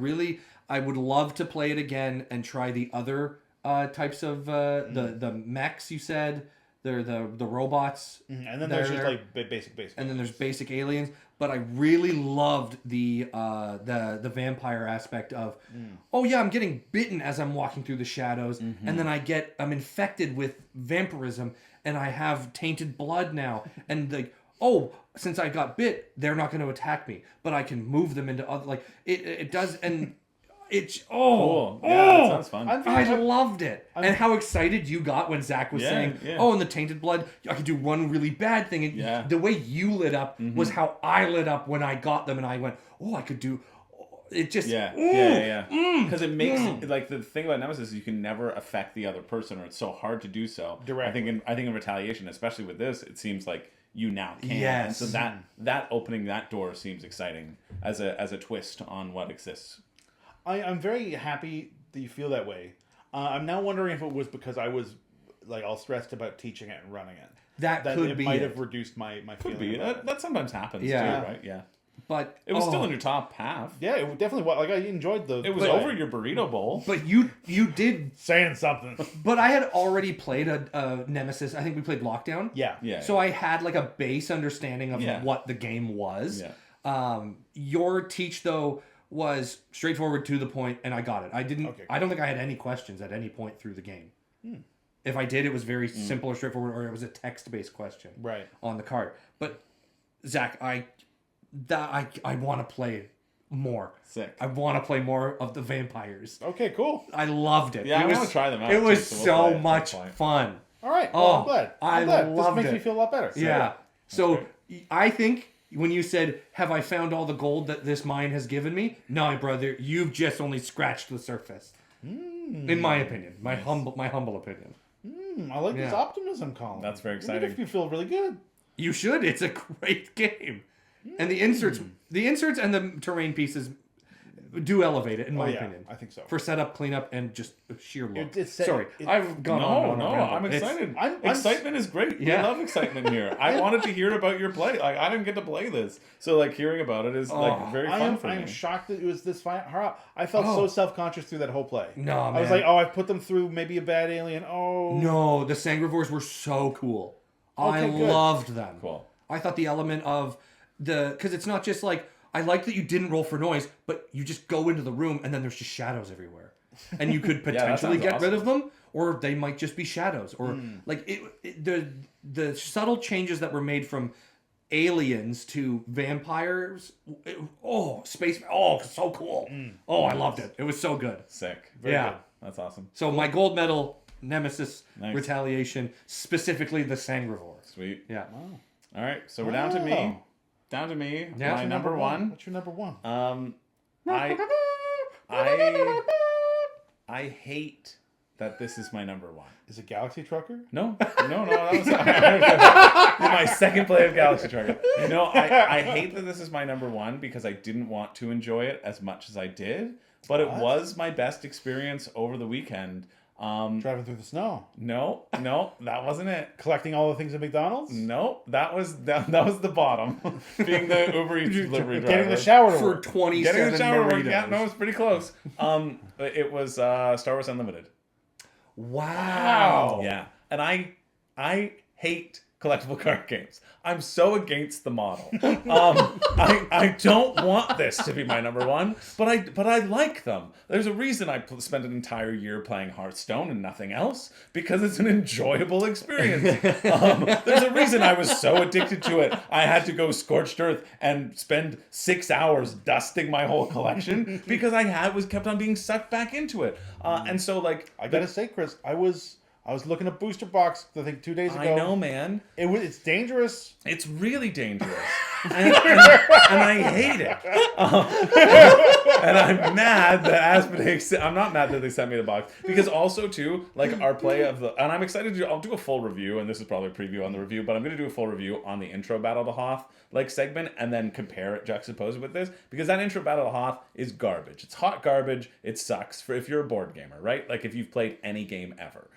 C: would love to play it again and try the other types of the mechs you said. They're the robots.
B: And then there's just like basic.
C: And then there's basic aliens. But I really loved the vampire aspect of, oh yeah, I'm getting bitten as I'm walking through the shadows, and then I'm infected with vampirism, and I have tainted blood now, and like, oh, since I got bit, they're not going to attack me, but I can move them into other, like it does, and It's
A: Cool. Yeah, that sounds fun.
C: I loved it. And how excited you got when Zach was saying, "Oh, and the tainted blood, I could do one really bad thing." And the way you lit up was how I lit up when I got them, and I went, "Oh, I could do." It just
A: because it makes it, like the thing about Nemesis is you can never affect the other person, or it's so hard to do so.
B: Directly.
A: I think in Retaliation, especially with this, it seems like you now can.
C: Yes.
A: And so that opening that door seems exciting as a twist on what exists.
B: I'm very happy that you feel that way. I'm now wondering if it was because I was like all stressed about teaching it and running it.
C: That could
B: it
C: be
B: might
C: it.
B: have reduced my
A: Could
B: feeling.
A: be
B: About
A: that sometimes happens too, right? Yeah.
C: But
A: It was still in your top half.
B: Yeah, it definitely was. Like I enjoyed the.
A: It was over your burrito bowl.
C: But you did.
B: saying something.
C: But I had already played a Nemesis. I think we played Lockdown.
B: Yeah.
C: So I had like a base understanding of what the game was.
A: Yeah.
C: Your teach though was straightforward to the point, and I got it. I didn't.
B: Okay.
C: I don't think I had any questions at any point through the game. If I did, it was very simple or straightforward, or it was a text-based question on the card. But Zach, I want to play more.
A: Sick.
C: I want to play more of the vampires.
B: Okay, cool.
C: I loved it.
A: Yeah,
C: it
A: I
C: was,
A: want to try them out.
C: It
A: too,
C: was
A: so we'll play
C: so
A: at
C: much
A: some point.
C: fun.
B: All right. Well, I'm glad.
C: I
B: This
C: loved
B: makes
C: it.
B: me feel a lot better.
C: Yeah. So I think when you said, "Have I found all the gold that this mine has given me?" No, brother, you've just only scratched the surface. In my opinion, my humble opinion.
B: I like this optimism, Colin.
A: That's very
B: It
A: exciting.
B: makes me feel really good.
C: You should. It's a great game, and the inserts and the terrain pieces do elevate it, in my opinion.
B: I think so.
C: For setup, cleanup, and just sheer look.
B: Sorry,
C: I've gone on.
A: No, I'm excited. Excitement is great.
C: Yeah.
A: We love excitement here. I wanted to hear about your play. Like I didn't get to play this, so like hearing about it is like very fun for me.
B: I am shocked that it was this fine. I felt so self-conscious through that whole play.
C: No, man.
B: I was like, I put them through maybe a bad alien. Oh
C: No, the Sangrivores were so cool. I
B: Okay, good.
C: loved them.
A: Cool.
C: I thought the element of because it's not just like, I like that you didn't roll for noise, but you just go into the room and then there's just shadows everywhere. And you could potentially
A: sounds
C: get rid
A: awesome.
C: of them, or they might just be shadows. Or like the subtle changes that were made from aliens to vampires. Space. Oh, so cool. Oh, I loved it. It was so good.
A: Sick.
C: Very good.
A: That's awesome.
C: So my gold medal, Nemesis,
A: Nice.
C: Retaliation, specifically the Sangrivore.
A: Sweet.
C: Yeah.
A: All right, so we're down to me. Down to me.
C: Yeah.
A: My number one.
B: What's your number one?
A: I hate that this is my number one.
B: Is it Galaxy Trucker?
A: No, that was my second play of Galaxy Trucker. No, I hate that this is my number one because I didn't want to enjoy it as much as I did, but it was my best experience over the weekend.
B: Driving through the snow.
A: No, that wasn't it.
B: Collecting all the things at McDonald's.
A: No, that was the bottom. Being the Uber Eats delivery driver.
B: Getting the shower to
C: For
B: work.
C: 27
A: Getting the shower work.
C: burritos.
A: Yeah, no, it's pretty close. It was Star Wars Unlimited.
C: Wow.
A: Yeah, and I hate collectible card games. I'm so against the model. I don't want this to be my number one, but I like them. There's a reason I spent an entire year playing Hearthstone and nothing else, because it's an enjoyable experience. There's a reason I was so addicted to it. I had to go scorched earth and spend 6 hours dusting my whole collection because I kept on being sucked back into it. And so like
B: I gotta say, Chris, I was looking at Booster Box, I think 2 days ago.
A: I know, man.
B: It's dangerous.
A: It's really dangerous. And I hate it. And I'm mad that Asmodee... I'm not mad that they sent me the box. Because also, too, like, our play of the... And I'm excited to... I'll do a full review, and this is probably a preview on the review, but I'm going to do a full review on the intro Battle to Hoth, like, segment, and then compare it, juxtapose it with this. Because that intro Battle to Hoth is garbage. It's hot garbage. It sucks for if you're a board gamer, right? Like, if you've played any game ever.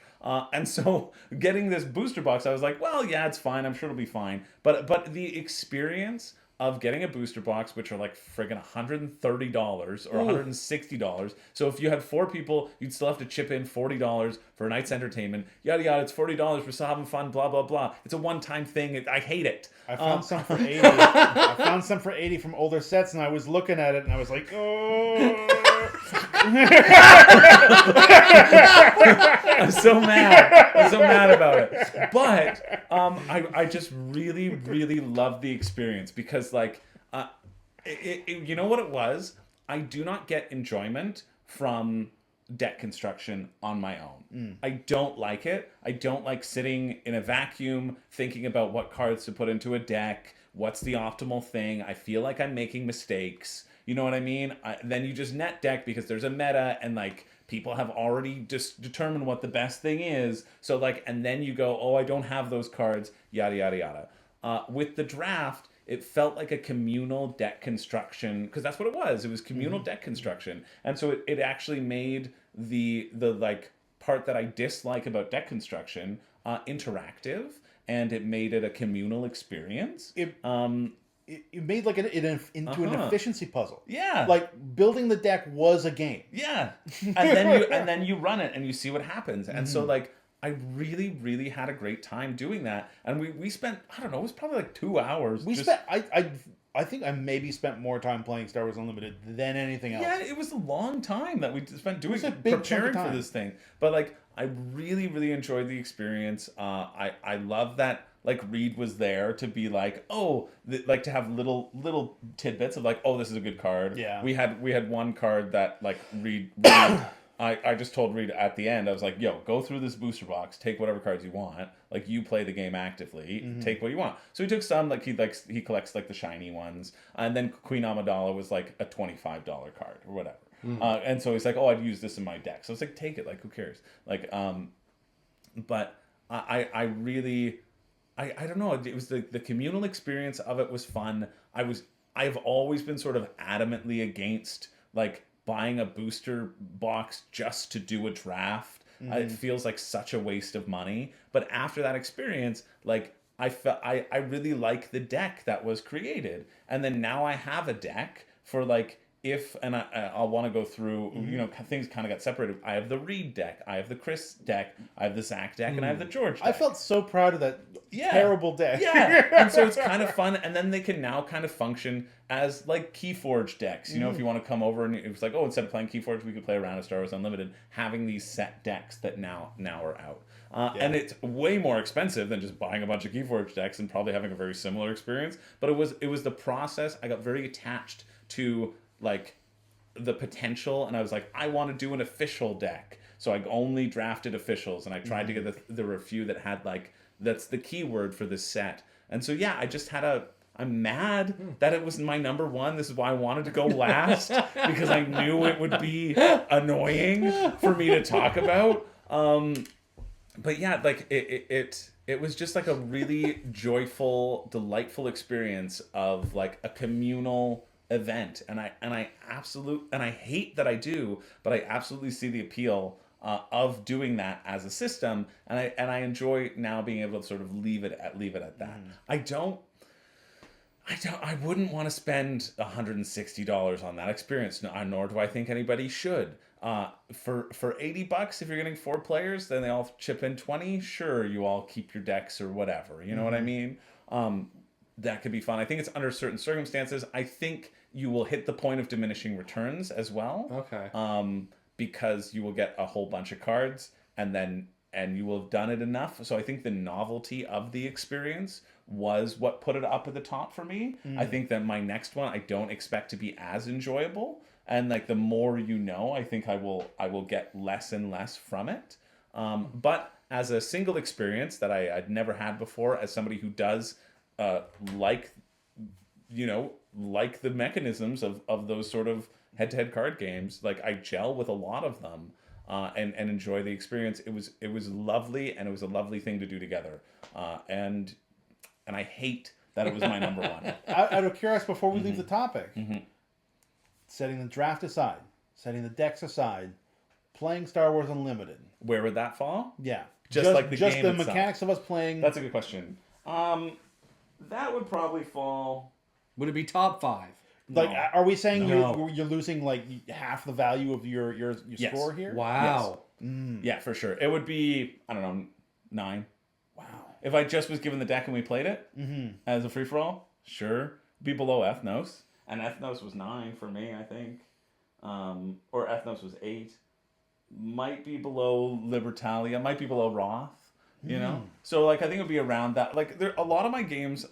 A: And so getting this booster box, I was like, well, yeah, it's fine. I'm sure it'll be fine. But the experience of getting a booster box, which are like friggin' $130 or $160. So if you had 4 people, you'd still have to chip in $40 for a night's entertainment. Yada, yada, it's $40. We're still having fun, blah, blah, blah. It's a one-time thing. I hate it.
B: I found some for 80. I found some for 80 from older sets, and I was looking at it, and I was like, oh...
A: I'm so mad about it. But I just really, really loved the experience because, like, you know what it was? I do not get enjoyment from deck construction on my own. I don't like it. I don't like sitting in a vacuum thinking about what cards to put into a deck, what's the optimal thing. I feel like I'm making mistakes. You know what I mean? Then you just net deck because there's a meta and like people have already just determined what the best thing is. So like, and then you go, oh, I don't have those cards, yada, yada, yada. With the draft, it felt like a communal deck construction because that's what it was. It was communal deck construction. And so it actually made the like part that I dislike about deck construction interactive, and it made it a communal experience.
B: It made like into an efficiency puzzle.
A: Yeah.
B: Like building the deck was a game.
A: Yeah. And then you run it and you see what happens. And so like I really, really had a great time doing that. And we spent, I don't know, it was probably like 2 hours.
B: I think I maybe spent more time playing Star Wars Unlimited than anything else.
A: Yeah, it was a long time that we spent doing
B: a big
A: preparing
B: chunk of
A: for
B: time.
A: this thing. But like I really, really enjoyed the experience. I love that like Reed was there to be like, oh, like to have little tidbits of like, oh, this is a good card.
B: Yeah.
A: We had one card that like Reed I just told Reed at the end, I was like, yo, go through this booster box, take whatever cards you want. Like, you play the game actively, take what you want. So he took some, like, he collects, like, the shiny ones. And then Queen Amidala was, like, a $25 card or whatever. And so he's like, oh, I'd use this in my deck. So it's like, take it, like, who cares? Like, but I really, I don't know, it was the communal experience of it was fun. I've always been sort of adamantly against, like, buying a booster box just to do a draft. It feels like such a waste of money. But after that experience, like I really like the deck that was created. And then now I have a deck for like I'll want to go through, you know, things kind of got separated. I have the Reed deck, I have the Chris deck, I have the Zach deck, and I have the George deck.
B: I felt so proud of that terrible deck.
A: Yeah, and so it's kind of fun. And then they can now kind of function as like Keyforge decks. You know, if you want to come over and it was like, oh, instead of playing Keyforge, we could play around Star Wars Unlimited, having these set decks that now are out. And it's way more expensive than just buying a bunch of Keyforge decks and probably having a very similar experience. But it was the process. I got very attached to like the potential, and I was like, I want to do an official deck. So I only drafted officials, and I tried to get there were a few that had like, that's the keyword for this set. And so yeah, I just had I'm mad that it was my number one. This is why I wanted to go last, because I knew it would be annoying for me to talk about. But yeah, like it was just like a really joyful, delightful experience of like a communal event, and I hate that I do, but I absolutely see the appeal of doing that as a system, and I enjoy now being able to sort of leave it at that. I wouldn't want to spend $160 on that experience, nor do I think anybody should. For $80, if you're getting 4 players, then they all chip in 20. Sure, you all keep your decks or whatever. You know what I mean? That could be fun. I think it's under certain circumstances. I think you will hit the point of diminishing returns as well.
C: Okay.
A: Because you will get a whole bunch of cards, and you will have done it enough. So I think the novelty of the experience was what put it up at the top for me. I think that my next one I don't expect to be as enjoyable. And like the more you know, I think I will get less and less from it. But as a single experience that I'd never had before, as somebody who does like the mechanisms of those sort of head-to-head card games, like I gel with a lot of them and enjoy the experience. It was lovely, and it was a lovely thing to do together. And I hate that it was my number one.
B: Out of curiosity, before we leave the topic, setting the draft aside, setting the decks aside, playing Star Wars Unlimited.
A: Where would that fall?
B: Yeah.
A: Just like the
B: just
A: game
B: the
A: itself.
B: mechanics of us playing.
A: That's a good question. That would probably fall.
C: Would it be top 5?
B: Like,
A: No.
B: are we saying
A: No.
B: you're losing like half the value of your
A: Yes.
B: score here?
C: Wow.
A: Yeah, for sure. It would be, I don't know, 9.
B: Wow.
A: If I just was given the deck and we played it as a free for all, sure, be below Ethnos, and Ethnos was 9 for me, I think, or Ethnos was 8. Might be below Libertalia, might be below Wroth. You know, so like I think it'll be around that. Like there, a lot of my games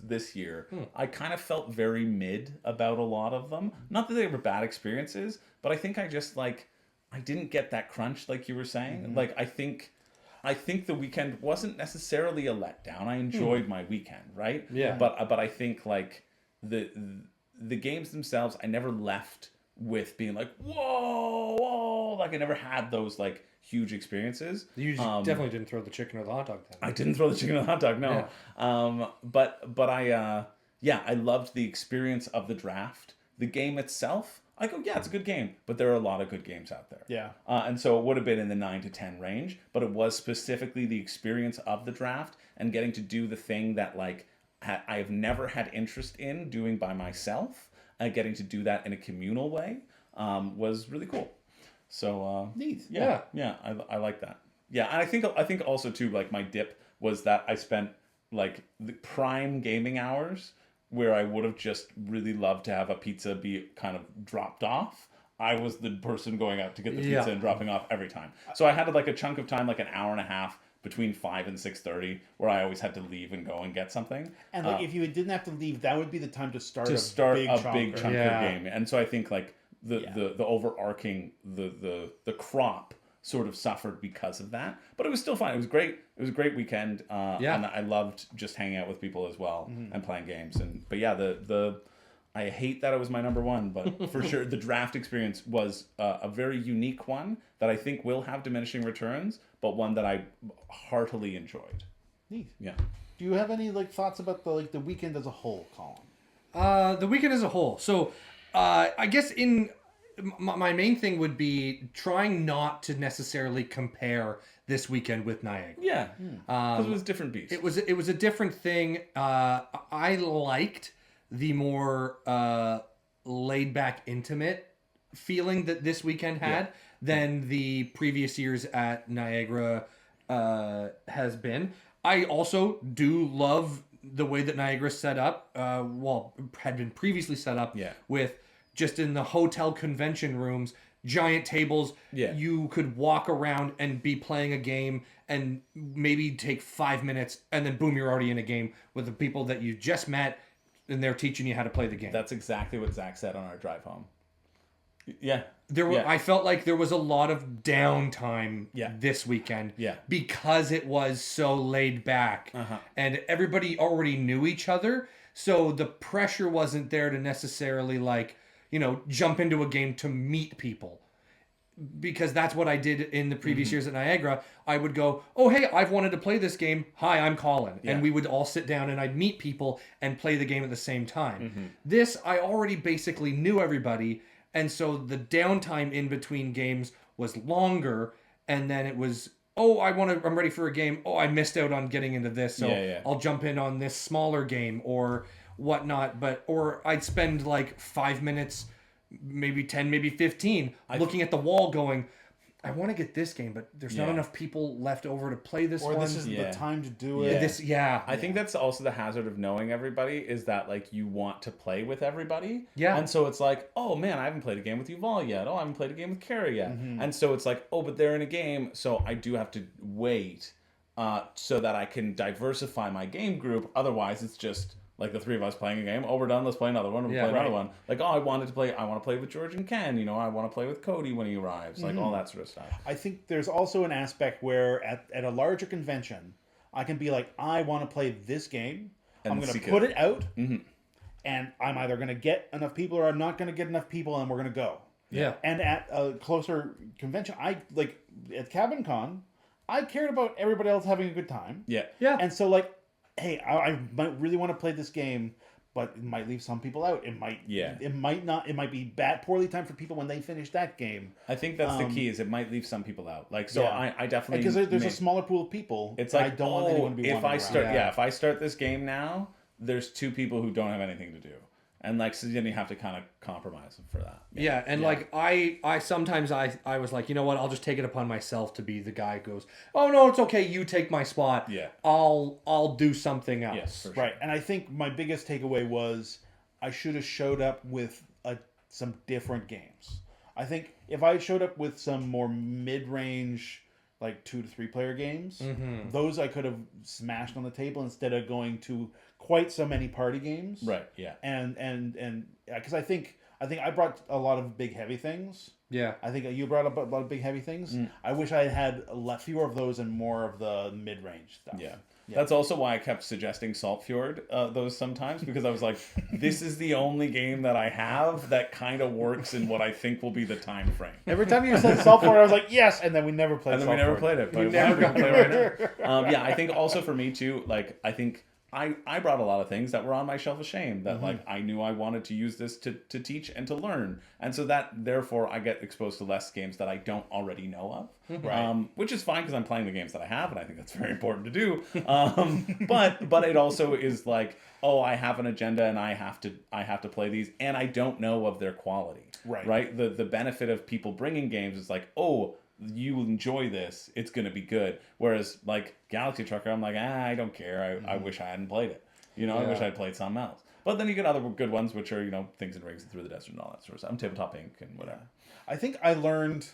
A: this year, I kind of felt very mid about a lot of them. Not that they were bad experiences, but I think I just like I didn't get that crunch like you were saying. Like I think the weekend wasn't necessarily a letdown. I enjoyed my weekend, right?
C: Yeah.
A: But I think like the games themselves, I never left with being like whoa, like I never had those like huge experiences.
C: You definitely didn't throw the chicken or the hot dog then.
A: I didn't throw the chicken or the hot dog, no. But I loved the experience of the draft. The game itself, I go, yeah, it's a good game, but there are a lot of good games out there.
B: Yeah.
A: And so it would have been in the 9 to 10 range, but it was specifically the experience of the draft and getting to do the thing that like I have never had interest in doing by myself. Getting to do that in a communal way was really cool. So
B: Neat.
A: yeah, I like that. Yeah, and I think also too like my dip was that I spent like the prime gaming hours where I would have just really loved to have a pizza be kind of dropped off. I was the person going out to get the pizza and dropping off every time. So I had like a chunk of time, like an hour and a half between 5 and 6:30, where I always had to leave and go and get something.
B: And like if you didn't have to leave, that would be the time to start
A: a big chunk
C: Yeah.
A: of game. And so I think like the overarching the crop sort of suffered because of that, but it was still fun. It was great. It was a great weekend. And I loved just hanging out with people as well and playing games. But yeah, the I hate that it was my number one, but for sure the draft experience was a very unique one that I think will have diminishing returns, but one that I heartily enjoyed.
B: Neat.
A: Yeah.
B: Do you have any like thoughts about the weekend as a whole, Colin?
C: The weekend as a whole. So, I guess in my main thing would be trying not to necessarily compare this weekend with Niagara.
A: Yeah. Because it was a different beast.
C: It was a different thing. I liked the more laid back, intimate feeling that this weekend had than the previous years at Niagara has been. I also do love the way that Niagara's set up. Had been previously set up with just in the hotel convention rooms, giant tables.
A: Yeah.
C: You could walk around and be playing a game and maybe take 5 minutes and then boom, you're already in a game with the people that you just met and they're teaching you how to play the game.
A: That's exactly what Zach said on our drive home. Yeah.
C: I felt like there was a lot of downtime this weekend
A: Yeah.
C: because it was so laid back and everybody already knew each other. So the pressure wasn't there to necessarily like, jump into a game to meet people. Because that's what I did in the previous years at Niagara. I would go, oh, hey, I've wanted to play this game. Hi, I'm Colin.
A: Yeah.
C: And we would all sit down and I'd meet people and play the game at the same time. This, I already basically knew everybody. And so the downtime in between games was longer. And then it was, I'm ready for a game. Oh, I missed out on getting into this. So I'll jump in on this smaller game or whatnot. Or I'd spend like 5 minutes, maybe 10, maybe 15, looking at the wall going, I want to get this game, but there's not enough people left over to play this one.
B: Or this isn't the time to do it.
A: I think that's also the hazard of knowing everybody is that like you want to play with everybody.
C: Yeah.
A: And so it's like, oh man, I haven't played a game with Yuval yet. Oh, I haven't played a game with Carrie yet. And so it's like, oh, but they're in a game, so I do have to wait so that I can diversify my game group. Otherwise, it's just like the three of us playing a game. Oh, we're done. Let's play another one. We'll play another one. Like, I want to play with George and Ken. I want to play with Cody when he arrives. Like all that sort of stuff.
B: I think there's also an aspect where at a larger convention, I can be like, I want to play this game.
A: And
B: I'm going to put it out, and I'm either going to get enough people or I'm not going to get enough people, and we're going to go.
C: Yeah.
B: And at a closer convention, at Cabin Con, I cared about everybody else having a good time.
A: Yeah.
C: Yeah.
B: And so like, hey, I might really want to play this game, but it might leave some people out. It might not. It might be poorly timed for people when they finish that game.
A: I think that's the key. Is it might leave some people out. Like so, I definitely
B: because there's a smaller pool of people.
A: It's like
B: I don't want anyone to be.
A: If I start this game now, there's 2 people who don't have anything to do, and like so then you have to kind of compromise for that.
C: Yeah, and like I sometimes I was like, you know what, I'll just take it upon myself to be the guy who goes, oh no, it's okay, you take my spot.
A: Yeah.
C: I'll do something else.
A: Yes, for sure.
B: Right, and I think my biggest takeaway was I should have showed up with some different games. I think if I showed up with some more mid-range like 2 to 3 player games. Those I could have smashed on the table instead of going to quite so many party games.
A: Right. Yeah.
B: And because I think I brought a lot of big heavy things.
C: Yeah.
B: I think you brought up a lot of big heavy things. I wish I had fewer of those and more of the mid range stuff.
A: Yeah. That's also why I kept suggesting Saltfjord those sometimes, because I was like, this is the only game that I have that kind of works in what I think will be the time frame.
B: Every time you said Saltfjord, I was like, yes, and then we never played.
A: And then we never played it, but
C: You never got
A: play right now. Yeah, I think also for me too. Like, I think I brought a lot of things that were on my shelf of shame that like I knew I wanted to use this to teach and to learn, and so that therefore I get exposed to less games that I don't already know of, which is fine because I'm playing the games that I have, and I think that's very important to do. But it also is like, oh, I have an agenda and I have to play these, and I don't know of their quality. Right. The benefit of people bringing games is like, oh, you enjoy this, it's going to be good. Whereas like Galaxy Trucker, I'm like, I don't care. I wish I hadn't played it. I wish I'd played something else. But then you get other good ones, which are, Things and Rings and Through the Desert and all that sort of stuff. I'm Tabletop Inc. and whatever.
B: I think I learned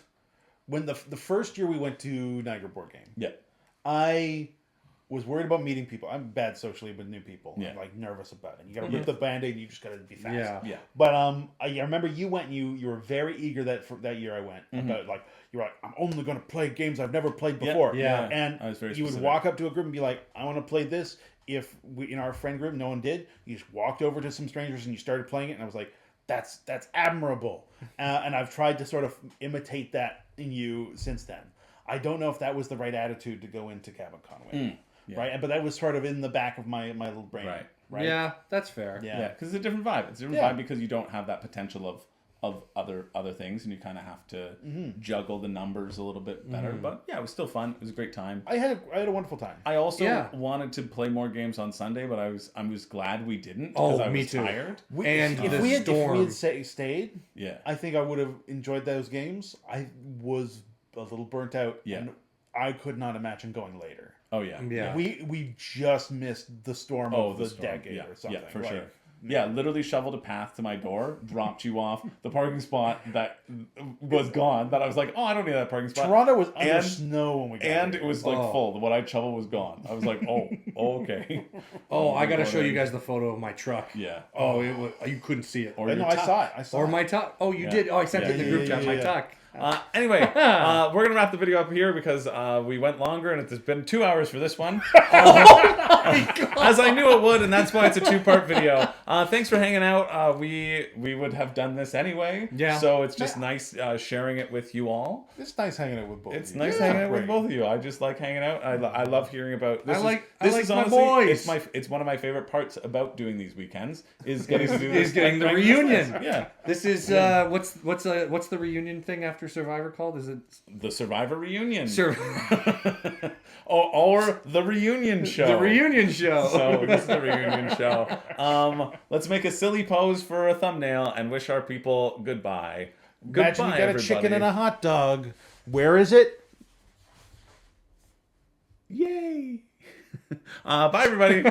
B: when the first year we went to Niagara Board Game.
A: Yeah.
B: I was worried about meeting people. I'm bad socially with new people.
A: Yeah.
B: I'm like nervous about it. You got to rip the Band-Aid and you just got to be fast.
C: Yeah.
B: But I remember you went and you were very eager that year I went. About like, you're like, I'm only going to play games I've never played before.
C: Yeah.
B: And
A: I was very
B: you would
A: specific.
B: walk up to a group and be like, I want to play this. If we, in our friend group, no one did, you just walked over to some strangers and you started playing it. And I was like, that's admirable. And I've tried to sort of imitate that in you since then. I don't know if that was the right attitude to go into CavanCon with.
A: Yeah.
B: Right, but that was sort of in the back of my little brain. Right.
C: Yeah, that's fair.
A: Yeah, because it's a different vibe. It's a different vibe because you don't have that potential of other things, and you kind of have to juggle the numbers a little bit better. But yeah, it was still fun. It was a great time.
B: I had a wonderful time.
A: I also wanted to play more games on Sunday, but I was glad we didn't because I was tired.
B: If we had stayed,
A: Yeah,
B: I think I would have enjoyed those games. I was a little burnt out.
A: Yeah.
B: And I could not imagine going later.
A: Oh yeah.
C: Yeah.
B: We just missed the storm of the
A: storm.
B: decade or something.
A: Yeah, for sure. Yeah, literally shoveled a path to my door, dropped you off the parking spot that was gone. That I was like, oh, I don't need that parking spot.
B: Toronto was under snow when we got
A: and
B: here.
A: it was like full. What I shoveled was gone. I was like, oh, okay.
C: I gotta show you guys the photo of my truck.
A: Yeah.
C: Oh, it was, you couldn't see it.
A: Or
B: I saw it. I saw
C: Or
B: it.
C: my tuck. Oh, you did. Oh, I sent it in the group chat. My tuck.
A: Anyway, we're going to wrap the video up here because we went longer and it's been 2 hours for this one. As I knew it would, and that's why it's a 2-part video. Thanks for hanging out. We would have done this anyway.
C: Yeah.
A: So it's just nice sharing it with you all.
B: It's nice hanging out with both.
A: It's
B: of you.
A: nice hanging out with both of you. I just like hanging out. I love hearing about this.
C: I
A: This
C: like
A: is
C: my
A: honestly,
C: boys.
A: It's one of my favorite parts about doing these weekends is getting to do
C: Is
A: this.
C: getting the
A: Like,
C: reunion.
A: Yeah.
C: This is what's the reunion thing after Survivor called? Is it
A: The Survivor reunion.
C: Survivor?
A: or the reunion show.
C: The reunion show.
A: So this is the reunion show. Let's make a silly pose for a thumbnail and wish our people goodbye.
B: Imagine
A: Goodbye,
B: you got
A: everybody.
B: a chicken and a hot dog. Where is it?
A: Yay! Bye, everybody.